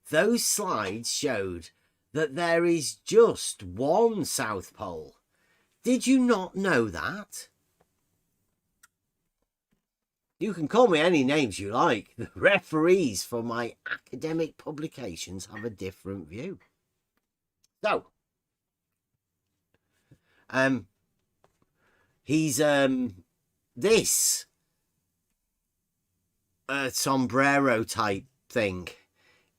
Those slides showed that there is just one south pole. Did you not know that? You can call me any names you like. The referees for my academic publications have a different view. So, he's this sombrero type thing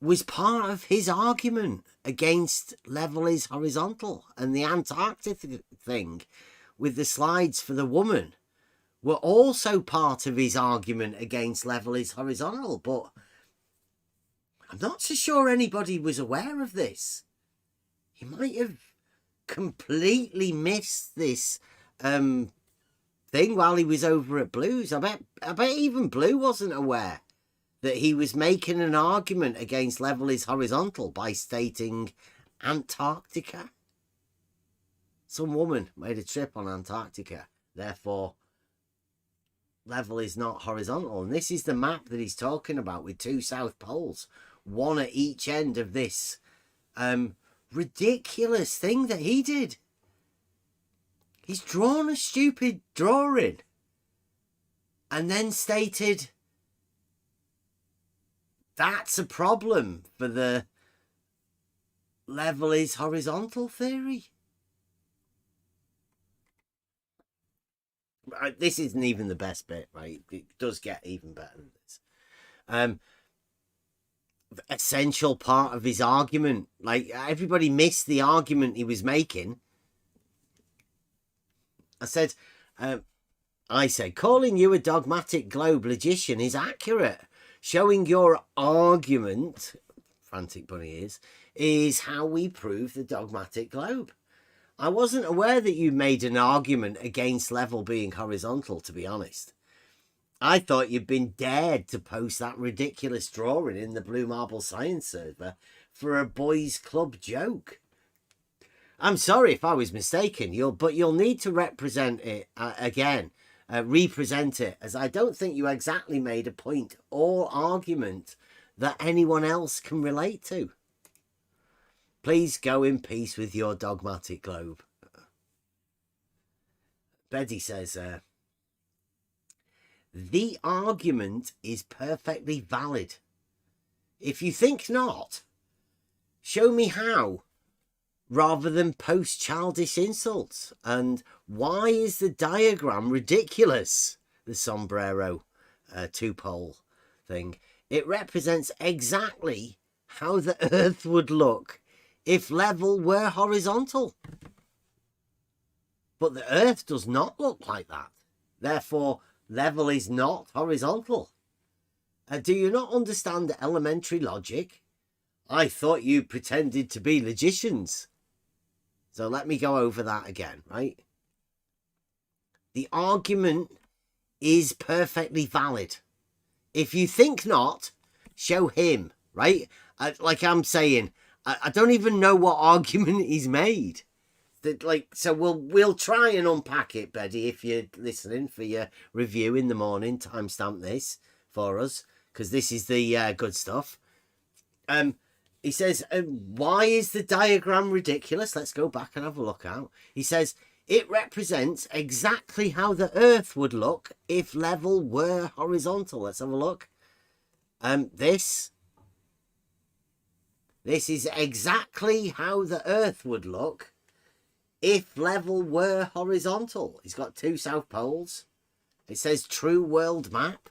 was part of his argument against level is horizontal, and the Antarctic thing with the slides for the woman were also part of his argument against level is horizontal. But I'm not so sure anybody was aware of this. He might have completely missed this thing while he was over at Blue's. I bet even Blue wasn't aware that he was making an argument against level is horizontal by stating Antarctica. Some woman made a trip on Antarctica, therefore level is not horizontal. And this is the map that he's talking about with two south poles. one at each end of this ridiculous thing that he did. He's drawn a stupid drawing and then stated that's a problem for the level is horizontal theory. This isn't even the best bit, right? It does get even better than this. Essential part of his argument. Like, everybody missed the argument he was making. I said, calling you a dogmatic globe logician is accurate. Showing your argument, frantic bunny is how we prove the dogmatic globe. I wasn't aware that you made an argument against level being horizontal, to be honest. I thought you'd been dared to post that ridiculous drawing in the Blue Marble Science server for a boys' club joke. I'm sorry if I was mistaken, but you'll need to represent it again, represent it, as I don't think you exactly made a point or argument that anyone else can relate to. Please go in peace with your dogmatic globe. Betty says, the argument is perfectly valid. If you think not, show me how, rather than post childish insults. And why is the diagram ridiculous? The sombrero two-pole thing. It represents exactly how the Earth would look if level were horizontal. But the Earth does not look like that. Therefore, level is not horizontal. Do you not understand the elementary logic? I thought you pretended to be logicians. So let me go over that again, right? The argument is perfectly valid. If you think not, show him, right? Like I'm saying, I don't even know what argument he's made. So we'll try and unpack it, Betty, if you're listening for your review in the morning. Timestamp this for us, because this is the good stuff. He says, why is the diagram ridiculous? Let's go back and have a look out. He says, it represents exactly how the Earth would look if level were horizontal. Let's have a look. This is exactly how the Earth would look if level were horizontal. He's got two south poles. It says true world map.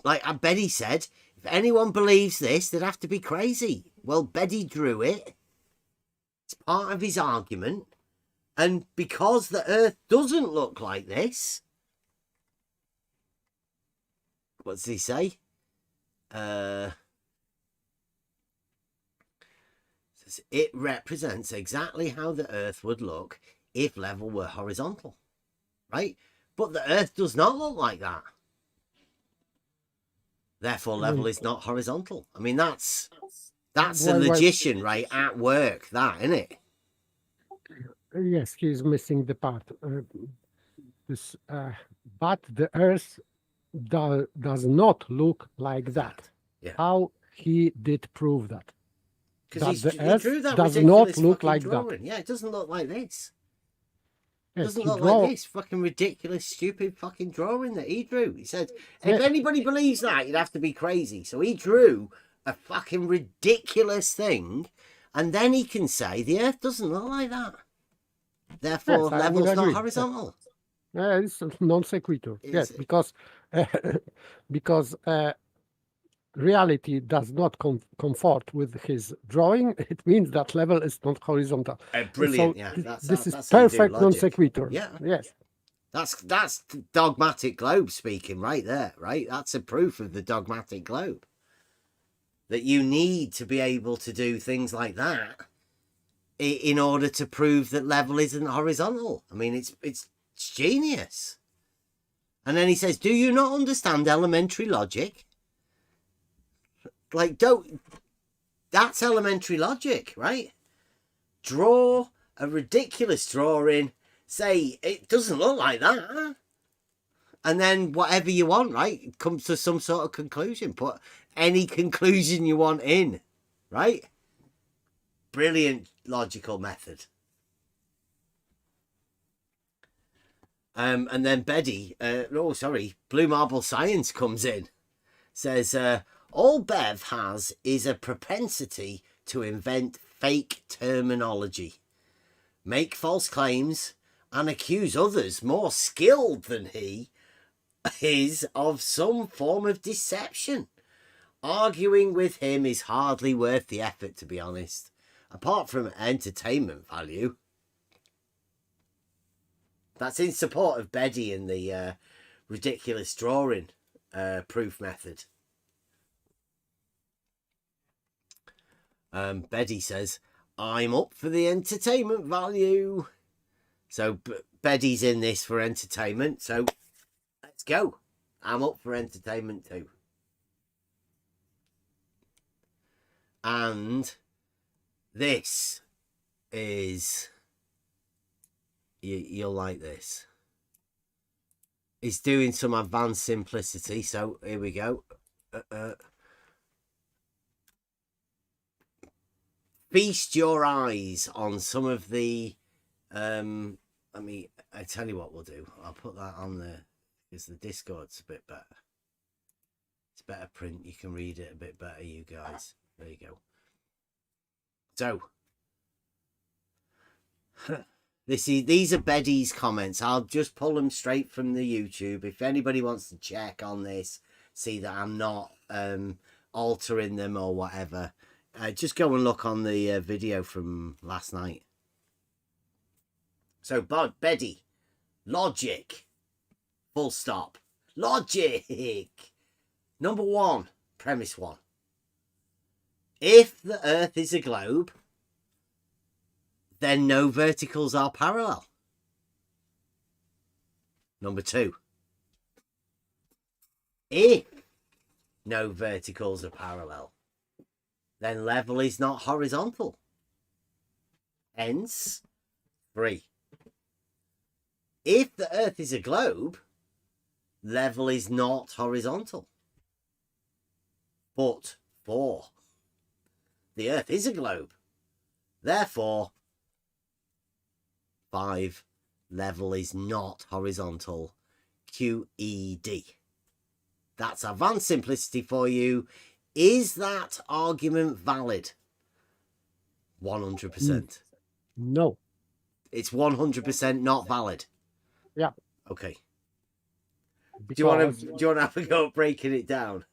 Like Betty said, if anyone believes this, they'd have to be crazy. Well, Betty drew it. It's part of his argument. And because the Earth doesn't look like this, what does he say? It represents exactly how the Earth would look if level were horizontal, right? But the Earth does not look like that. Therefore, level is not horizontal. I mean, that's a logician, right, at work, that, isn't it? Yes, he's missing the part. But the Earth does not look like that. Yeah. How he did prove that? Because the he Earth drew that does ridiculous not look fucking like drawing. that. Yeah, it doesn't look like this. It Yes, doesn't he look draw- like this fucking ridiculous, stupid fucking drawing that he drew. He said, if anybody believes that, you'd have to be crazy. So he drew a fucking ridiculous thing, and then he can say the Earth doesn't look like that. Therefore, Yes, I level's would not agree. horizontal. It's non sequitur. Yes, because reality does not comfort with his drawing. It means that level is not horizontal. Brilliant, So yeah. this is that's how you do perfect non logic. sequitur. Yeah. Yes. That's dogmatic globe speaking right there, right? That's a proof of the dogmatic globe. That you need to be able to do things like that in order to prove that level isn't horizontal. I mean, it's genius. And then he says, do you not understand elementary logic? Like, that's elementary logic, right? Draw a ridiculous drawing, say, it doesn't look like that, and then whatever you want, right? It comes to some sort of conclusion. Put any conclusion you want in, right? Brilliant logical method. And then Betty, Blue Marble Science comes in, says, all Bev has is a propensity to invent fake terminology, make false claims, and accuse others more skilled than he is of some form of deception. Arguing with him is hardly worth the effort, to be honest, apart from entertainment value. That's in support of Betty and the ridiculous drawing proof method. Betty says, I'm up for the entertainment value. So Betty's in this for entertainment. So let's go. I'm up for entertainment too. And this is... You'll like this. It's doing some advanced simplicity. So here we go. Feast your eyes on some of the... I tell you what we'll do. I'll put that on there because the Discord's a bit better. It's better print. You can read it a bit better, you guys. There you go. So... These are Betty's comments. I'll just pull them straight from the YouTube. If anybody wants to check on this, see that I'm not altering them or whatever, just go and look on the video from last night. So, Betty, logic, full stop. Logic. Number one, premise one. If the Earth is a globe, then no verticals are parallel. Number two, if no verticals are parallel, then level is not horizontal. Hence, 3. If the Earth is a globe, level is not horizontal. But 4. The Earth is a globe. Therefore, 5. Level is not horizontal. QED. That's advanced simplicity for you. Is that argument valid? 100%. No. It's 100% not valid. Yeah. Okay. Do you want to have a go at breaking it down?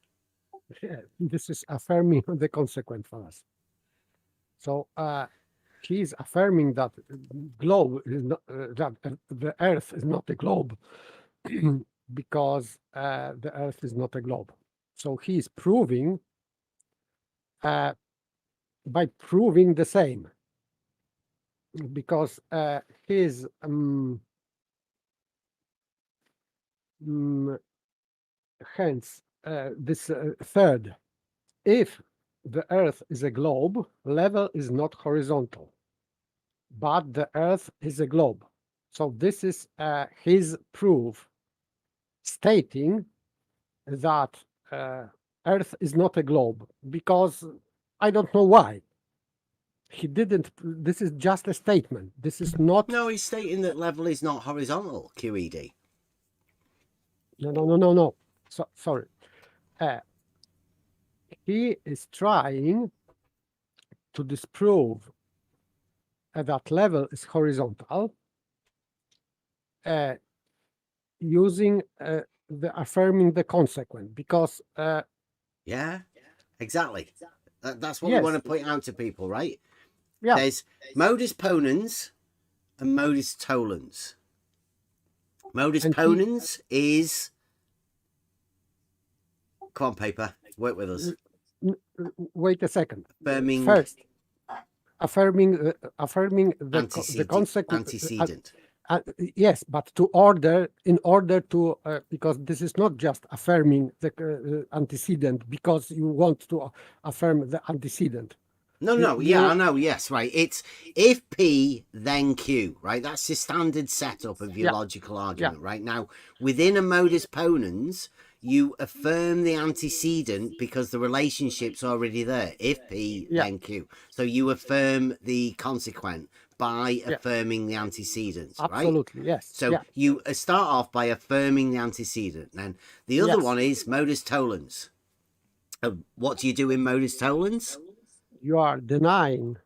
This is affirming the consequent for us. So he's affirming that globe is not, that the Earth is not a globe because the Earth is not a globe. So he's proving by proving the same, because his hence this third, if the Earth is a globe, level is not horizontal, but the Earth is a globe. So this is his proof stating that Earth is not a globe, because I don't know why. He didn't. This is just a statement. This is not. No, he's stating that level is not horizontal. QED. No. So, sorry. He is trying to disprove that level is horizontal using the affirming the consequent, because yeah, exactly. That's what we want to point out to people, right? Yeah. There's modus ponens and modus tollens. Modus ponens is... Come on, paper. Work with us. Wait a second. Affirming... First, affirming the consequent... Antecedent. Yes, but in order to, because this is not just affirming the antecedent because you want to affirm the antecedent. No, yeah, I know, yes, right. It's if P, then Q, right? That's the standard setup of your logical argument, right? Now, within a modus ponens, you affirm the antecedent because the relationship's already there. If P, then Q. So you affirm the consequent by affirming the antecedents, right? Absolutely, yes. So you start off by affirming the antecedent. Then the other one is modus tollens. What do you do in modus tollens? You are denying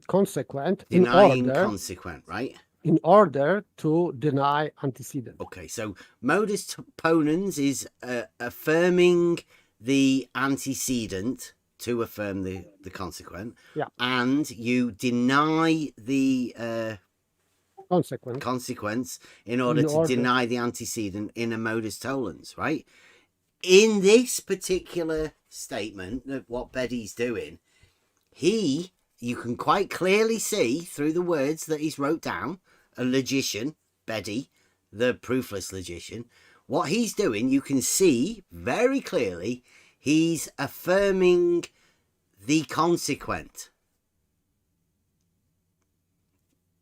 consequent Denying consequent, right? In order to deny antecedent. Okay, so modus ponens is affirming the antecedent to affirm the consequent, and you deny the consequence in order to deny the antecedent in a modus tollens, right? In this particular statement of what Beddy's doing, you can quite clearly see through the words that he's wrote down, a logician, Beddy, the proofless logician, what he's doing, you can see very clearly, he's affirming the consequent.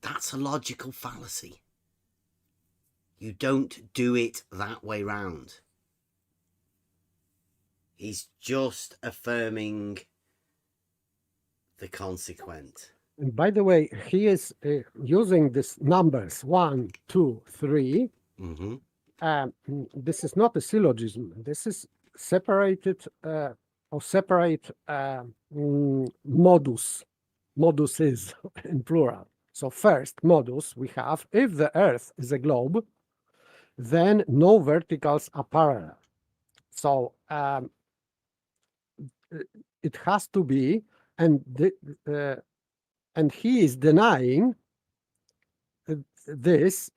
That's a logical fallacy. You don't do it that way round. He's just affirming the consequent. And by the way, he is using these numbers 1, 2, 3. This is not a syllogism. This is separated or separate modus. Modus is in plural. So first modus we have, if the Earth is a globe, then no verticals are parallel. So it has to be, and he is denying this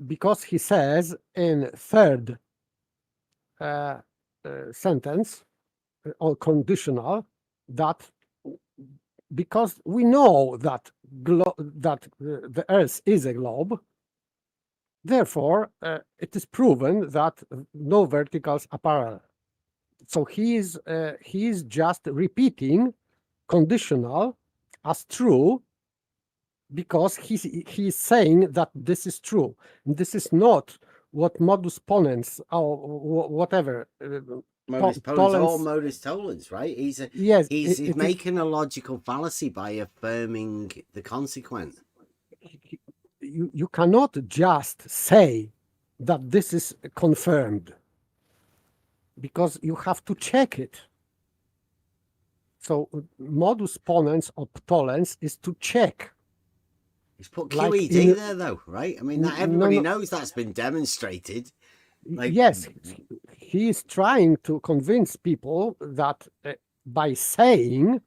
because he says in third sentence or conditional that because we know that the Earth is a globe, therefore it is proven that no verticals are parallel. So he is just repeating conditional as true because he's saying that this is true. And this is not what modus ponens or whatever. Modus ponens or modus tollens, right? He's making a logical fallacy by affirming the consequent. You cannot just say that this is confirmed because you have to check it. So modus ponens or tollens is to check. He's put QED there though, right? I mean, everybody knows that's been demonstrated. Yes, he is trying to convince people that by saying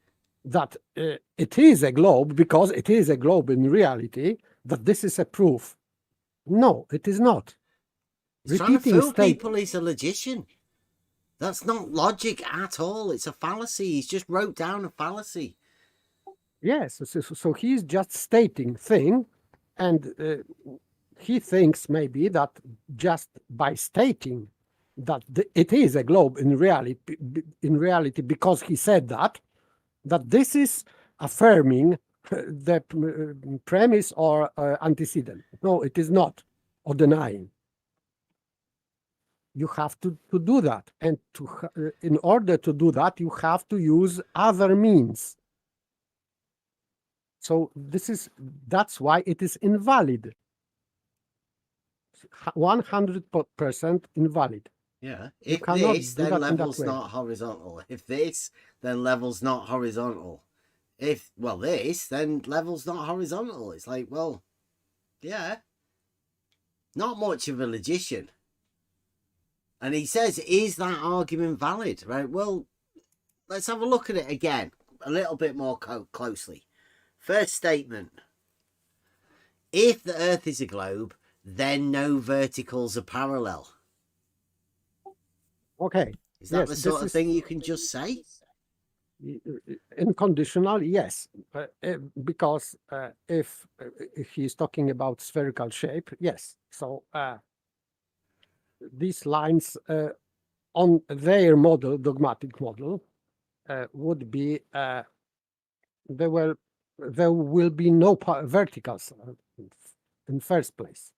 that it is a globe, because it is a globe in reality, that this is a proof. No, it is not. He's trying to fool people he's a logician. That's not logic at all. It's a fallacy. He's just wrote down a fallacy. Yes, so he's just stating thing, and he thinks maybe that just by stating that it is a globe in reality because he said that this is affirming the premise or antecedent. No, it is not, or denying. You have to do that, and in order to do that, you have to use other means. So that's why it is invalid. 100% invalid. Yeah. If this, then level's not horizontal. If this, then level's not horizontal. If, well, this, then level's not horizontal. It's like, well, yeah. Not much of a logician. And he says, is that argument valid? Right, well, let's have a look at it again, a little bit more closely. First statement. If the Earth is a globe, then no verticals are parallel. Okay. Is that the sort of thing you can just say? In conditional, yes. Because if he's talking about spherical shape, yes. So these lines on their model, dogmatic model, would be there will be no verticals in first place,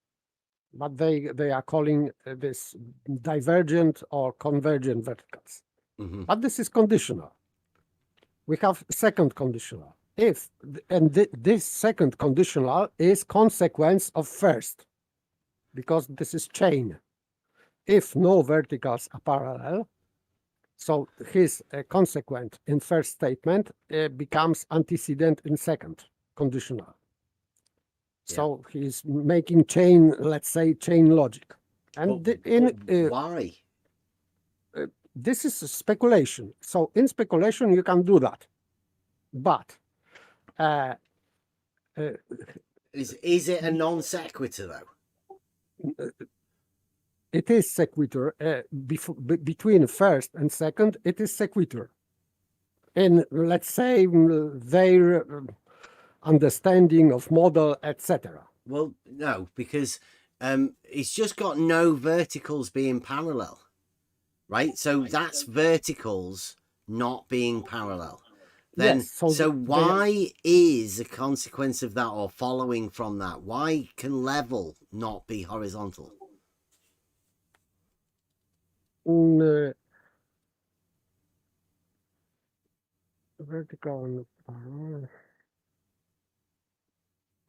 but they are calling this divergent or convergent verticals. But this is conditional. We have second conditional. If this second conditional is consequence of first, because this is chain. If no verticals are parallel, so his consequent in first statement becomes antecedent in second conditional. So he's making chain, let's say, chain logic. And why? This is speculation. So in speculation, you can do that. But is it a non sequitur though? It is sequitur. Between first and second, it is sequitur. In, let's say, their understanding of model, etc. Well, no, because it's just got no verticals being parallel, right? So that's verticals not being parallel. Then, yes, so why is a consequence of that or following from that? Why can level not be horizontal? Vertical.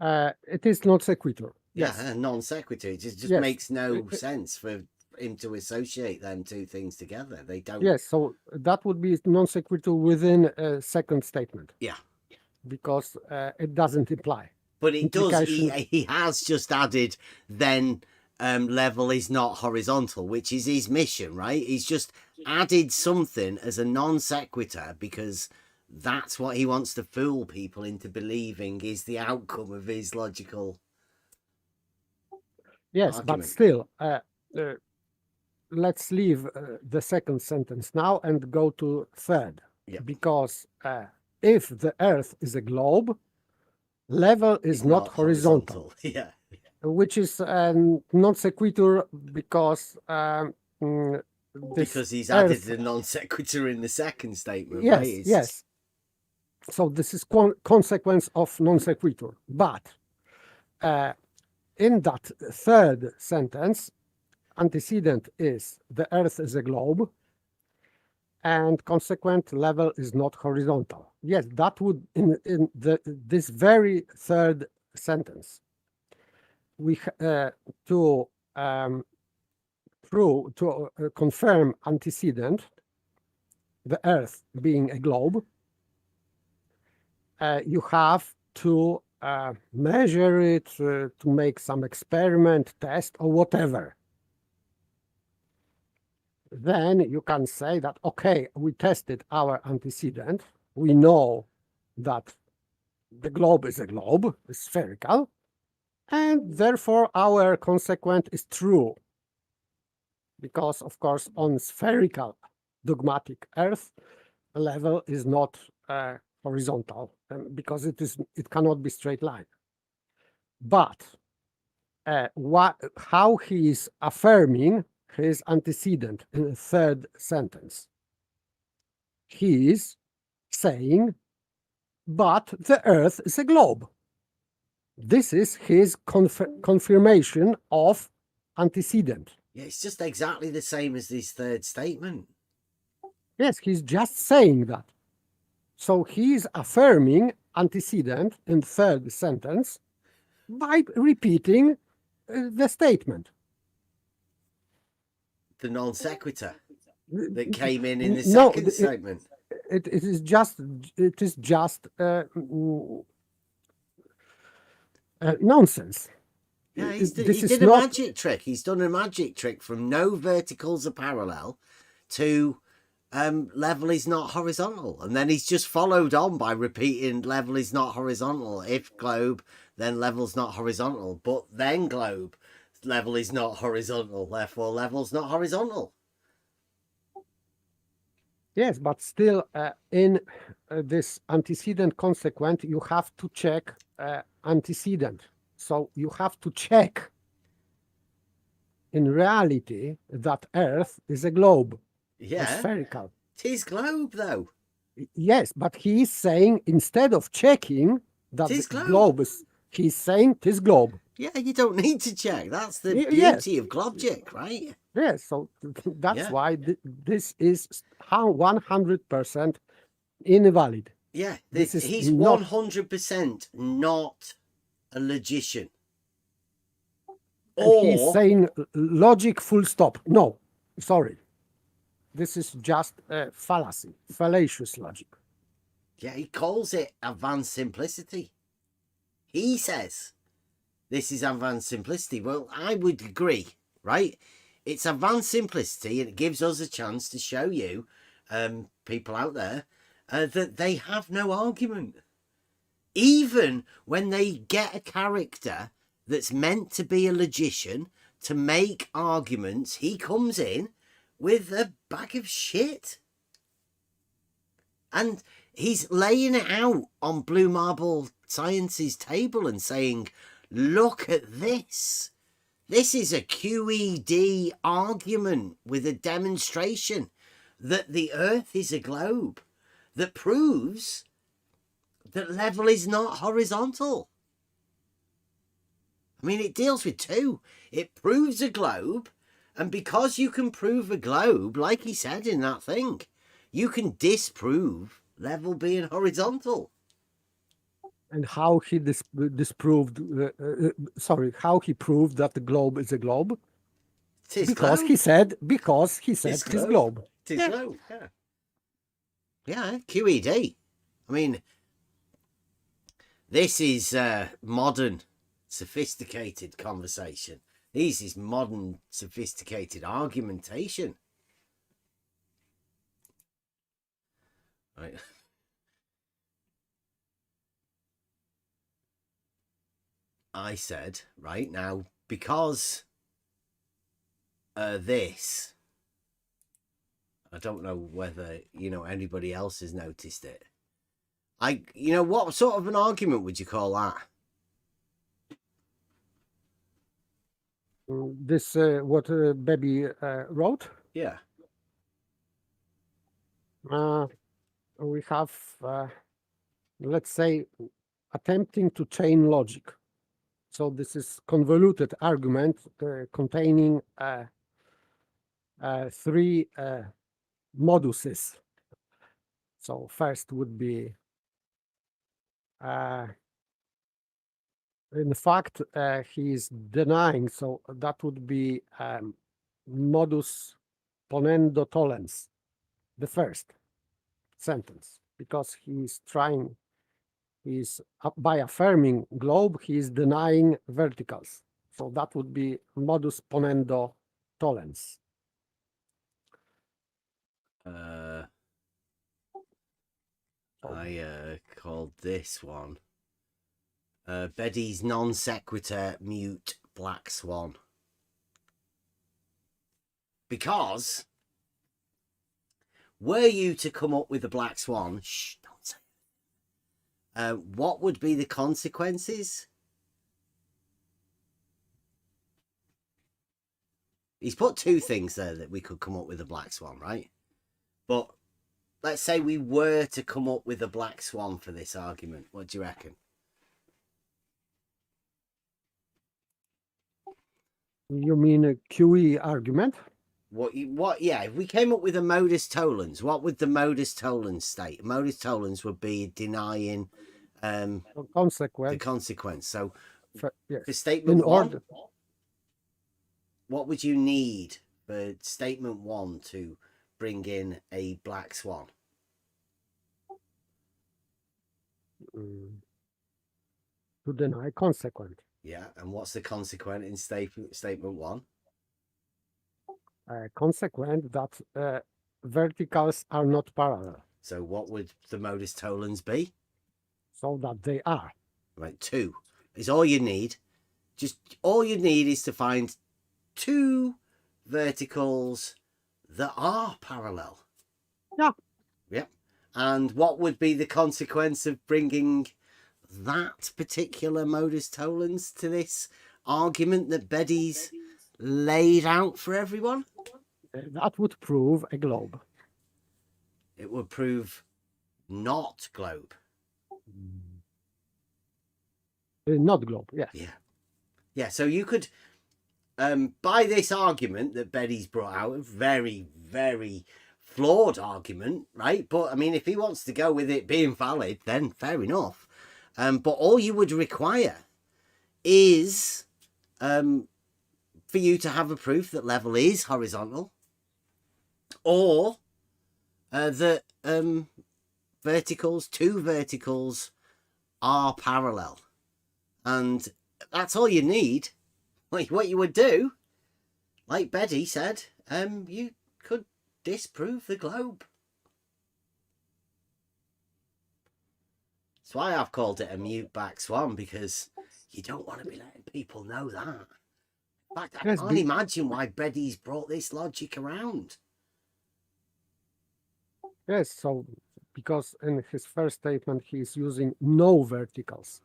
It is not sequitur. Yes. Yeah, non sequitur. It just yes. makes no sense for him to associate them two things together. They don't. Yes, so that would be non sequitur within a second statement. Yeah. Because it doesn't imply. But it does. He has just added then level is not horizontal, which is his mission, right? He's just added something as a non sequitur because that's what he wants to fool people into believing is the outcome of his logical argument. But still, let's leave the second sentence now and go to third. Because if the Earth is a globe, level is not horizontal. Yeah. Which is non sequitur because because he's added a non sequitur in the second statement. Yes, right? yes. So this is consequence of non sequitur. But in that third sentence, antecedent is the Earth is a globe, and consequent level is not horizontal. Yes, that would in this very third sentence. We to confirm antecedent, the Earth being a globe, you have to measure it, to make some experiment, test, or whatever. Then you can say that, okay, we tested our antecedent. We know that the globe is a globe, it's spherical, and therefore our consequent is true. Because, of course, on spherical dogmatic Earth, level is not horizontal, because it cannot be straight line. But how he is affirming his antecedent in the third sentence? He is saying, but the Earth is a globe. This is his confirmation of antecedent. Yeah, it's just exactly the same as this third statement. Yes, he's just saying that. So he's affirming antecedent in third sentence by repeating the statement. The non sequitur that came in the second statement. It is just nonsense. Yeah, he did a magic trick. He's done a magic trick from no verticals are parallel to level is not horizontal. And then he's just followed on by repeating level is not horizontal. If globe, then level's not horizontal. But then globe, level is not horizontal. Therefore, level's not horizontal. Yes, but still in this antecedent consequent, you have to check antecedent. So you have to check in reality that Earth is a globe. Yeah. Spherical. It is globe, though. Yes, but he is saying instead of checking that Tis the globe. globe is, he's saying this globe. Yeah, you don't need to check. That's the Yes. beauty of Globjic, right? Yes, so that's Yeah. why this is 100% invalid. Yeah, This is he's not 100% not a logician. and he's Or saying logic full stop. No, sorry. This is just a fallacy, fallacious logic. yeah, he calls it advanced simplicity. He says this is advanced simplicity. Well, I would agree, right? It's advanced simplicity, and it gives us a chance to show you, people out there, that they have no argument. Even when they get a character that's meant to be a logician to make arguments, he comes in with a bag of shit. And he's laying it out on Blue Marble Science's table and saying, look at this. This is a QED argument with a demonstration that the Earth is a globe that proves that level is not horizontal. I mean, it deals with two. It proves a globe, and because you can prove a globe, like he said in that thing, you can disprove level being horizontal. And how he disproved, how he proved that the globe is a globe? Because he said his globe. Tis globe, yeah. Yeah, QED. I mean, this is modern, sophisticated conversation. This is modern, sophisticated argumentation. Right. I said, right now, because this, I don't know whether, anybody else has noticed it. What sort of an argument would you call that? This, what Baby wrote? Yeah. We have, let's say, attempting to chain logic. So this is convoluted argument containing three moduses. So first would be, in fact, he is denying, so that would be modus ponendo tollens, the first sentence, because he's by affirming globe, he is denying verticals. So that would be modus ponendo tollens. I called this one Betty's non sequitur mute black swan. Because were you to come up with a black swan, shh, don't say it. What would be the consequences? He's put two things there that we could come up with a black swan, right? But let's say we were to come up with a black swan for this argument. What do you reckon? You mean a QE argument? Yeah, if we came up with a modus tollens, what would the modus tollens state? Modus tollens would be denying the consequence. So for statement one, what would you need for statement one to bring in a black swan? To deny consequent. Yeah, and what's the consequent in statement one? Consequent that verticals are not parallel. So what would the modus tollens be? So that they are. Right, two is all you need. Just all you need is to find two verticals that are parallel. Yeah. Yep. And what would be the consequence of bringing that particular modus tollens to this argument that Betty's laid out for everyone? That would prove a globe. It would prove not globe. Not globe, yes. Yeah, so you could, by this argument that Betty's brought out, a very, very flawed argument, right? But, I mean, if he wants to go with it being valid, then fair enough. But all you would require is for you to have a proof that level is horizontal, or that two verticals are parallel. And that's all you need. Like what you would do, like Betty said, you could disprove the globe. That's why I've called it a mute back swan, because you don't want to be letting people know that. In fact, I can't imagine why Betty's brought this logic around. Yes, so because in his first statement he's using no verticals,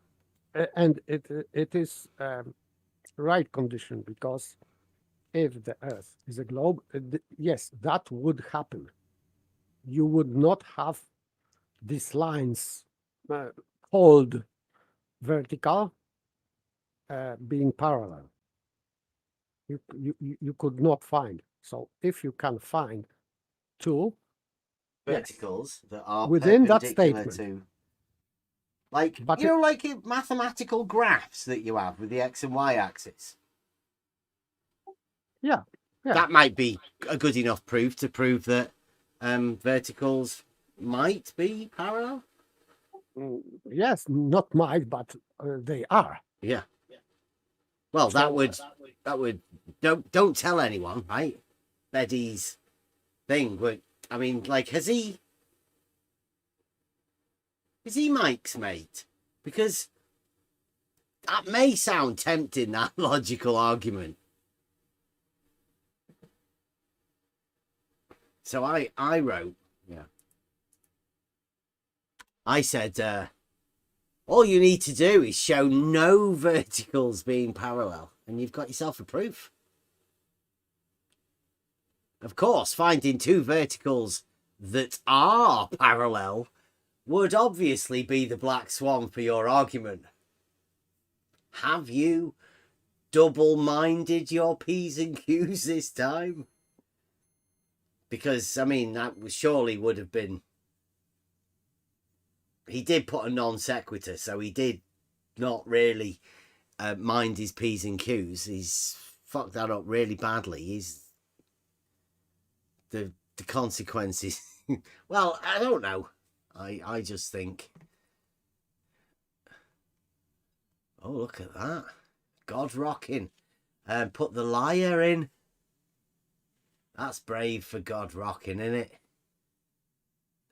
and it is right condition, because if the Earth is a globe, yes, that would happen. You would not have these lines called vertical being parallel. You could not find. So if you can find two verticals that are within that perpendicular statement, to, like, but you know, like mathematical graphs that you have with the x and y axis. Yeah. That might be a good enough proof to prove that verticals might be parallel. Yes, not might, but they are. Yeah. Well, that would don't tell anyone, right? Betty's thing would, I mean, like, is he Mike's mate? Because that may sound tempting, that logical argument. So I wrote, I said, all you need to do is show no verticals being parallel, and you've got yourself a proof. Of course, finding two verticals that are parallel would obviously be the black swan for your argument. Have you double-minded your P's and Q's this time? Because, I mean, that surely would have been... He did put a non sequitur, so he did not really mind his P's and Q's. He's fucked that up really badly. He's... The consequences... Well, I don't know. I just think... Oh, look at that. God rocking. Put the liar in. That's brave for God rocking, isn't it?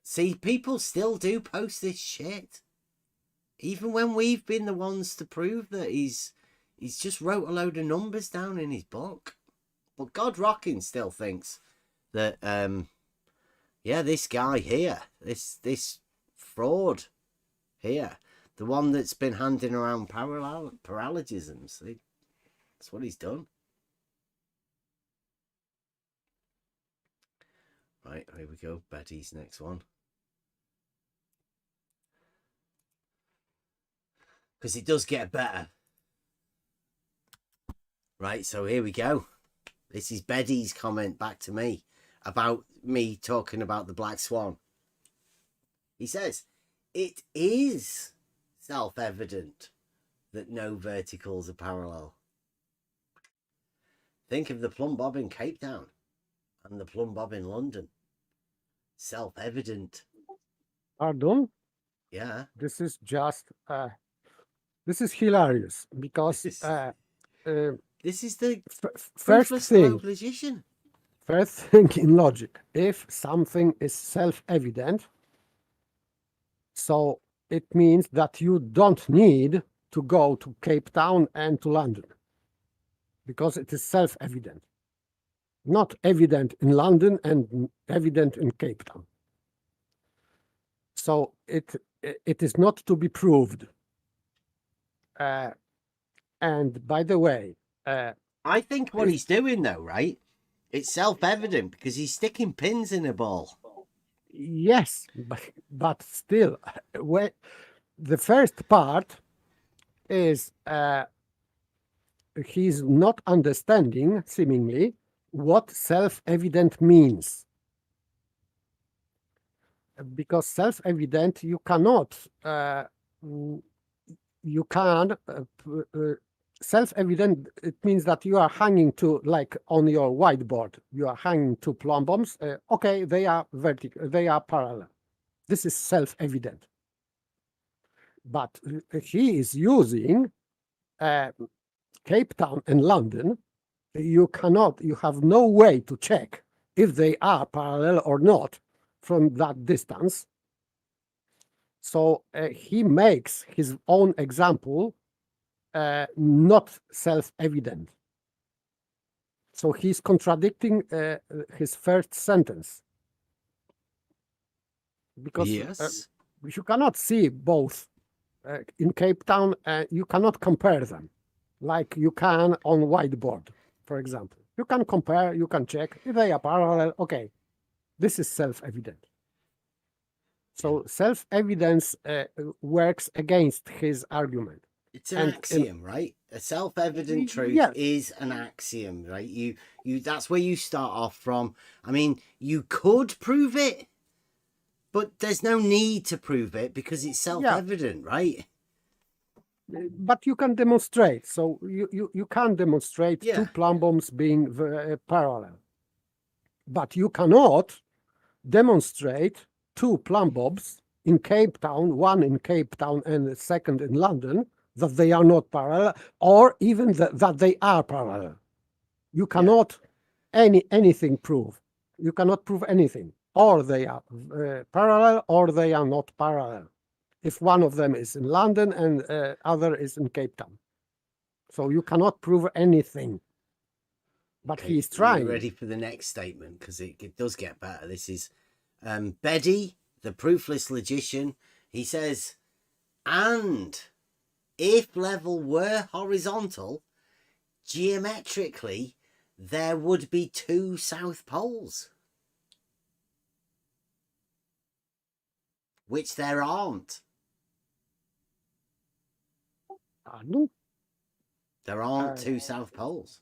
See, people still do post this shit. Even when we've been the ones to prove that he's just wrote a load of numbers down in his book. But God rocking still thinks that, yeah, this guy here, this fraud here, the one that's been handing around parallelisms, that's what he's done. Right, here we go. Betty's next one. Because it does get better. Right, so here we go. This is Betty's comment back to me about me talking about the black swan. He says, it is self-evident that no verticals are parallel. Think of the plumb bob in Cape Town and the plumb bob in London. Self-evident. Pardon? Yeah. This is just... this is hilarious, because... this is the first thing. Logician. First thing in logic. If something is self-evident, so it means that you don't need to go to Cape Town and to London, because it is self-evident. Not evident in London and evident in Cape Town. So it is not to be proved. And by the way, I think what he's doing though, right? It's self-evident because he's sticking pins in a ball. Yes, but still, when the first part is he's not understanding, seemingly, what self-evident means. Because self-evident, you cannot, you can, self-evident, it means that you are hanging to, like on your whiteboard, you are hanging two plumb bombs. Okay, they are vertical, they are parallel. This is self-evident. But he is using Cape Town and London. You have no way to check if they are parallel or not from that distance. So he makes his own example not self-evident. So he's contradicting his first sentence. Because yes, you cannot see both. In Cape Town, you cannot compare them like you can on whiteboard, for example. You can compare, you can check if they are parallel. Okay, this is self-evident. So self-evidence works against his argument. it's an axiom, right? A self-evident truth is an axiom, right? You that's where you start off from. I mean, you could prove it, but there's no need to prove it because it's self-evident, right? But you can demonstrate. So you can demonstrate two plumb bombs being parallel. But you cannot demonstrate two plumb bombs in Cape Town, one in Cape Town and the second in London, that they are not parallel, or even that they are parallel. You cannot anything prove. You cannot prove anything. Or they are parallel, or they are not parallel. If one of them is in London and other is in Cape Town. So you cannot prove anything. But Okay, he's trying. Are you ready for the next statement? Because it does get better. This is Beddy, the proofless logician. He says, and if level were horizontal, geometrically, there would be two south poles. Which there aren't. No. There aren't two south poles.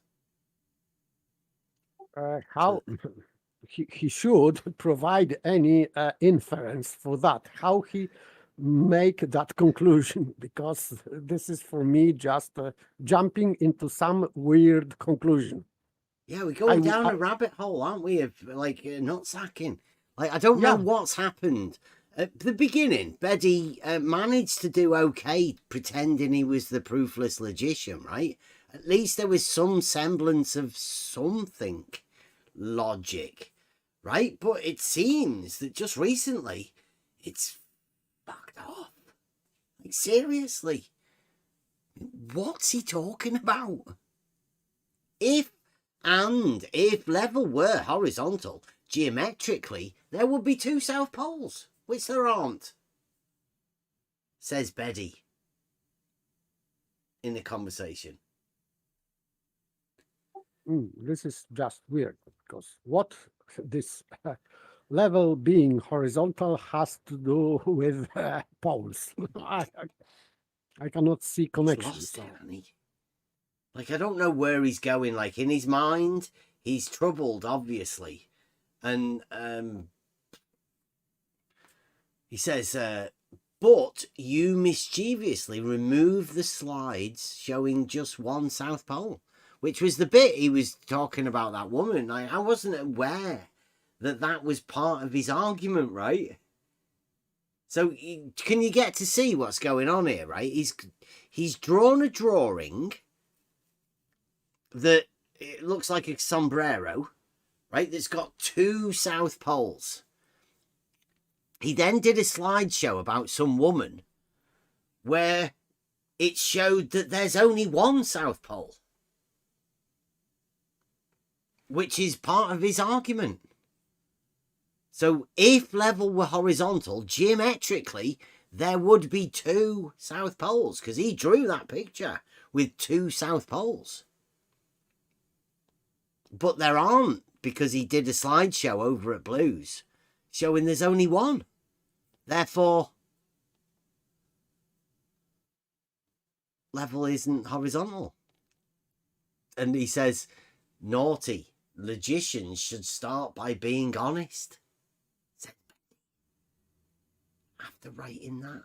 How he should provide any inference for that? How he make that conclusion? Because this is for me just jumping into some weird conclusion. Yeah, we're going down a rabbit hole, aren't we? Of like nut sacking. Like I don't know what's happened. At the beginning, Beddy managed to do okay pretending he was the proofless logician, right? At least there was some semblance of something logic, right? But it seems that just recently it's fucked off. Like seriously, what's he talking about? If level were horizontal, geometrically, there would be two south poles, which there aren't, says Beddy in the conversation. This is just weird, because what this level being horizontal has to do with poles. I cannot see connections. Like, I don't know where he's going. Like, in his mind, he's troubled, obviously. And he says, but you mischievously remove the slides showing just one south pole, which was the bit he was talking about that woman. Like, I wasn't aware that that was part of his argument, right? So can you get to see what's going on here, right? He's drawn a drawing that it looks like a sombrero, right? That's got two south poles. He then did a slideshow about some woman where it showed that there's only one south pole, which is part of his argument. So if level were horizontal, geometrically, there would be two south poles, because he drew that picture with two south poles. But there aren't, because he did a slideshow over at Blues showing there's only one. Therefore, level isn't horizontal. And he says, naughty, logicians should start by being honest. After writing that,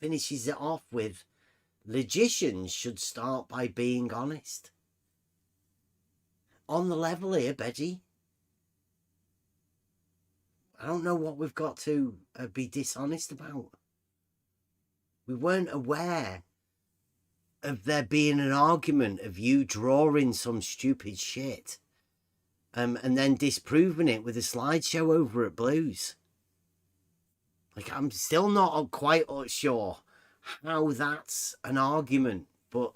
finishes it off with, logicians should start by being honest. On the level here, Betty. I don't know what we've got to be dishonest about. We weren't aware of there being an argument of you drawing some stupid shit and then disproving it with a slideshow over at Blues. Like, I'm still not quite sure how that's an argument, but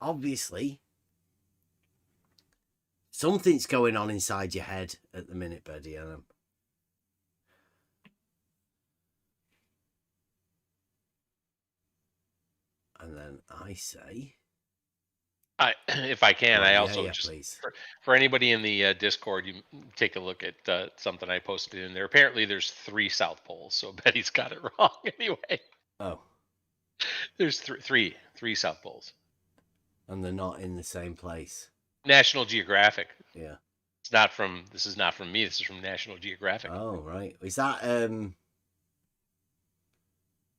obviously something's going on inside your head at the minute, Betty. And then I say, if I can, I also yeah, just please. for anybody in the Discord, you take a look at something I posted in there. Apparently, there's 3 South Poles, so Betty's got it wrong anyway. Oh, there's three South Poles, and they're not in the same place. National Geographic. Yeah, it's not from. This is not from me. This is from National Geographic. Oh, right. Is that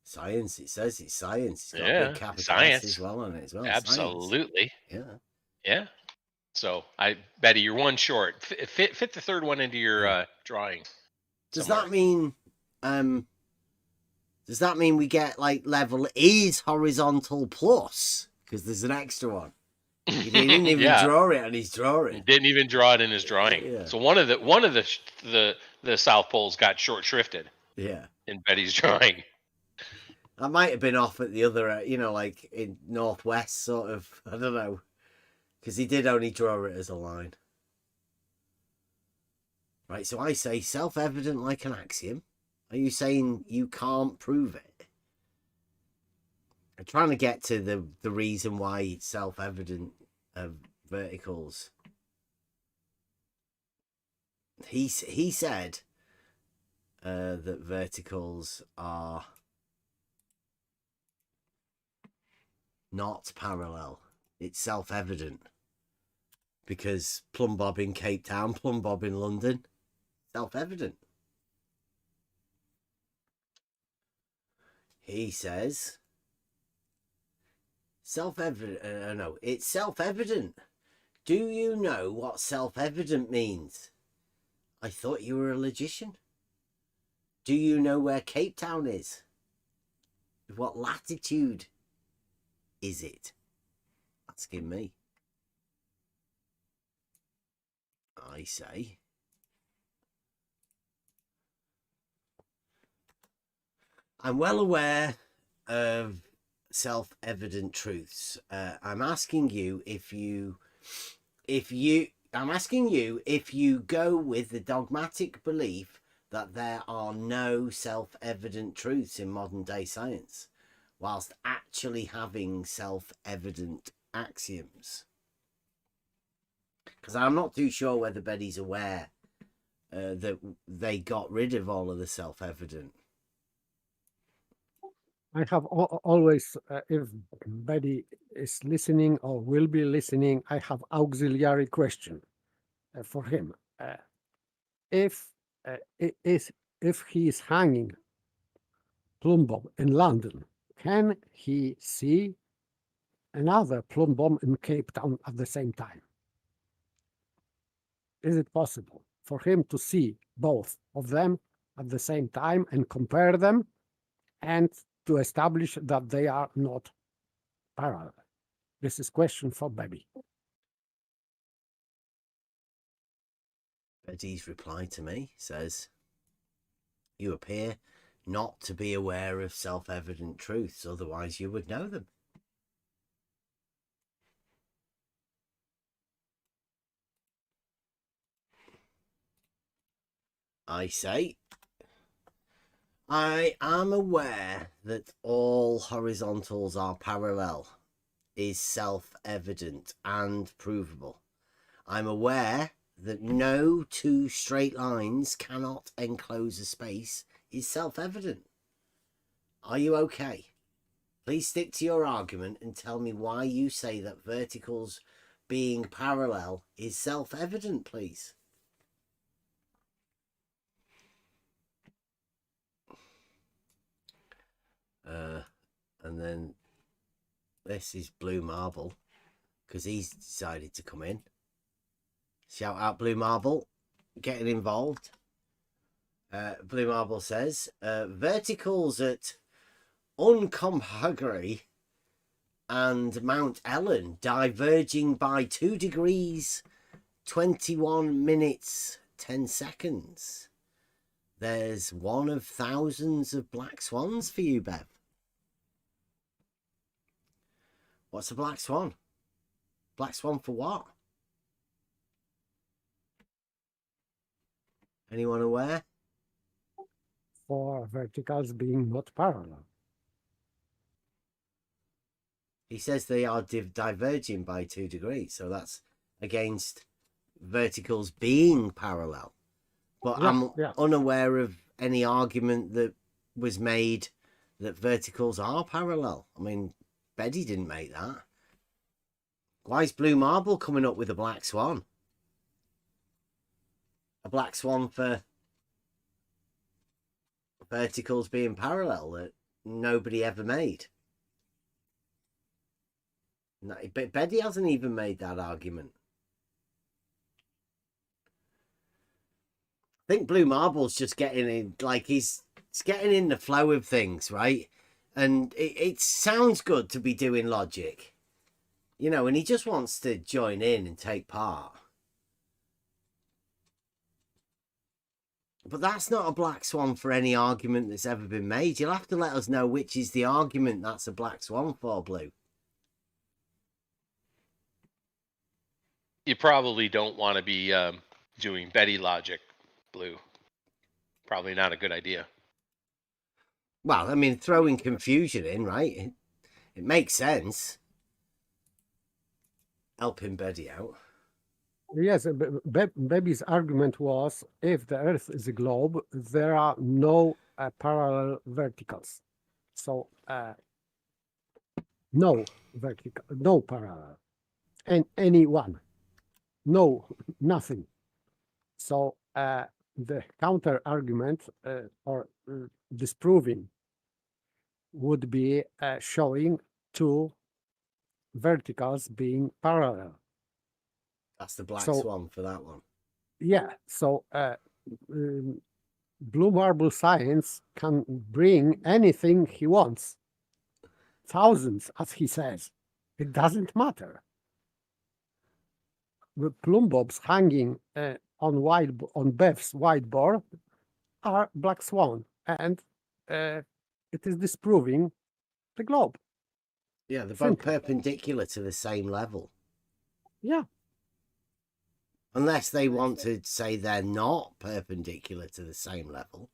science? It says it's science. It's got a big capital science as well on it as well. Absolutely. Science. Yeah. So Betty, you're one short. Fit the third one into your drawing. Does that mean we get like level is horizontal plus? Because there's an extra one. He didn't even draw it on his drawing. He didn't even draw it in his drawing. Yeah. So one of the South Poles got short shrifted. Yeah. In Betty's drawing. I might have been off at the other, like in northwest, sort of. I don't know, because he did only draw it as a line. Right. So I say self-evident like an axiom. Are you saying you can't prove it? I'm trying to get to the reason why it's self-evident verticals. He said that verticals are not parallel. It's self-evident because plumb bob in Cape Town, plumb bob in London, self-evident. He says self-evident. No, it's self-evident. Do you know what self-evident means? I thought you were a logician. Do you know where Cape Town is? What latitude is it? Asking me. I say, I'm well aware of self-evident truths. I'm asking you if you go with the dogmatic belief that there are no self-evident truths in modern day science, whilst actually having self-evident axioms. Because I'm not too sure whether Betty's aware that they got rid of all of the self-evident. I have always, if Betty is listening or will be listening, I have auxiliary question for him. If he is hanging plumb bob in London, can he see another plumb bob in Cape Town at the same time? Is it possible for him to see both of them at the same time and compare them and to establish that they are not parallel? This is question for Betty. Betty's reply to me says, you appear not to be aware of self-evident truths, otherwise you would know them. I say, I am aware that all horizontals are parallel is self-evident and provable. I'm aware that no two straight lines cannot enclose a space is self-evident. Are you okay? Please stick to your argument and tell me why you say that verticals being parallel is self-evident, please. And then this is Blue Marble, because he's decided to come in. Shout out Blue Marble, getting involved. Blue Marble says, verticals at Uncompahgre and Mount Ellen diverging by 2 degrees, 21 minutes, 10 seconds. There's one of thousands of black swans for you, Bev. What's a black swan? Black swan for what? Anyone aware? For verticals being not parallel. He says they are diverging by 2 degrees, so that's against verticals being parallel. But I'm unaware of any argument that was made that verticals are parallel. I mean, Betty didn't make that. Why is Blue Marble coming up with a black swan? A black swan for verticals being parallel that nobody ever made. No, but Betty hasn't even made that argument. I think Blue Marble's just getting in, like he's getting in the flow of things, right? And it sounds good to be doing logic, you know, and he just wants to join in and take part. But that's not a black swan for any argument that's ever been made. You'll have to let us know which is the argument that's a black swan for, Blue. You probably don't want to be doing Betty logic, Blue. Probably not a good idea. Well, I mean, throwing confusion in, right? It makes sense. Helping Betty out. Yes, Baby's argument was if the Earth is a globe, there are no parallel verticals. So no vertical, no parallel, and any one, no, nothing. So the counter argument or disproving would be showing two verticals being parallel. That's the black swan for that one. Yeah, so Blue Marble Science can bring anything he wants. Thousands, as he says. It doesn't matter. The plumbobs hanging on Bev's whiteboard are black swan, and it is disproving the globe. Yeah, they're both perpendicular to the same level. Yeah. Unless they want to say they're not perpendicular to the same level.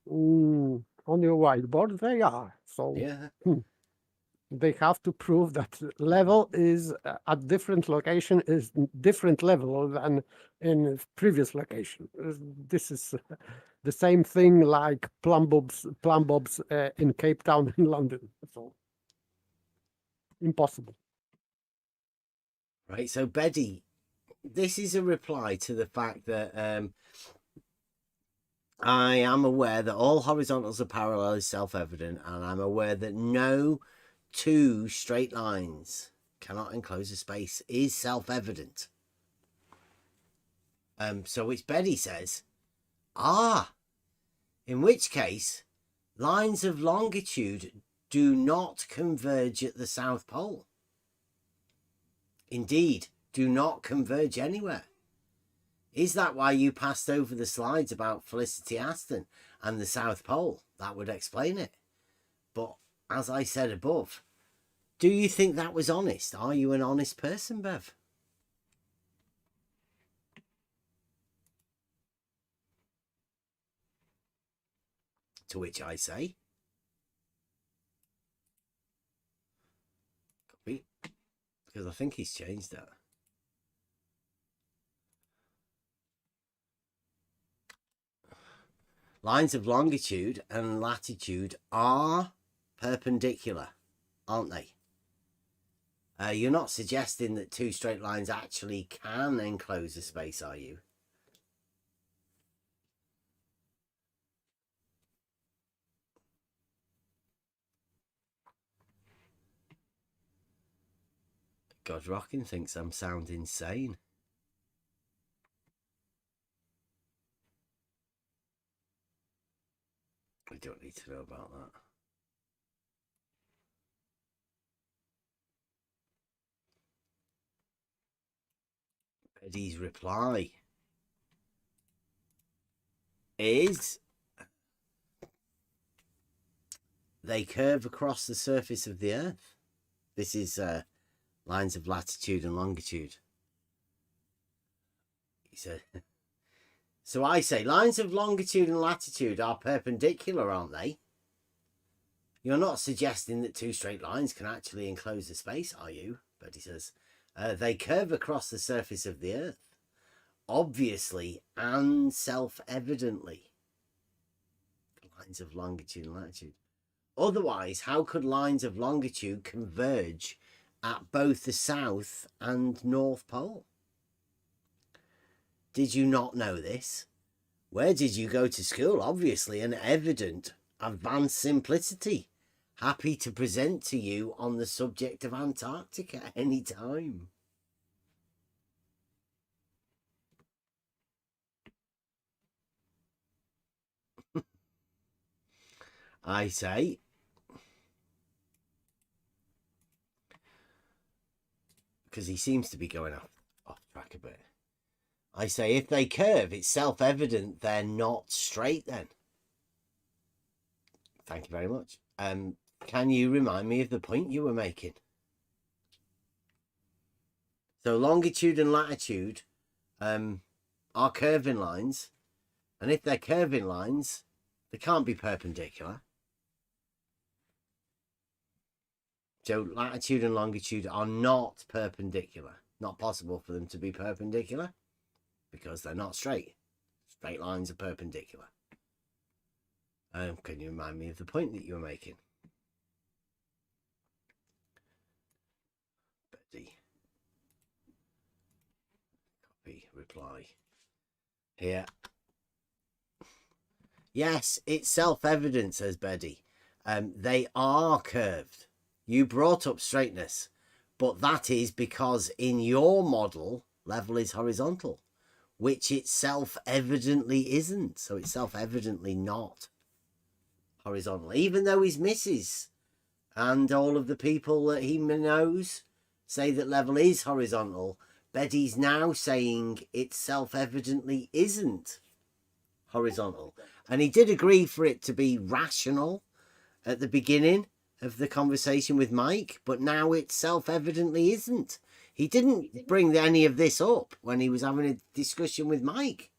On your whiteboard, they are. So yeah. They have to prove that level is at different location is different level than in previous location. This is the same thing like plumbobs in Cape Town in London. So impossible. Right, so Betty, this is a reply to the fact that I am aware that all horizontals are parallel is self-evident, and I'm aware that no two straight lines cannot enclose a space is self-evident. So which Betty says, in which case lines of longitude do not converge at the South Pole. Indeed, do not converge anywhere. Is that why you passed over the slides about Felicity Aston and the South Pole? That would explain it. But as I said above, do you think that was honest? Are you an honest person, Bev? To which I say, copy. Because I think he's changed that. Lines of longitude and latitude are perpendicular, aren't they? You're not suggesting that two straight lines actually can enclose a space, are you? God Rockin thinks I'm sound insane. We don't need to know about that. Eddie's reply is they curve across the surface of the Earth. This is lines of latitude and longitude. He said, so I say lines of longitude and latitude are perpendicular, aren't they? You're not suggesting that two straight lines can actually enclose a space, are you? But he says, they curve across the surface of the Earth, obviously and self-evidently. Lines of longitude and latitude. Otherwise, how could lines of longitude converge at both the South and North Pole? Did you not know this? Where did you go to school? Obviously an evident advanced simplicity. Happy to present to you on the subject of Antarctica any time. I say, because he seems to be going off track a bit. I say, if they curve, it's self-evident they're not straight then. Thank you very much. Can you remind me of the point you were making? So longitude and latitude are curving lines. And if they're curving lines, they can't be perpendicular. So latitude and longitude are not perpendicular. Not possible for them to be perpendicular because they're not straight. Straight lines are perpendicular. Can you remind me of the point that you were making? Betty. Copy, reply. Here. Yes, it's self-evident, says Betty. They are curved. You brought up straightness, but that is because in your model, level is horizontal, which it self-evidently isn't. So it's self-evidently not horizontal, even though his missus and all of the people that he knows say that level is horizontal. Betty's now saying it self-evidently isn't horizontal. And he did agree for it to be rational at the beginning of the conversation with Mike, but now it self-evidently isn't. He didn't bring any of this up when he was having a discussion with Mike.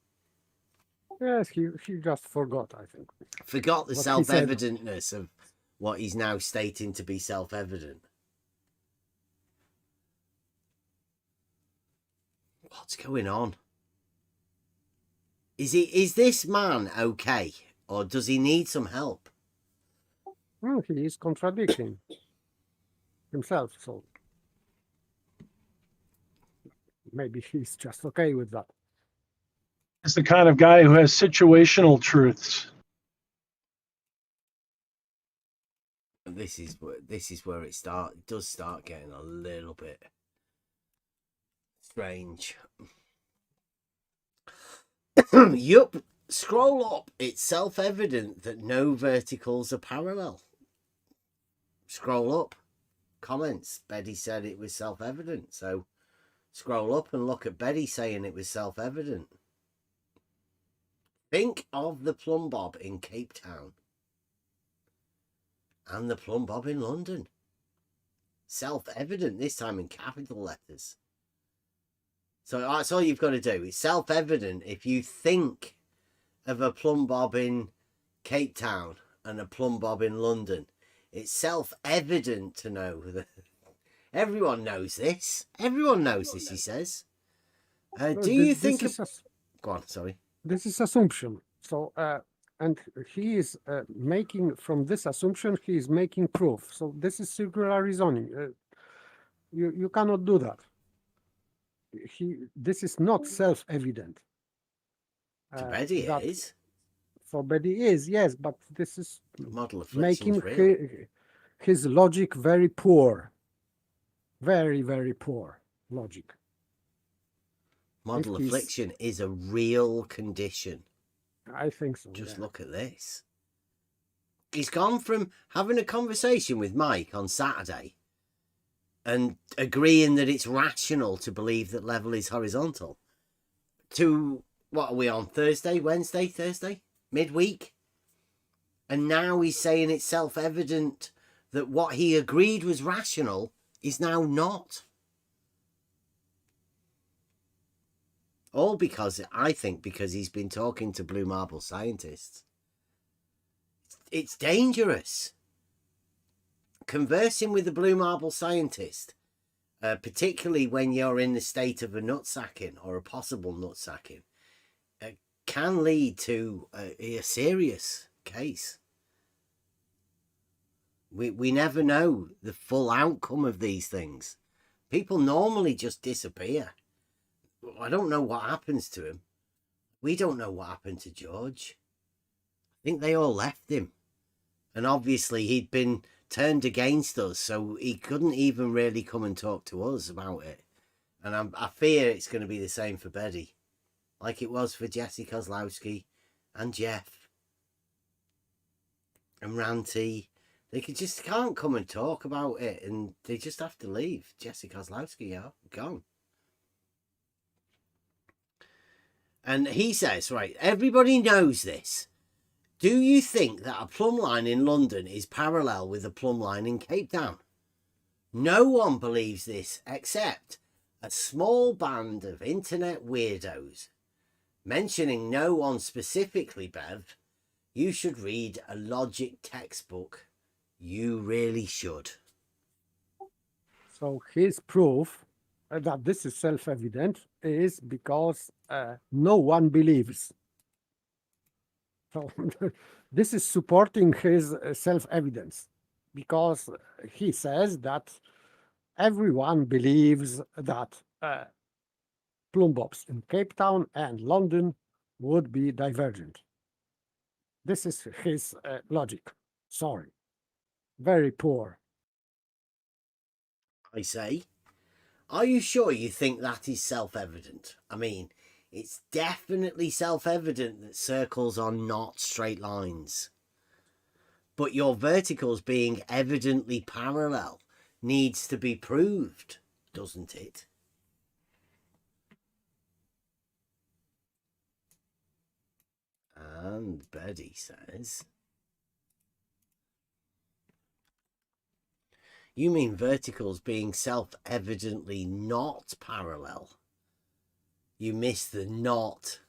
Yes, he just forgot, I think. Forgot the self-evidentness of what he's now stating to be self-evident. What's going on? Is this man okay, or does he need some help? Well, he is contradicting himself, so maybe he's just okay with that. He's the kind of guy who has situational truths. This is where it does start getting a little bit strange. Yup. Scroll up. It's self-evident that no verticals are parallel. Scroll up. Comments. Betty said it was self-evident. So scroll up and look at Betty saying it was self-evident. Think of the plumb bob in Cape Town and the plumb bob in London. Self-evident, this time in capital letters. So that's all you've got to do. It's self-evident if you think of a plumb bob in Cape Town and a plumb bob in London. It's self-evident to know that Everyone knows this. Everyone knows this, he says. Do This- you this think... is a- Go on, sorry. This is assumption. So, and he is making, from this assumption, he is making proof. So this is circular reasoning. You cannot do that. This is not self-evident. To Betty it is. For Betty is, yes, but this is Model of making real. his logic very poor. Very, very poor logic. Model affliction is a real condition. I think so. Just look at this. He's gone from having a conversation with Mike on Saturday and agreeing that it's rational to believe that level is horizontal to, what are we on, Thursday, midweek? And now he's saying it's self-evident that what he agreed was rational is now not. All because, I think, because he's been talking to Blue Marble scientists. It's dangerous. Conversing with a Blue Marble scientist, particularly when you're in the state of a nutsacking or a possible nutsacking, can lead to a serious case. We never know the full outcome of these things. People normally just disappear. I don't know what happens to him. We don't know what happened to George. I think they all left him. And obviously he'd been turned against us, so he couldn't even really come and talk to us about it. And I fear it's going to be the same for Betty, like it was for Jesse Kozlowski and Jeff and Ranty. They just can't come and talk about it, and they just have to leave. Jesse Kozlowski, gone. And he says, right, everybody knows this. Do you think that a plumb line in London is parallel with a plumb line in Cape Town? No one believes this except a small band of internet weirdos. Mentioning no one specifically, Bev, you should read a logic textbook. You really should. So his proof that this is self-evident is because no one believes. So this is supporting his self-evidence, because he says that everyone believes that plumb bobs in Cape Town and London would be divergent. This is his logic. Sorry. Very poor. I say, are you sure you think that is self-evident? I mean, it's definitely self-evident that circles are not straight lines. But your verticals being evidently parallel needs to be proved, doesn't it? And Betty says, you mean verticals being self-evidently not parallel? You missed the not.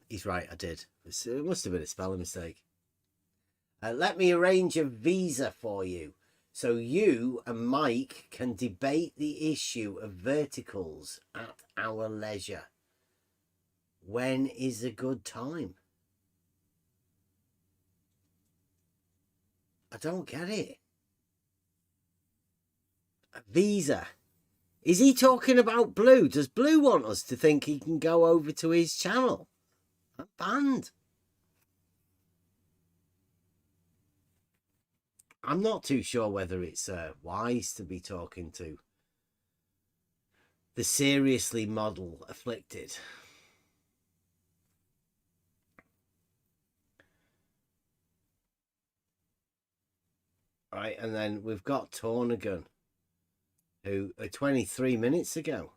He's right, I did. It must have been a spelling mistake. Let me arrange a visa for you so you and Mike can debate the issue of verticals at our leisure. When is a good time? I don't get it. A visa. Is he talking about Blue? Does Blue want us to think he can go over to his channel? I'm banned. I'm not too sure whether it's wise to be talking to the seriously model afflicted. Right, and then we've got Tornagun, who 23 minutes ago,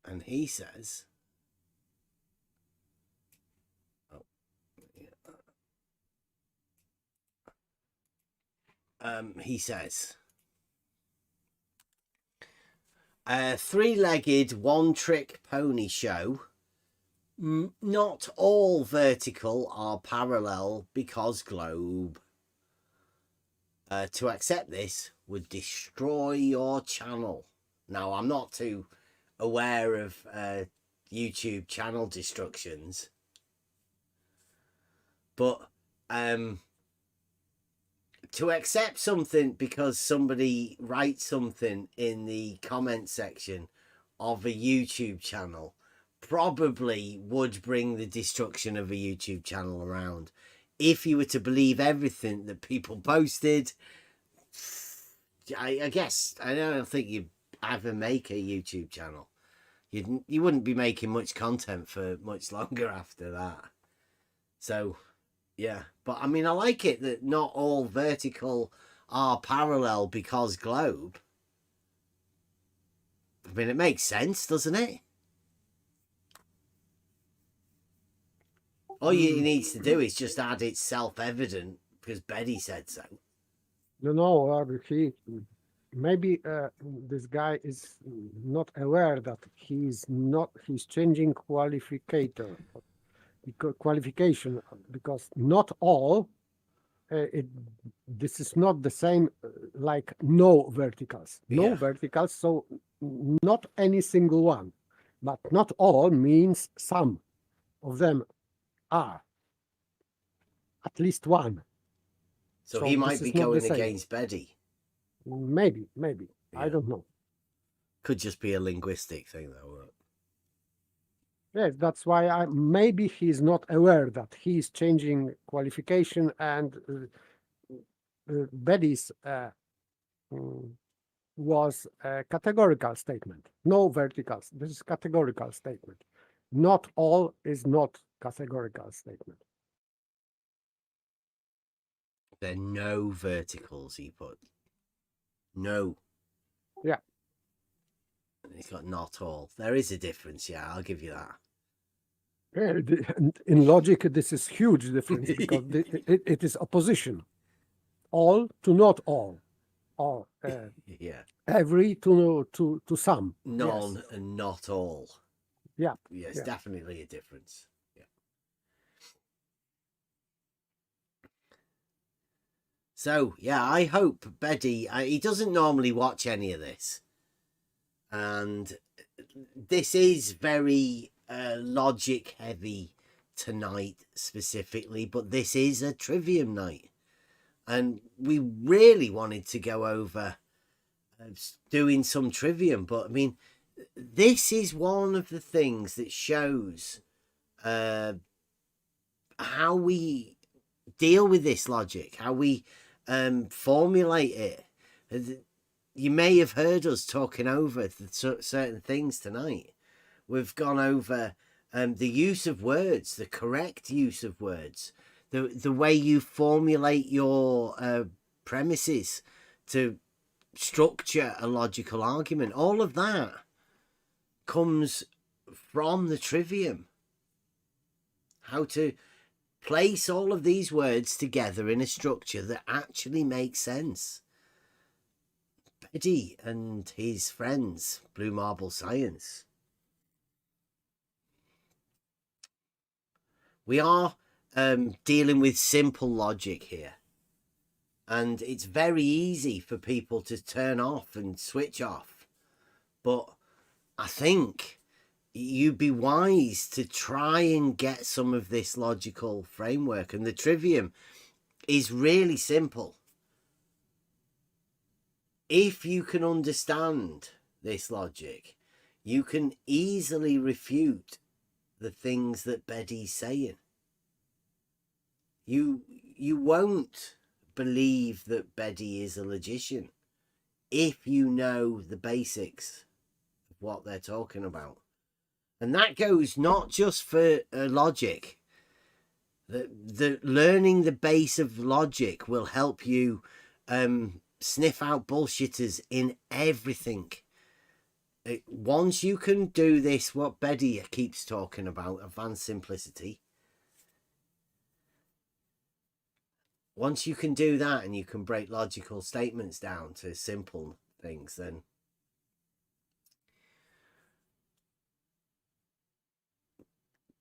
and he says, he says, a three-legged one-trick pony show. Not all vertical are parallel because globe. To accept this would destroy your channel. Now, I'm not too aware of YouTube channel destructions, but to accept something because somebody writes something in the comment section of a YouTube channel probably would bring the destruction of a YouTube channel around. If you were to believe everything that people posted, I guess I don't think you'd ever make a YouTube channel. You wouldn't be making much content for much longer after that. So, yeah. But I mean, I like it that not all vertical are parallel because globe. I mean, it makes sense, doesn't it? All you needs to do is just add it's self-evident because Betty said so. No, maybe this guy is not aware that he's changing qualification because not all this is not the same like no verticals. No verticals, so not any single one, but not all means some of them are at least one. So he might be going against Betty. Maybe. I don't know. Could just be a linguistic thing, though. Yes, that's why maybe he's not aware that he's changing qualification and Betty's was a categorical statement. No verticals. This is categorical statement. Not all is not categorical statement. There are no verticals, he put. No. Yeah. He's got not all. There is a difference, yeah, I'll give you that. In logic, this is huge difference because it is opposition. All to not all. Or yeah. Every to some. None and not all. Yeah. Yes, definitely a difference. Yeah. So, yeah, I hope Betty, he doesn't normally watch any of this. And this is very logic heavy tonight specifically, but this is a trivium night. And we really wanted to go over doing some trivium, but I mean, this is one of the things that shows how we deal with this logic, how we formulate it. You may have heard us talking over certain things tonight. We've gone over the use of words, the correct use of words, the way you formulate your premises to structure a logical argument. All of that comes from the trivium. How to place all of these words together in a structure that actually makes sense. Betty and his friends, Blue Marble Science. We are dealing with simple logic here. And it's very easy for people to turn off and switch off. But I think you'd be wise to try and get some of this logical framework. And the trivium is really simple. If you can understand this logic, you can easily refute the things that Betty's saying. You won't believe that Betty is a logician if you know the basics of what they're talking about. And that goes not just for logic. The learning the base of logic will help you sniff out bullshitters in everything. Once you can do this, what Betty keeps talking about, advanced simplicity. Once you can do that and you can break logical statements down to simple things,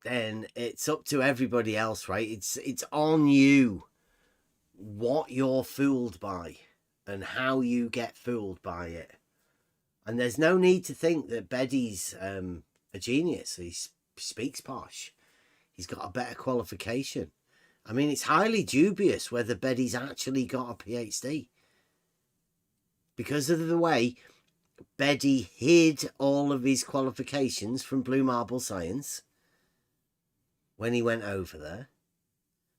then it's up to everybody else, right? It's on you what you're fooled by and how you get fooled by it. And there's no need to think that Beddy's a genius. He speaks posh. He's got a better qualification. I mean, it's highly dubious whether Beddy's actually got a PhD. Because of the way Beddy hid all of his qualifications from Blue Marble Science when he went over there.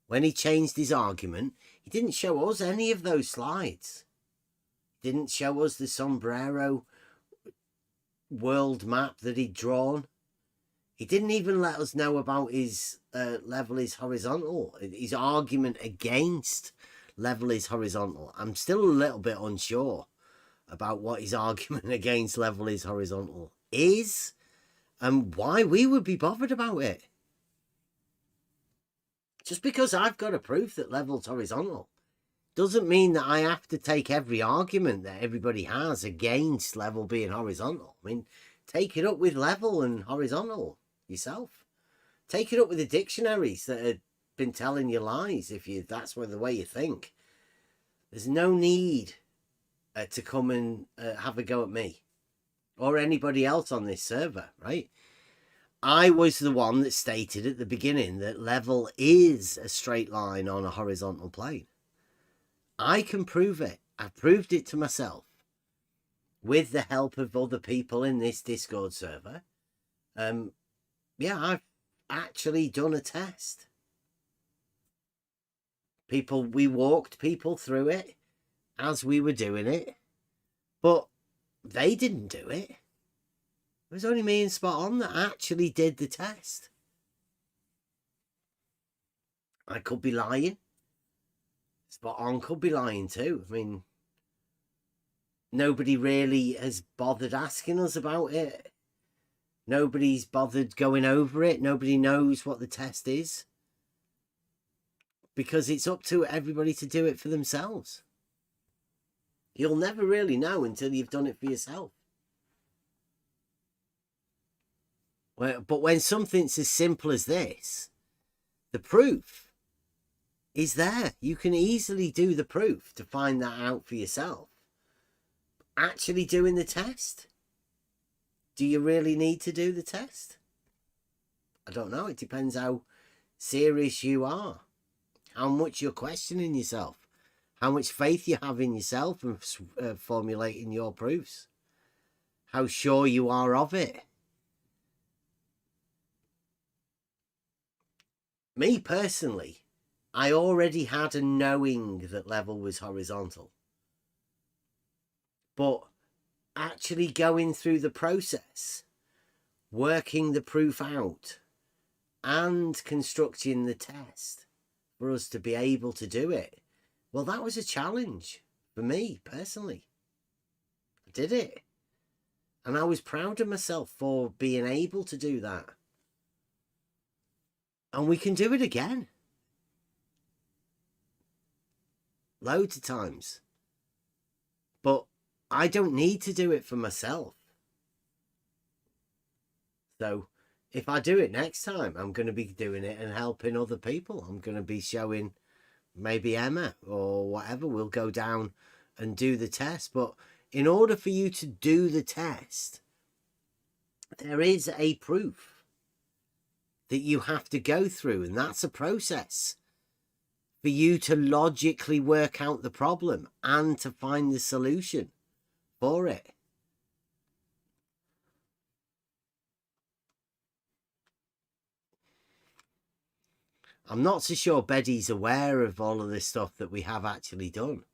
When he changed his argument, he didn't show us any of those slides. He didn't show us the sombrero world map that he'd drawn. He didn't even let us know about his level is horizontal, his argument against level is horizontal. I'm still a little bit unsure about what his argument against level is horizontal is and why we would be bothered about it. Just because I've got a proof that level's horizontal doesn't mean that I have to take every argument that everybody has against level being horizontal. I mean, take it up with level and horizontal yourself. Take it up with the dictionaries that have been telling you lies if that's the way you think. There's no need to come and have a go at me or anybody else on this server, right? I was the one that stated at the beginning that level is a straight line on a horizontal plane. I can prove it. I've proved it to myself with the help of other people in this Discord server. Yeah, I've actually done a test. We walked people through it as we were doing it, but they didn't do it. It was only me and Spot On that actually did the test. I could be lying. Spot On could be lying too. I mean, nobody really has bothered asking us about it. Nobody's bothered going over it. Nobody knows what the test is. Because it's up to everybody to do it for themselves. You'll never really know until you've done it for yourself. But when something's as simple as this, the proof is there. You can easily do the proof to find that out for yourself. Actually doing the test. Do you really need to do the test? I don't know. It depends how serious you are. How much you're questioning yourself. How much faith you have in yourself and formulating your proofs. How sure you are of it. Me personally, I already had a knowing that level was horizontal. But actually going through the process, working the proof out, and constructing the test for us to be able to do it, well, that was a challenge for me personally. I did it. And I was proud of myself for being able to do that. And we can do it again. Loads of times. But I don't need to do it for myself. So if I do it next time, I'm going to be doing it and helping other people. I'm going to be showing maybe Emma or whatever. We'll go down and do the test. But in order for you to do the test, there is a proof that you have to go through, and that's a process for you to logically work out the problem and to find the solution for it. I'm not so sure Beddy's aware of all of this stuff that we have actually done.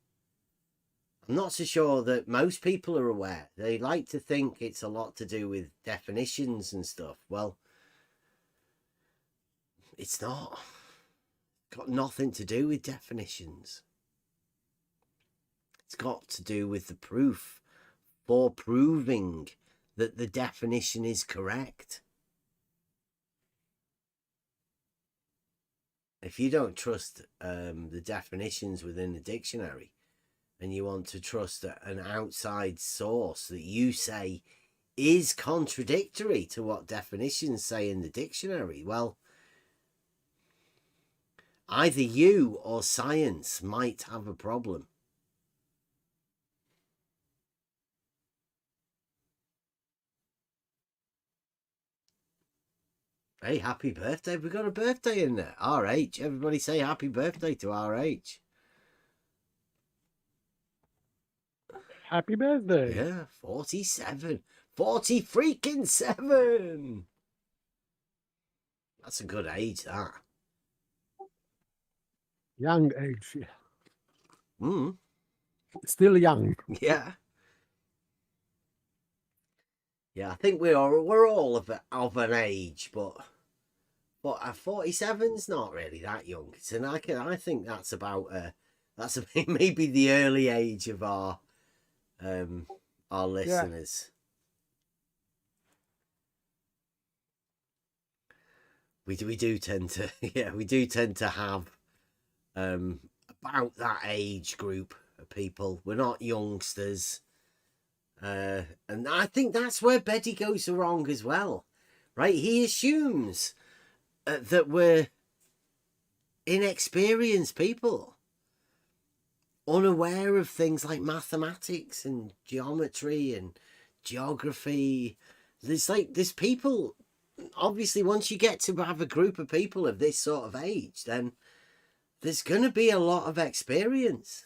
I'm not so sure that most people are aware. They like to think it's a lot to do with definitions and stuff. Well, it's not. It's got nothing to do with definitions. It's got to do with the proof for proving that the definition is correct. If you don't trust the definitions within the dictionary and you want to trust an outside source that you say is contradictory to what definitions say in the dictionary, well, Either you or science might have a problem. Hey, happy birthday. We've got a birthday in there. RH. Everybody say happy birthday to RH. Happy birthday. Yeah, 47. 40 freaking 7. That's a good age, that. Young age. Mm. Still young. Yeah. Yeah, I think we're all of an age, but 47's not really that young. And I think that's about that's maybe the early age of our listeners. We do tend to we do tend to have about that age group of people. We're not youngsters. And I think that's where Betty goes wrong as well, right? He assumes that we're inexperienced people, unaware of things like mathematics and geometry and geography. There's people, obviously, once you get to have a group of people of this sort of age, then there's going to be a lot of experience,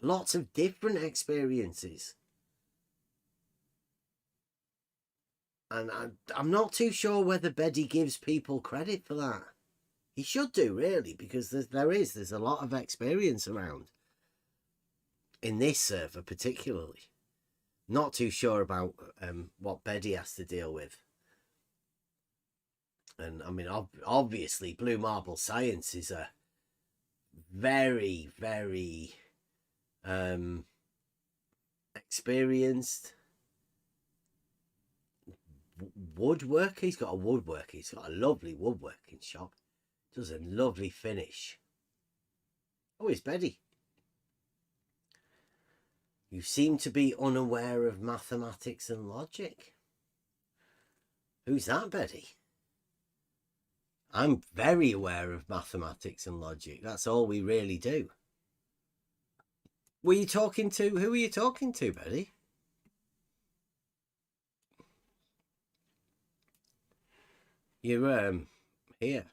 lots of different experiences. And I'm not too sure whether Beddy gives people credit for that. He should do, really, because there's a lot of experience around. In this server, particularly. Not too sure about what Beddy has to deal with. And, I mean, obviously, Blue Marble Science is a very, very experienced woodworker. He's got a woodworker. He's got a lovely woodworking shop. Does a lovely finish. Oh, it's Betty. You seem to be unaware of mathematics and logic. Who's that, Betty? I'm very aware of mathematics and logic. That's all we really do. Who are you talking to, Betty? You're here.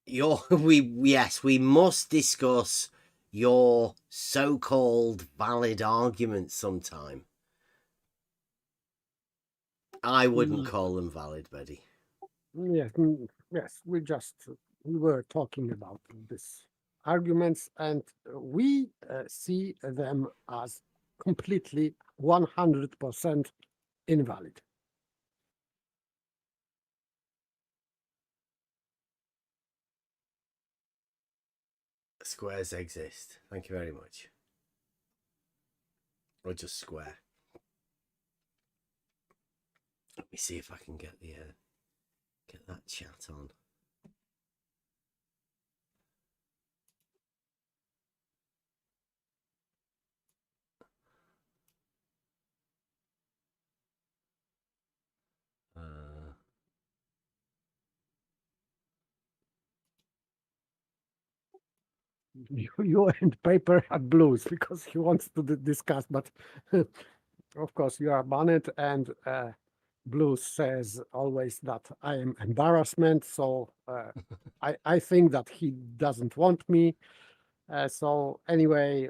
We must discuss your so-called valid arguments sometime. I wouldn't call them valid, Betty. Yes, we were talking about these arguments, and we see them as completely 100% invalid. Squares exist. Thank you very much. Or just square. Let me see if I can get that chat on. You and Paper at Blues because he wants to discuss, but of course you are banned, and Blues says always that I am embarrassment, so I think that he doesn't want me. So anyway,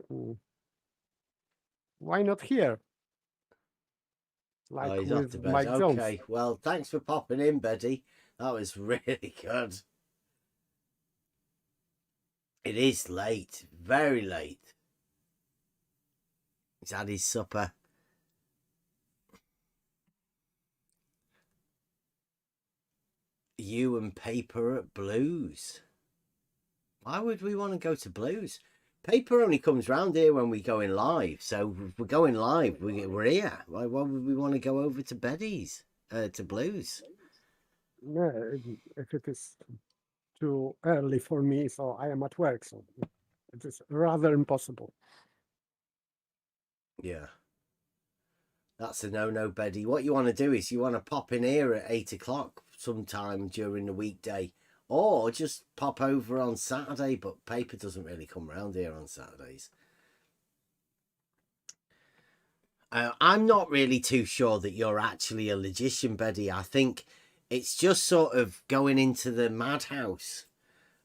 why not here? Like he's with off to bed. Mike Jones. Okay, well, thanks for popping in, Betty. That was really good. It is late, very late. He's had his supper. You and Paper at Blues. Why would we want to go to Blues? Paper only comes round here when we're going live. So if we're going live, we're here. Why would we want to go over to Betty's, to Blues? Yeah, if it is too early for me, so I am at work, so it is rather impossible. Yeah. That's a no-no, Betty. What you want to do is you want to pop in here at 8 o'clock sometime during the weekday or just pop over on Saturday, but paper doesn't really come around here on Saturdays. I'm not really too sure that you're actually a logician, Betty. I think it's just sort of going into the madhouse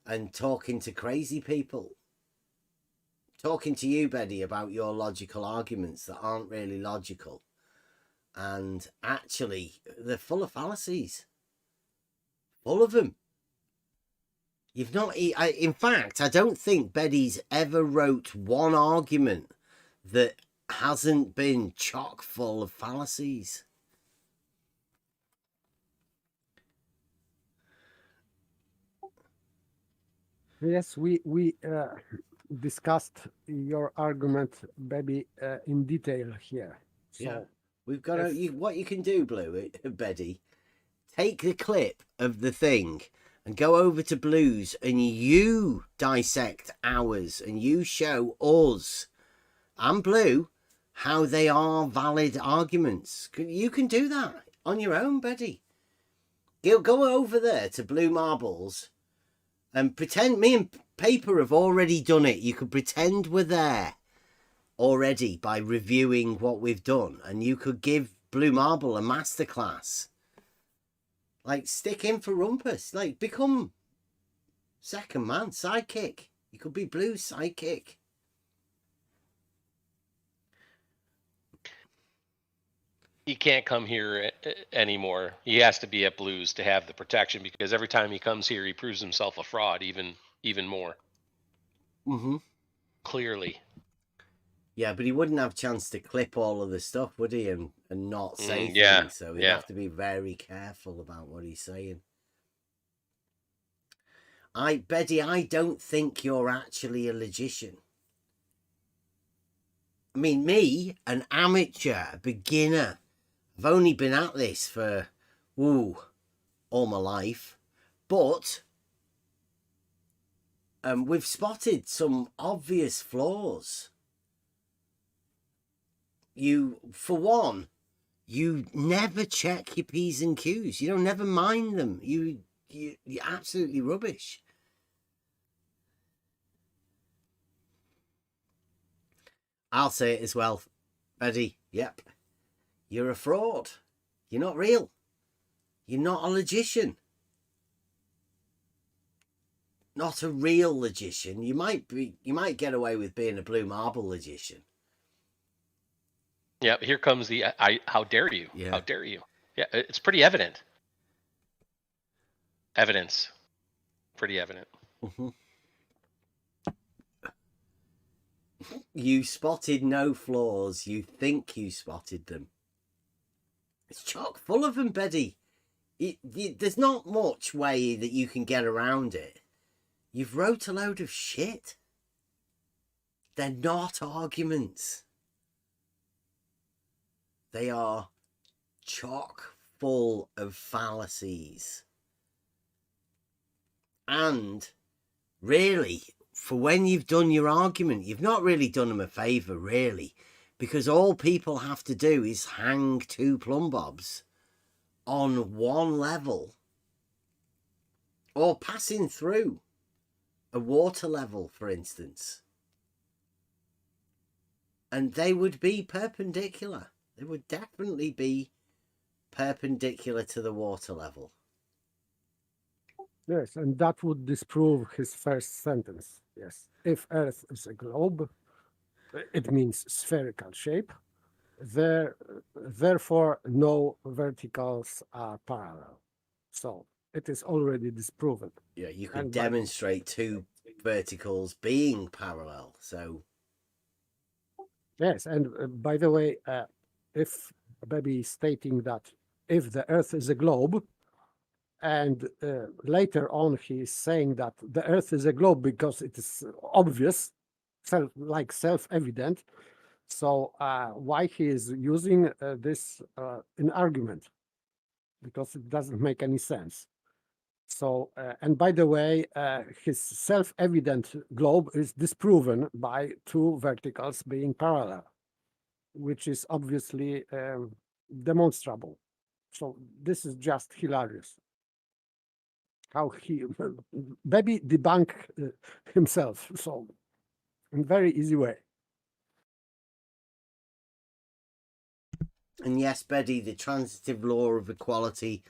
and talking to crazy people. Talking to you, Betty, about your logical arguments that aren't really logical. And actually, they're full of fallacies. Full of them. You've not... in fact, I don't think Betty's ever wrote one argument that hasn't been chock full of fallacies. Yes, we discussed your argument, Betty, in detail here. So yeah, we've got what you can do, Blue, Betty. Take the clip of the thing and go over to Blues and you dissect ours and you show us and Blue how they are valid arguments. You can do that on your own, Betty. Go over there to Blue Marbles and pretend me and Paper have already done it. You could pretend we're there already by reviewing what we've done, and you could give Blue Marble a masterclass. Like, stick in for rumpus. Like, become second man, sidekick. You could be Blue's sidekick. He can't come here anymore. He has to be at Blues to have the protection, because every time he comes here, he proves himself a fraud even more. Mm-hmm. Clearly. Yeah, but he wouldn't have a chance to clip all of the stuff, would he? And not say yeah, things. So he'd have to be very careful about what he's saying. Betty, I don't think you're actually a logician. I mean, me, an amateur, beginner, I've only been at this for, all my life. But we've spotted some obvious flaws. For one, you never check your P's and Q's. You don't never mind them. You're absolutely rubbish. I'll say it as well, Betty. Yep. You're a fraud. You're not real. You're not a logician. Not a real logician. You might get away with being a Blue Marble logician. Yeah, here comes the how dare you? Yeah. How dare you? Yeah, it's pretty evident. Evidence. Pretty evident. Mm-hmm. You spotted no flaws. You think you spotted them. It's chock full of them, Betty. There's not much way that you can get around it. You've wrote a load of shit. They're not arguments. They are chock full of fallacies. And really, for when you've done your argument, you've not really done them a favour, really, because all people have to do is hang two plumb bobs on one level or passing through a water level, for instance, and they would be perpendicular. They would definitely be perpendicular to the water level. Yes, and that would disprove his first sentence. Yes. If Earth is a globe, it means spherical shape. Therefore, no verticals are parallel. So it is already disproven. Yeah, you could demonstrate two verticals being parallel. So yes, and by the way, if Baby is stating that if the Earth is a globe, and later on he is saying that the Earth is a globe because it is obvious, self-evident. So why he is using this in argument? Because it doesn't make any sense. So, and by the way, his self-evident globe is disproven by two verticals being parallel, which is obviously demonstrable. So this is just hilarious. how he maybe debunk himself. So in very easy way. And yes, Betty, the transitive law of equality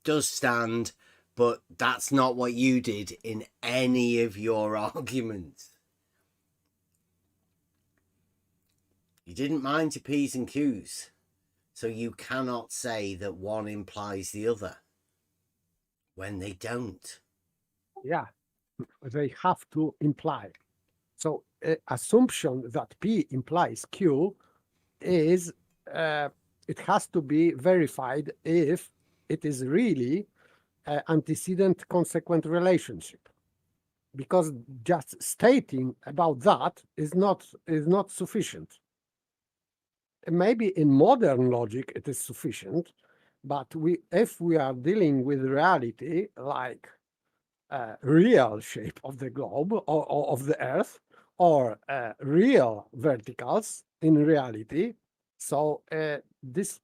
does stand, but that's not what you did in any of your arguments. You didn't mind your P's and Q's, so you cannot say that one implies the other when they don't. Yeah, they have to imply. So assumption that P implies Q is it has to be verified if it is really an antecedent consequent relationship, because just stating about that is not sufficient. Maybe in modern logic it is sufficient, but if we are dealing with reality like real shape of the globe or of the earth, or real verticals in reality, so this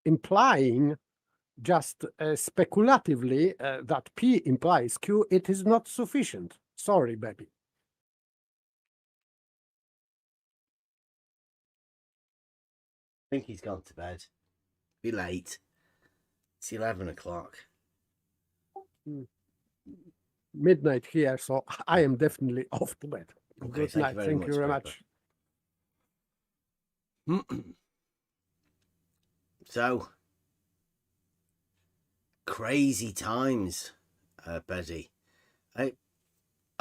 implying just speculatively that P implies Q, it is not sufficient. Sorry, baby. I think he's gone to bed. Be late. It's 11 o'clock. Midnight here, so I am definitely off to bed. Okay, Good night. Thank you very much. So, crazy times, Betty. I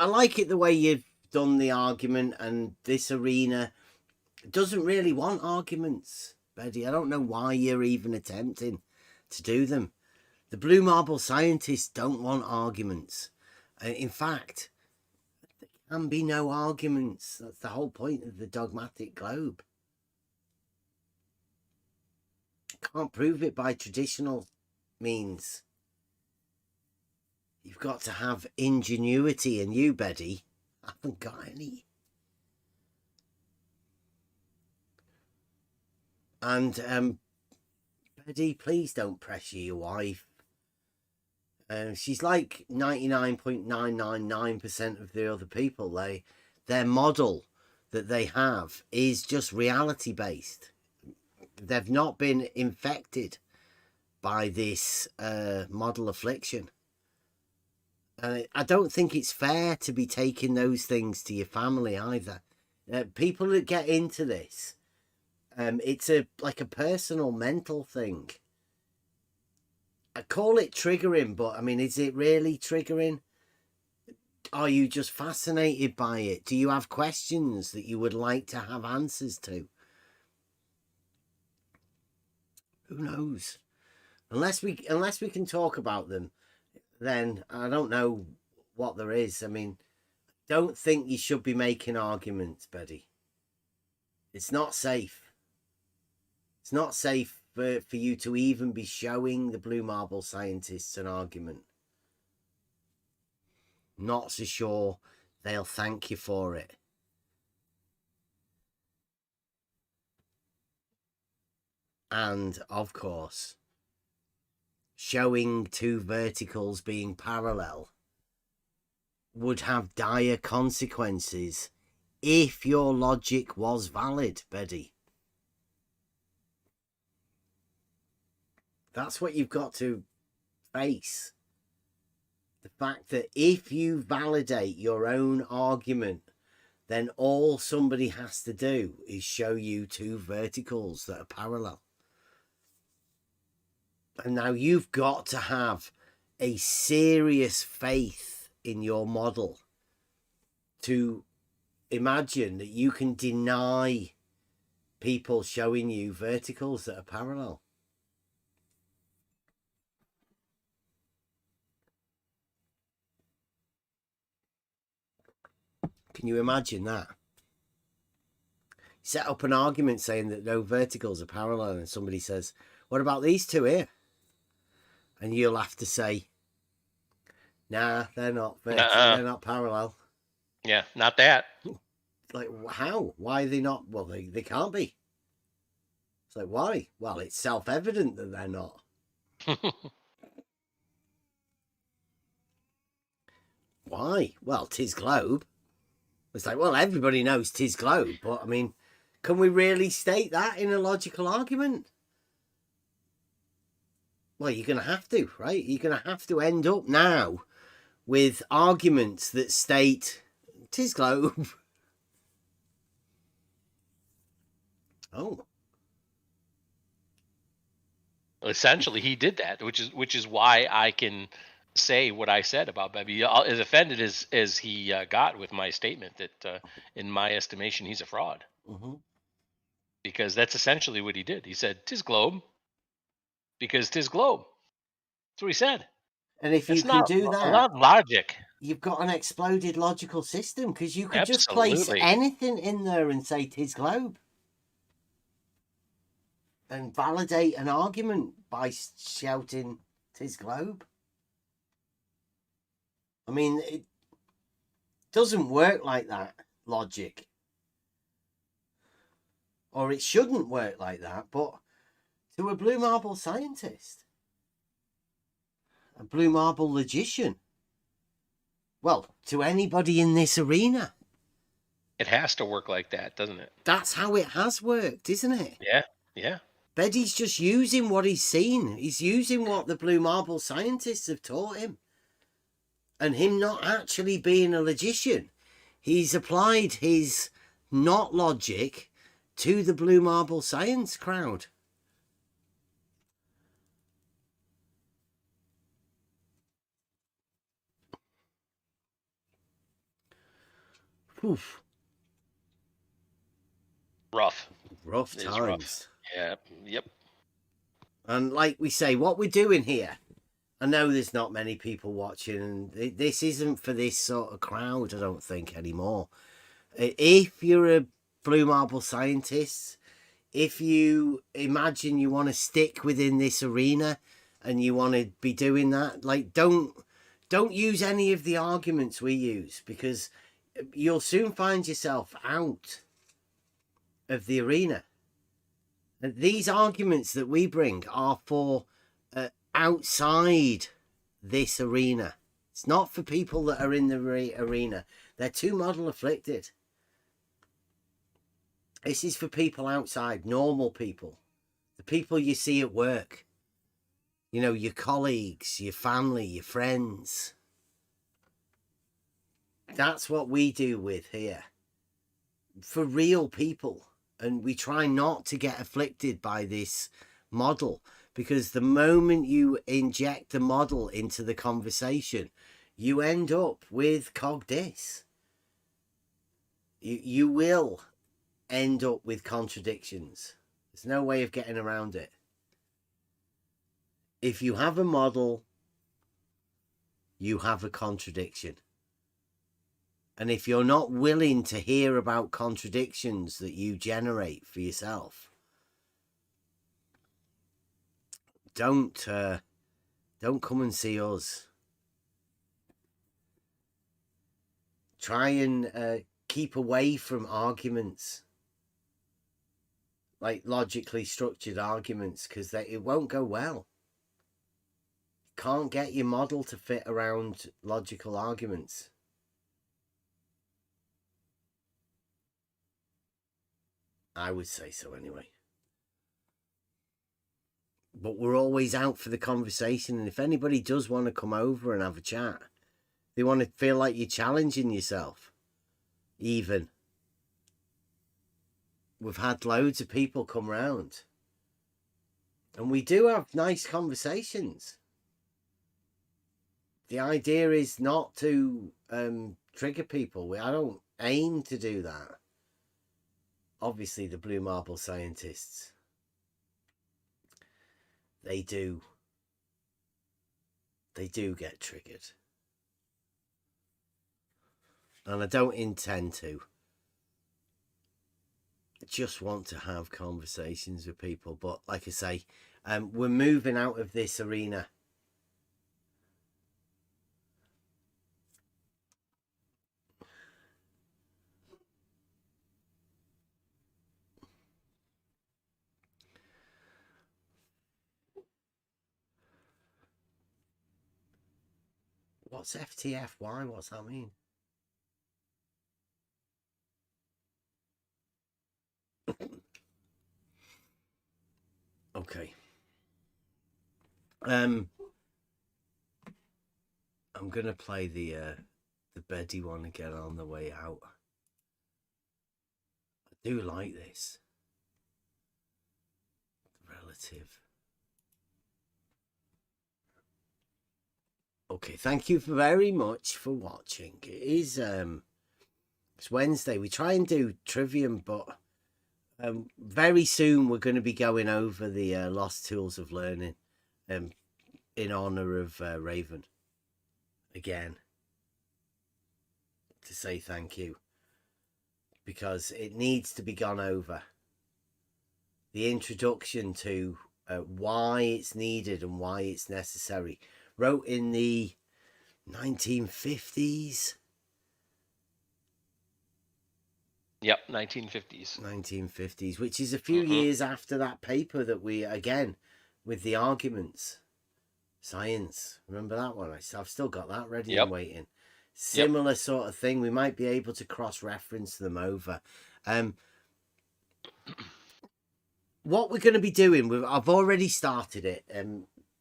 like it the way you've done the argument, and this arena doesn't really want arguments, Betty. I don't know why you're even attempting to do them. The blue marble scientists don't want arguments. In fact, there can be no arguments. That's the whole point of the dogmatic globe. Can't prove it by traditional means. You've got to have ingenuity, and you, Betty, haven't got any. And Betty, please don't pressure your wife. She's like 99.999% of the other people. Their model that they have is just reality based. They've not been infected by this model affliction. I don't think it's fair to be taking those things to your family either. People that get into this, it's like a personal mental thing. I call it triggering, but I mean, is it really triggering? Are you just fascinated by it? Do you have questions that you would like to have answers to? Who knows? Unless we can talk about them, then I don't know what there is. I mean, don't think you should be making arguments, Betty. It's not safe. It's not safe for you to even be showing the blue marble scientists an argument. Not so sure they'll thank you for it. And, of course, showing two verticals being parallel would have dire consequences if your logic was valid, Betty. That's what you've got to face. The fact that if you validate your own argument, then all somebody has to do is show you two verticals that are parallel. And now you've got to have a serious faith in your model to imagine that you can deny people showing you verticals that are parallel. Can you imagine that? Set up an argument saying that no verticals are parallel, and somebody says, what about these two here? And you'll have to say, nah, they're not vertical, they're not parallel. Yeah, not that. Like, how? Why are they not? Well, they can't be. It's like, why? Well, it's self-evident that they're not. Why? Well, 'tis globe. It's like, well, everybody knows 'tis globe, but I mean, can we really state that in a logical argument? Well, you're going to have to, right? You're going to have to end up now with arguments that state 'tis globe. Oh. Essentially, he did that, which is why I can say what I said about Bebby. As offended as he got with my statement that, in my estimation, he's a fraud. Mm-hmm. Because that's essentially what he did. He said, "'Tis globe," because 'tis globe. That's what he said. And if you It's can not do a that, lot of logic. You've got an exploded logical system, because you could just place Absolutely. anything in there and say 'tis globe. And validate an argument by shouting 'tis globe. I mean, it doesn't work like that, logic. Or it shouldn't work like that, but to a blue marble scientist, a blue marble logician, well, to anybody in this arena, It has to work like that, doesn't it? that's how it has worked, isn't it? Yeah, yeah. Beddy's just using what he's seen. He's using what the blue marble scientists have taught him. And him not actually being a logician, he's applied his not logic to the blue marble science crowd. Oof. Rough times. Rough. Yeah. Yep. And like we say, what we're doing here, I know there's not many people watching, and this isn't for this sort of crowd, I don't think, anymore. If you're a blue marble scientist, if you imagine you want to stick within this arena and you want to be doing that, like, don't use any of the arguments we use, because you'll soon find yourself out of the arena. And these arguments that we bring are for outside this arena. It's not for people that are in the arena. They're too model afflicted. This is for people outside, normal people, the people you see at work, you know, your colleagues, your family, your friends. That's what we do with here, for real people. And we try not to get afflicted by this model, because the moment you inject the model into the conversation, you end up with cogdis. You will end up with contradictions. There's no way of getting around it. If you have a model, you have a contradiction. And if you're not willing to hear about contradictions that you generate for yourself, don't come and see us. Try and keep away from arguments, like logically structured arguments, because it won't go well. You can't get your model to fit around logical arguments. I would say so anyway. But we're always out for the conversation, and if anybody does want to come over and have a chat, they want to feel like you're challenging yourself, even. We've had loads of people come round, and we do have nice conversations. The idea is not to trigger people. I don't aim to do that. Obviously, the blue marble scientists, they do get triggered. And I don't intend to. I just want to have conversations with people. But like I say, we're moving out of this arena. What's FTFY? What's that mean? Okay. I'm gonna play the Betty one again on the way out. I do like this. Relative. Okay, thank you very much for watching. It is it's Wednesday. We try and do Trivium, but very soon we're going to be going over the Lost Tools of Learning in honor of Raven again, to say thank you, because it needs to be gone over. The introduction to why it's needed and why it's necessary, wrote in the 1950s. Yep, 1950s. 1950s, which is a few years after that paper that we, again, with the arguments, science. Remember that one? I've still got that ready and waiting. Similar sort of thing. We might be able to cross-reference them over. What we're going to be doing, I've already started it.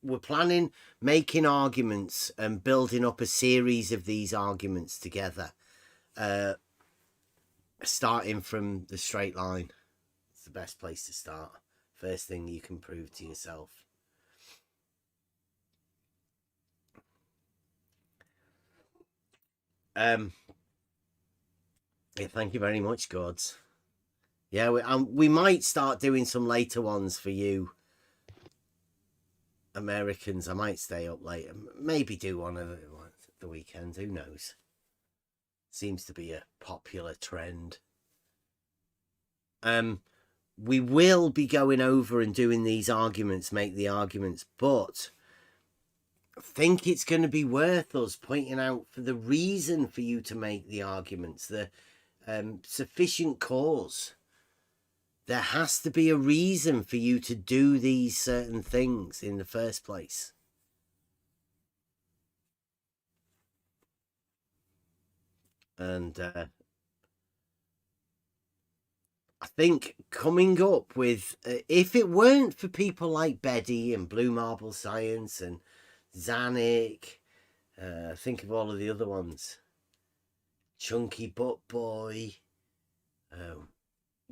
We're planning making arguments and building up a series of these arguments together. Starting from the straight line. It's the best place to start. First thing you can prove to yourself. Yeah, thank you very much, Gods. Yeah, we might start doing some later ones for you Americans. I might stay up later. Maybe do one of the weekend. Who knows? Seems to be a popular trend. We will be going over and doing these arguments, make the arguments, but I think it's going to be worth us pointing out for the reason for you to make the arguments, the sufficient cause. There has to be a reason for you to do these certain things in the first place. And I think coming up with, if it weren't for people like Betty and Blue Marble Science and Zanuck, think of all of the other ones. Chunky Butt Boy,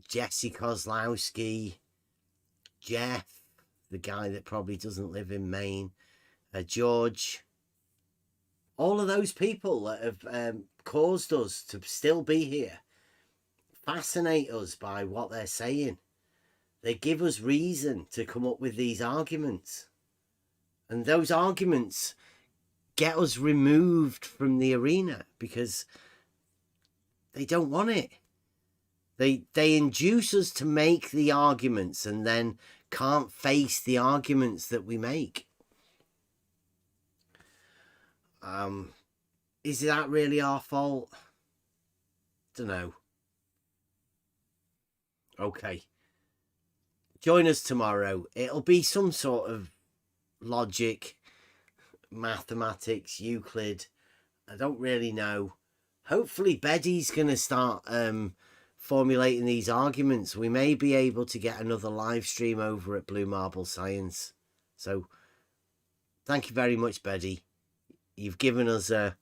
Jesse Kozlowski, Jeff, the guy that probably doesn't live in Maine, George, all of those people that have caused us to still be here, fascinate us by what they're saying. They give us reason to come up with these arguments. And those arguments get us removed from the arena because they don't want it. They induce us to make the arguments and then can't face the arguments that we make. Is that really our fault? Don't know. Okay. Join us tomorrow. It'll be some sort of logic, mathematics, Euclid. I don't really know. Hopefully Betty's going to start formulating these arguments. We may be able to get another live stream over at Blue Marble Science. So thank you very much, Betty. You've given us a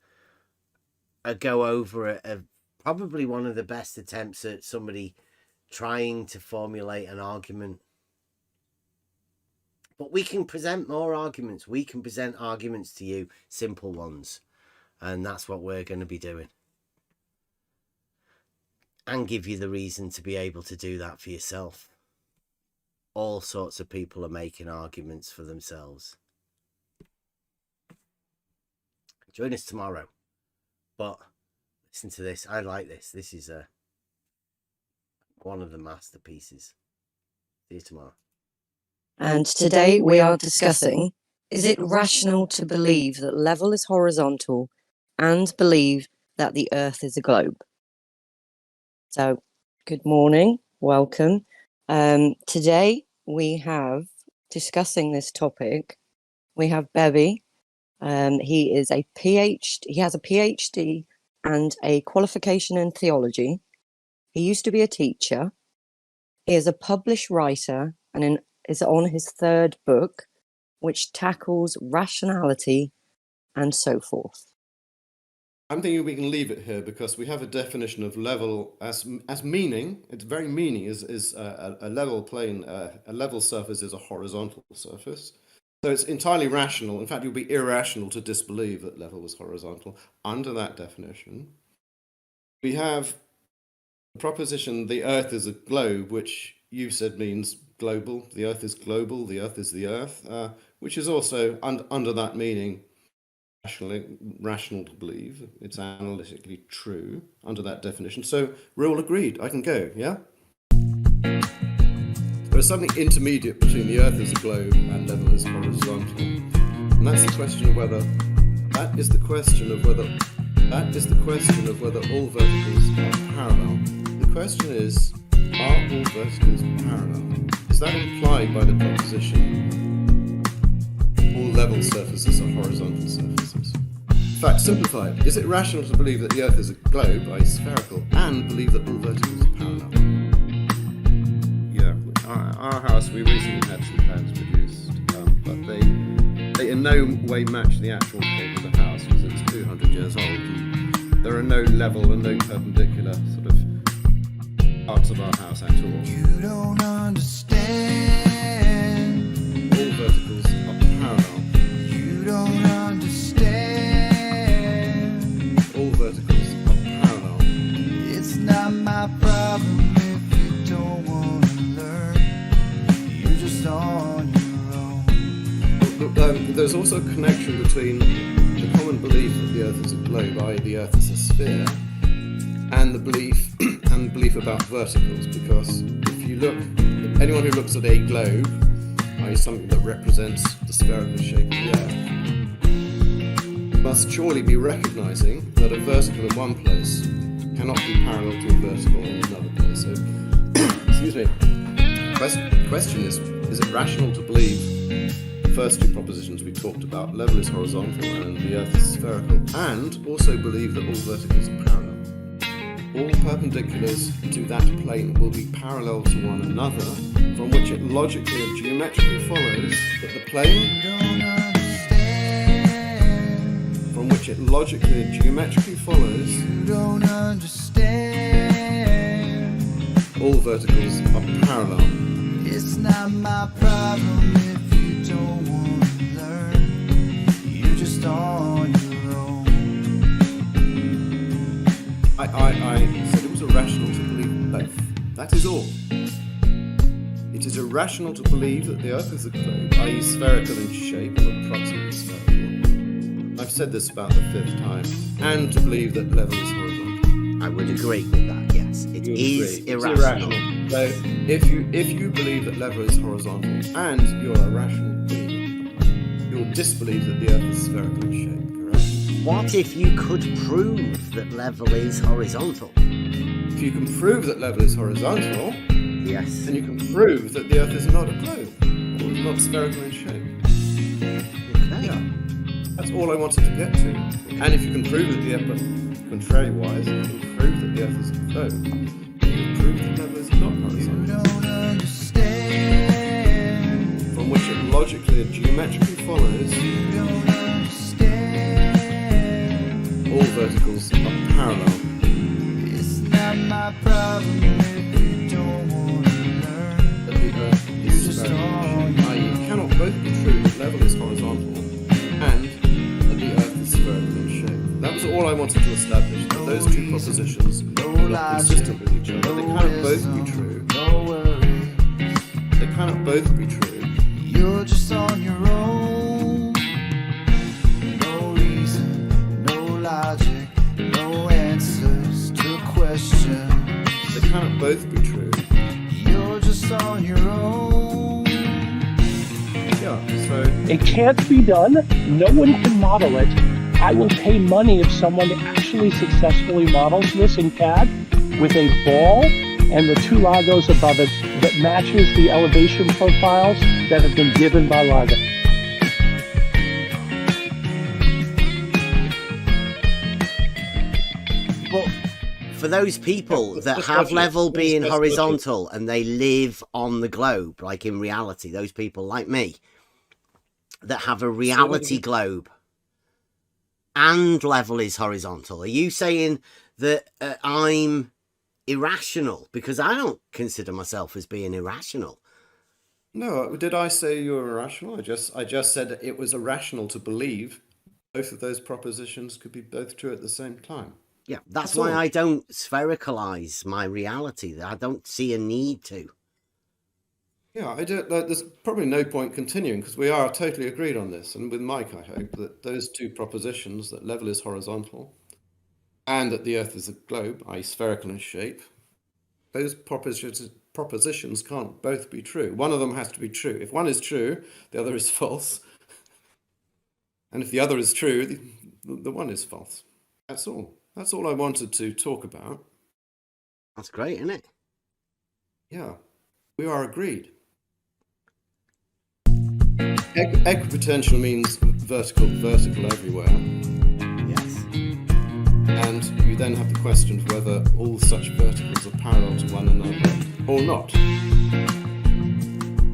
go over probably one of the best attempts at somebody trying to formulate an argument. But we can present more arguments. We can present arguments to you, simple ones. And that's what we're going to be doing. And give you the reason to be able to do that for yourself. All sorts of people are making arguments for themselves. Join us tomorrow. But listen to this. I like this. This is one of the masterpieces. See you tomorrow. And today we are discussing, is it rational to believe that level is horizontal and believe that the Earth is a globe? So, good morning, welcome. Today we have, discussing this topic, we have Bebby, He is a PhD. He has a PhD and a qualification in theology. He used to be a teacher. He is a published writer and is on his third book, which tackles rationality and so forth. I'm thinking we can leave it here because we have a definition of level as meaning. It's very meaning is a level plane. A level surface is a horizontal surface. So it's entirely rational. In fact, it would be irrational to disbelieve that level was horizontal under that definition. We have the proposition the Earth is a globe, which you said means global. The Earth is global. The Earth is the Earth, which is also under that meaning rational to believe. It's analytically true under that definition. So we're all agreed. I can go, yeah? There's something intermediate between the Earth as a globe and level as horizontal. And that's the question of whether all verticals are parallel. The question is, are all verticals parallel? Is that implied by the proposition all level surfaces are horizontal surfaces? In fact, simplified, is it rational to believe that the Earth is a globe, i.e. spherical, and believe that all verticals are parallel? Yeah, our house, we recently had some plans produced, but they in no way match the actual shape of the house because it's 200 years old. And there are no level and no perpendicular sort of parts of our house at all. You don't understand. All verticals are parallel. You don't understand. All verticals are parallel. It's not my problem if you don't want to learn. You're just on your own. There's also a connection between the common belief that the Earth is a globe, i.e. the Earth is a sphere, and the belief about verticals, because if you look, anyone who looks at a globe, i.e. something that represents the spherical shape of the Earth, must surely be recognizing that a vertical in one place cannot be parallel to a vertical in another place. So, excuse me. The question is it rational to believe the first two propositions we talked about, level is horizontal and the Earth is spherical, and also believe that all verticals are parallel? All perpendiculars to that plane will be parallel to one another, from which it logically and geometrically follows that the plane from which it logically and geometrically follows You don't understand. all verticals are parallel. It's not my problem if you don't want to learn. You're just on your own. I said it was irrational to believe both. That is all. It is irrational to believe that the Earth is a globe, i.e. spherical in shape or approximately spherical. I've said this about the fifth time. And to believe that level is horizontal. I would agree with that, yes. It is irrational. So if you believe that level is horizontal and you're a rational being, you'll disbelieve that the Earth is spherical in shape, correct? What if you could prove that level is horizontal? If you can prove that level is horizontal, yes, then you can prove that the Earth is not a globe, or is not spherical in shape. Okay. Yeah. That's all I wanted to get to. And if you can prove that the Earth, contrary-wise, you can prove that the Earth is a globe, you can prove that level is not horizontal. You don't understand. From which it logically and geometrically follows You don't understand. all verticals are parallel. It's not my problem if you don't want to learn. That the Earth is spherical. It cannot both be true that level is horizontal and that the Earth is spherical in shape. That was all I wanted to establish, that those two propositions are not consistent with each other. They cannot both be true. They cannot both be true. You're just on your own. No reason, no logic, no answers to questions. They cannot both be true. You're just on your own. Yeah, so It can't be done. No one can model it. I will pay money if someone actually successfully models this in CAD with a ball and the two logos above it that matches the elevation profiles that have been given by LIGO. for those people that have level being horizontal and they live on the globe, like in reality, those people like me that have a reality globe and level is horizontal, are you saying that I'm irrational? Because I don't consider myself as being irrational. No, did I say you were irrational? I just said it was irrational to believe both of those propositions could be both true at the same time. Yeah, that's why I don't sphericalize my reality. I don't see a need to. Yeah, I don't. There's probably no point continuing because we are totally agreed on this. And with Mike, I hope that those two propositions, that level is horizontal and that the Earth is a globe, i.e. spherical in shape, those propositions can't both be true. One of them has to be true. If one is true, the other is false. And if the other is true, the one is false. That's all. That's all I wanted to talk about. That's great, isn't it? Yeah, we are agreed. Equipotential means vertical everywhere. Yes. And you then have the question of whether all such verticals are parallel to one another or not.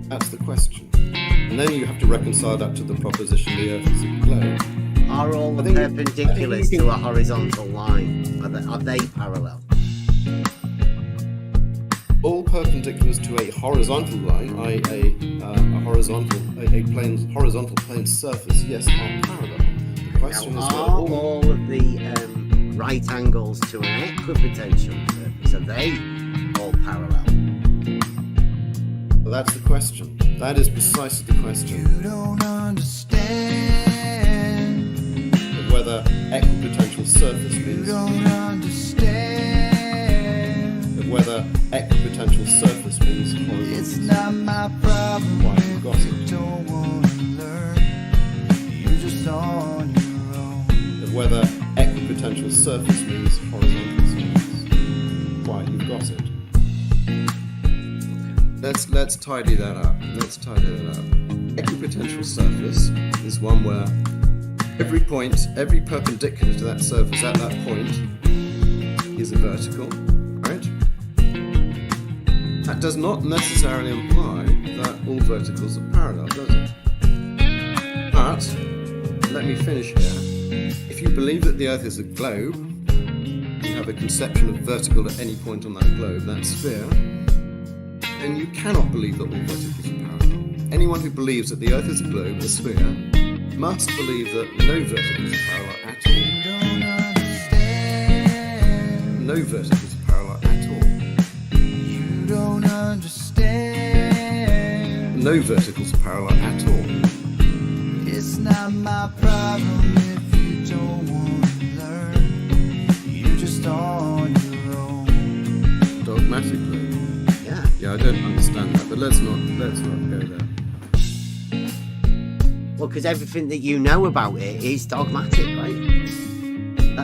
That's the question. And then you have to reconcile that to the proposition the Earth is a globe. Are all the perpendiculars to a horizontal line? Are they parallel? All perpendiculars to a horizontal line, i.e. a horizontal plane surface, yes, are parallel. The question is are all of the right angles to an equipotential surface, are they all parallel? Well, that's the question. That is precisely the question. You don't understand. Of whether equipotential surface means. You don't understand. Of whether equipotential surface means horizontal. It's not my problem. Why you got it? Don't want to learn. You're just on your own. Of whether equipotential surface means horizontal surface. Why you got it? Let's tidy that up. Equipotential surface is one where every perpendicular to that surface at that point is a vertical, right? That does not necessarily imply that all verticals are parallel, does it? But, let me finish here. If you believe that the Earth is a globe, you have a conception of vertical at any point on that globe, that sphere, then you cannot believe that all verticals are parallel. Anyone who believes that the Earth is a globe, a sphere, must believe that no verticals are parallel at all. No verticals are parallel at all. You don't understand. No verticals are parallel at all. It's not my problem if you don't want to learn. You're just on your own. Dogmatically. Yeah, I don't understand that, but let's not go there. Well, because everything that you know about it is dogmatic, right?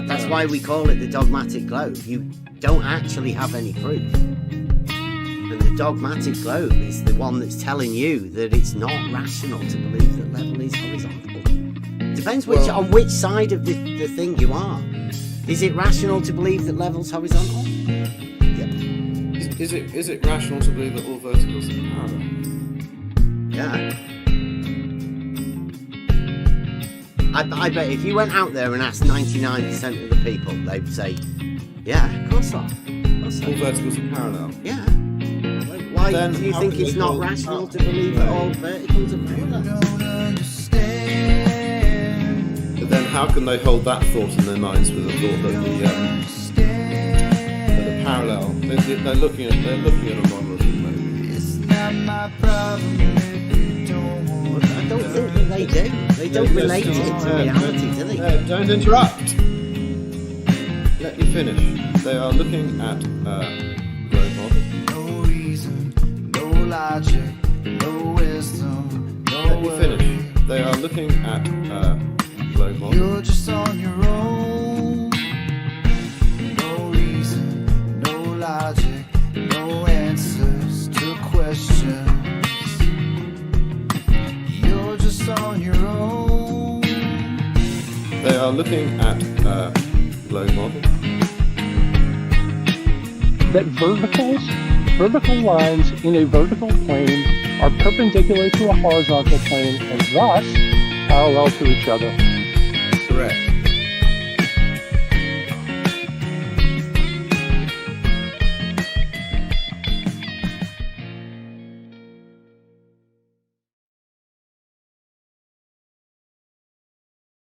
That's why we call it the dogmatic globe. You don't actually have any proof. And the dogmatic globe is the one that's telling you that it's not rational to believe that level is horizontal. Depends on which side of the thing you are. Is it rational to believe that level's horizontal? Is it rational to believe that all verticals are parallel? Yeah. I bet if you went out there and asked 99% of the people, they'd say, yeah, of course not. All verticals are parallel? Yeah. Why do you think it's not rational to believe that all verticals are parallel? But then how can they hold that thought in their minds with the thought that the parallel, they're looking at a model of the globe. It's not my problem if you don't want to I don't think that they do. They don't relate it to reality, do they? Don't interrupt. Let me finish. They are looking at globe model. No reason, no logic, no wisdom, no Let me finish. They are looking at globe model. You're just on your own. No reason, no logic, no answers to questions. You're just on your own. They are looking at globe model. that vertical lines in a vertical plane are perpendicular to a horizontal plane and thus parallel to each other. Correct.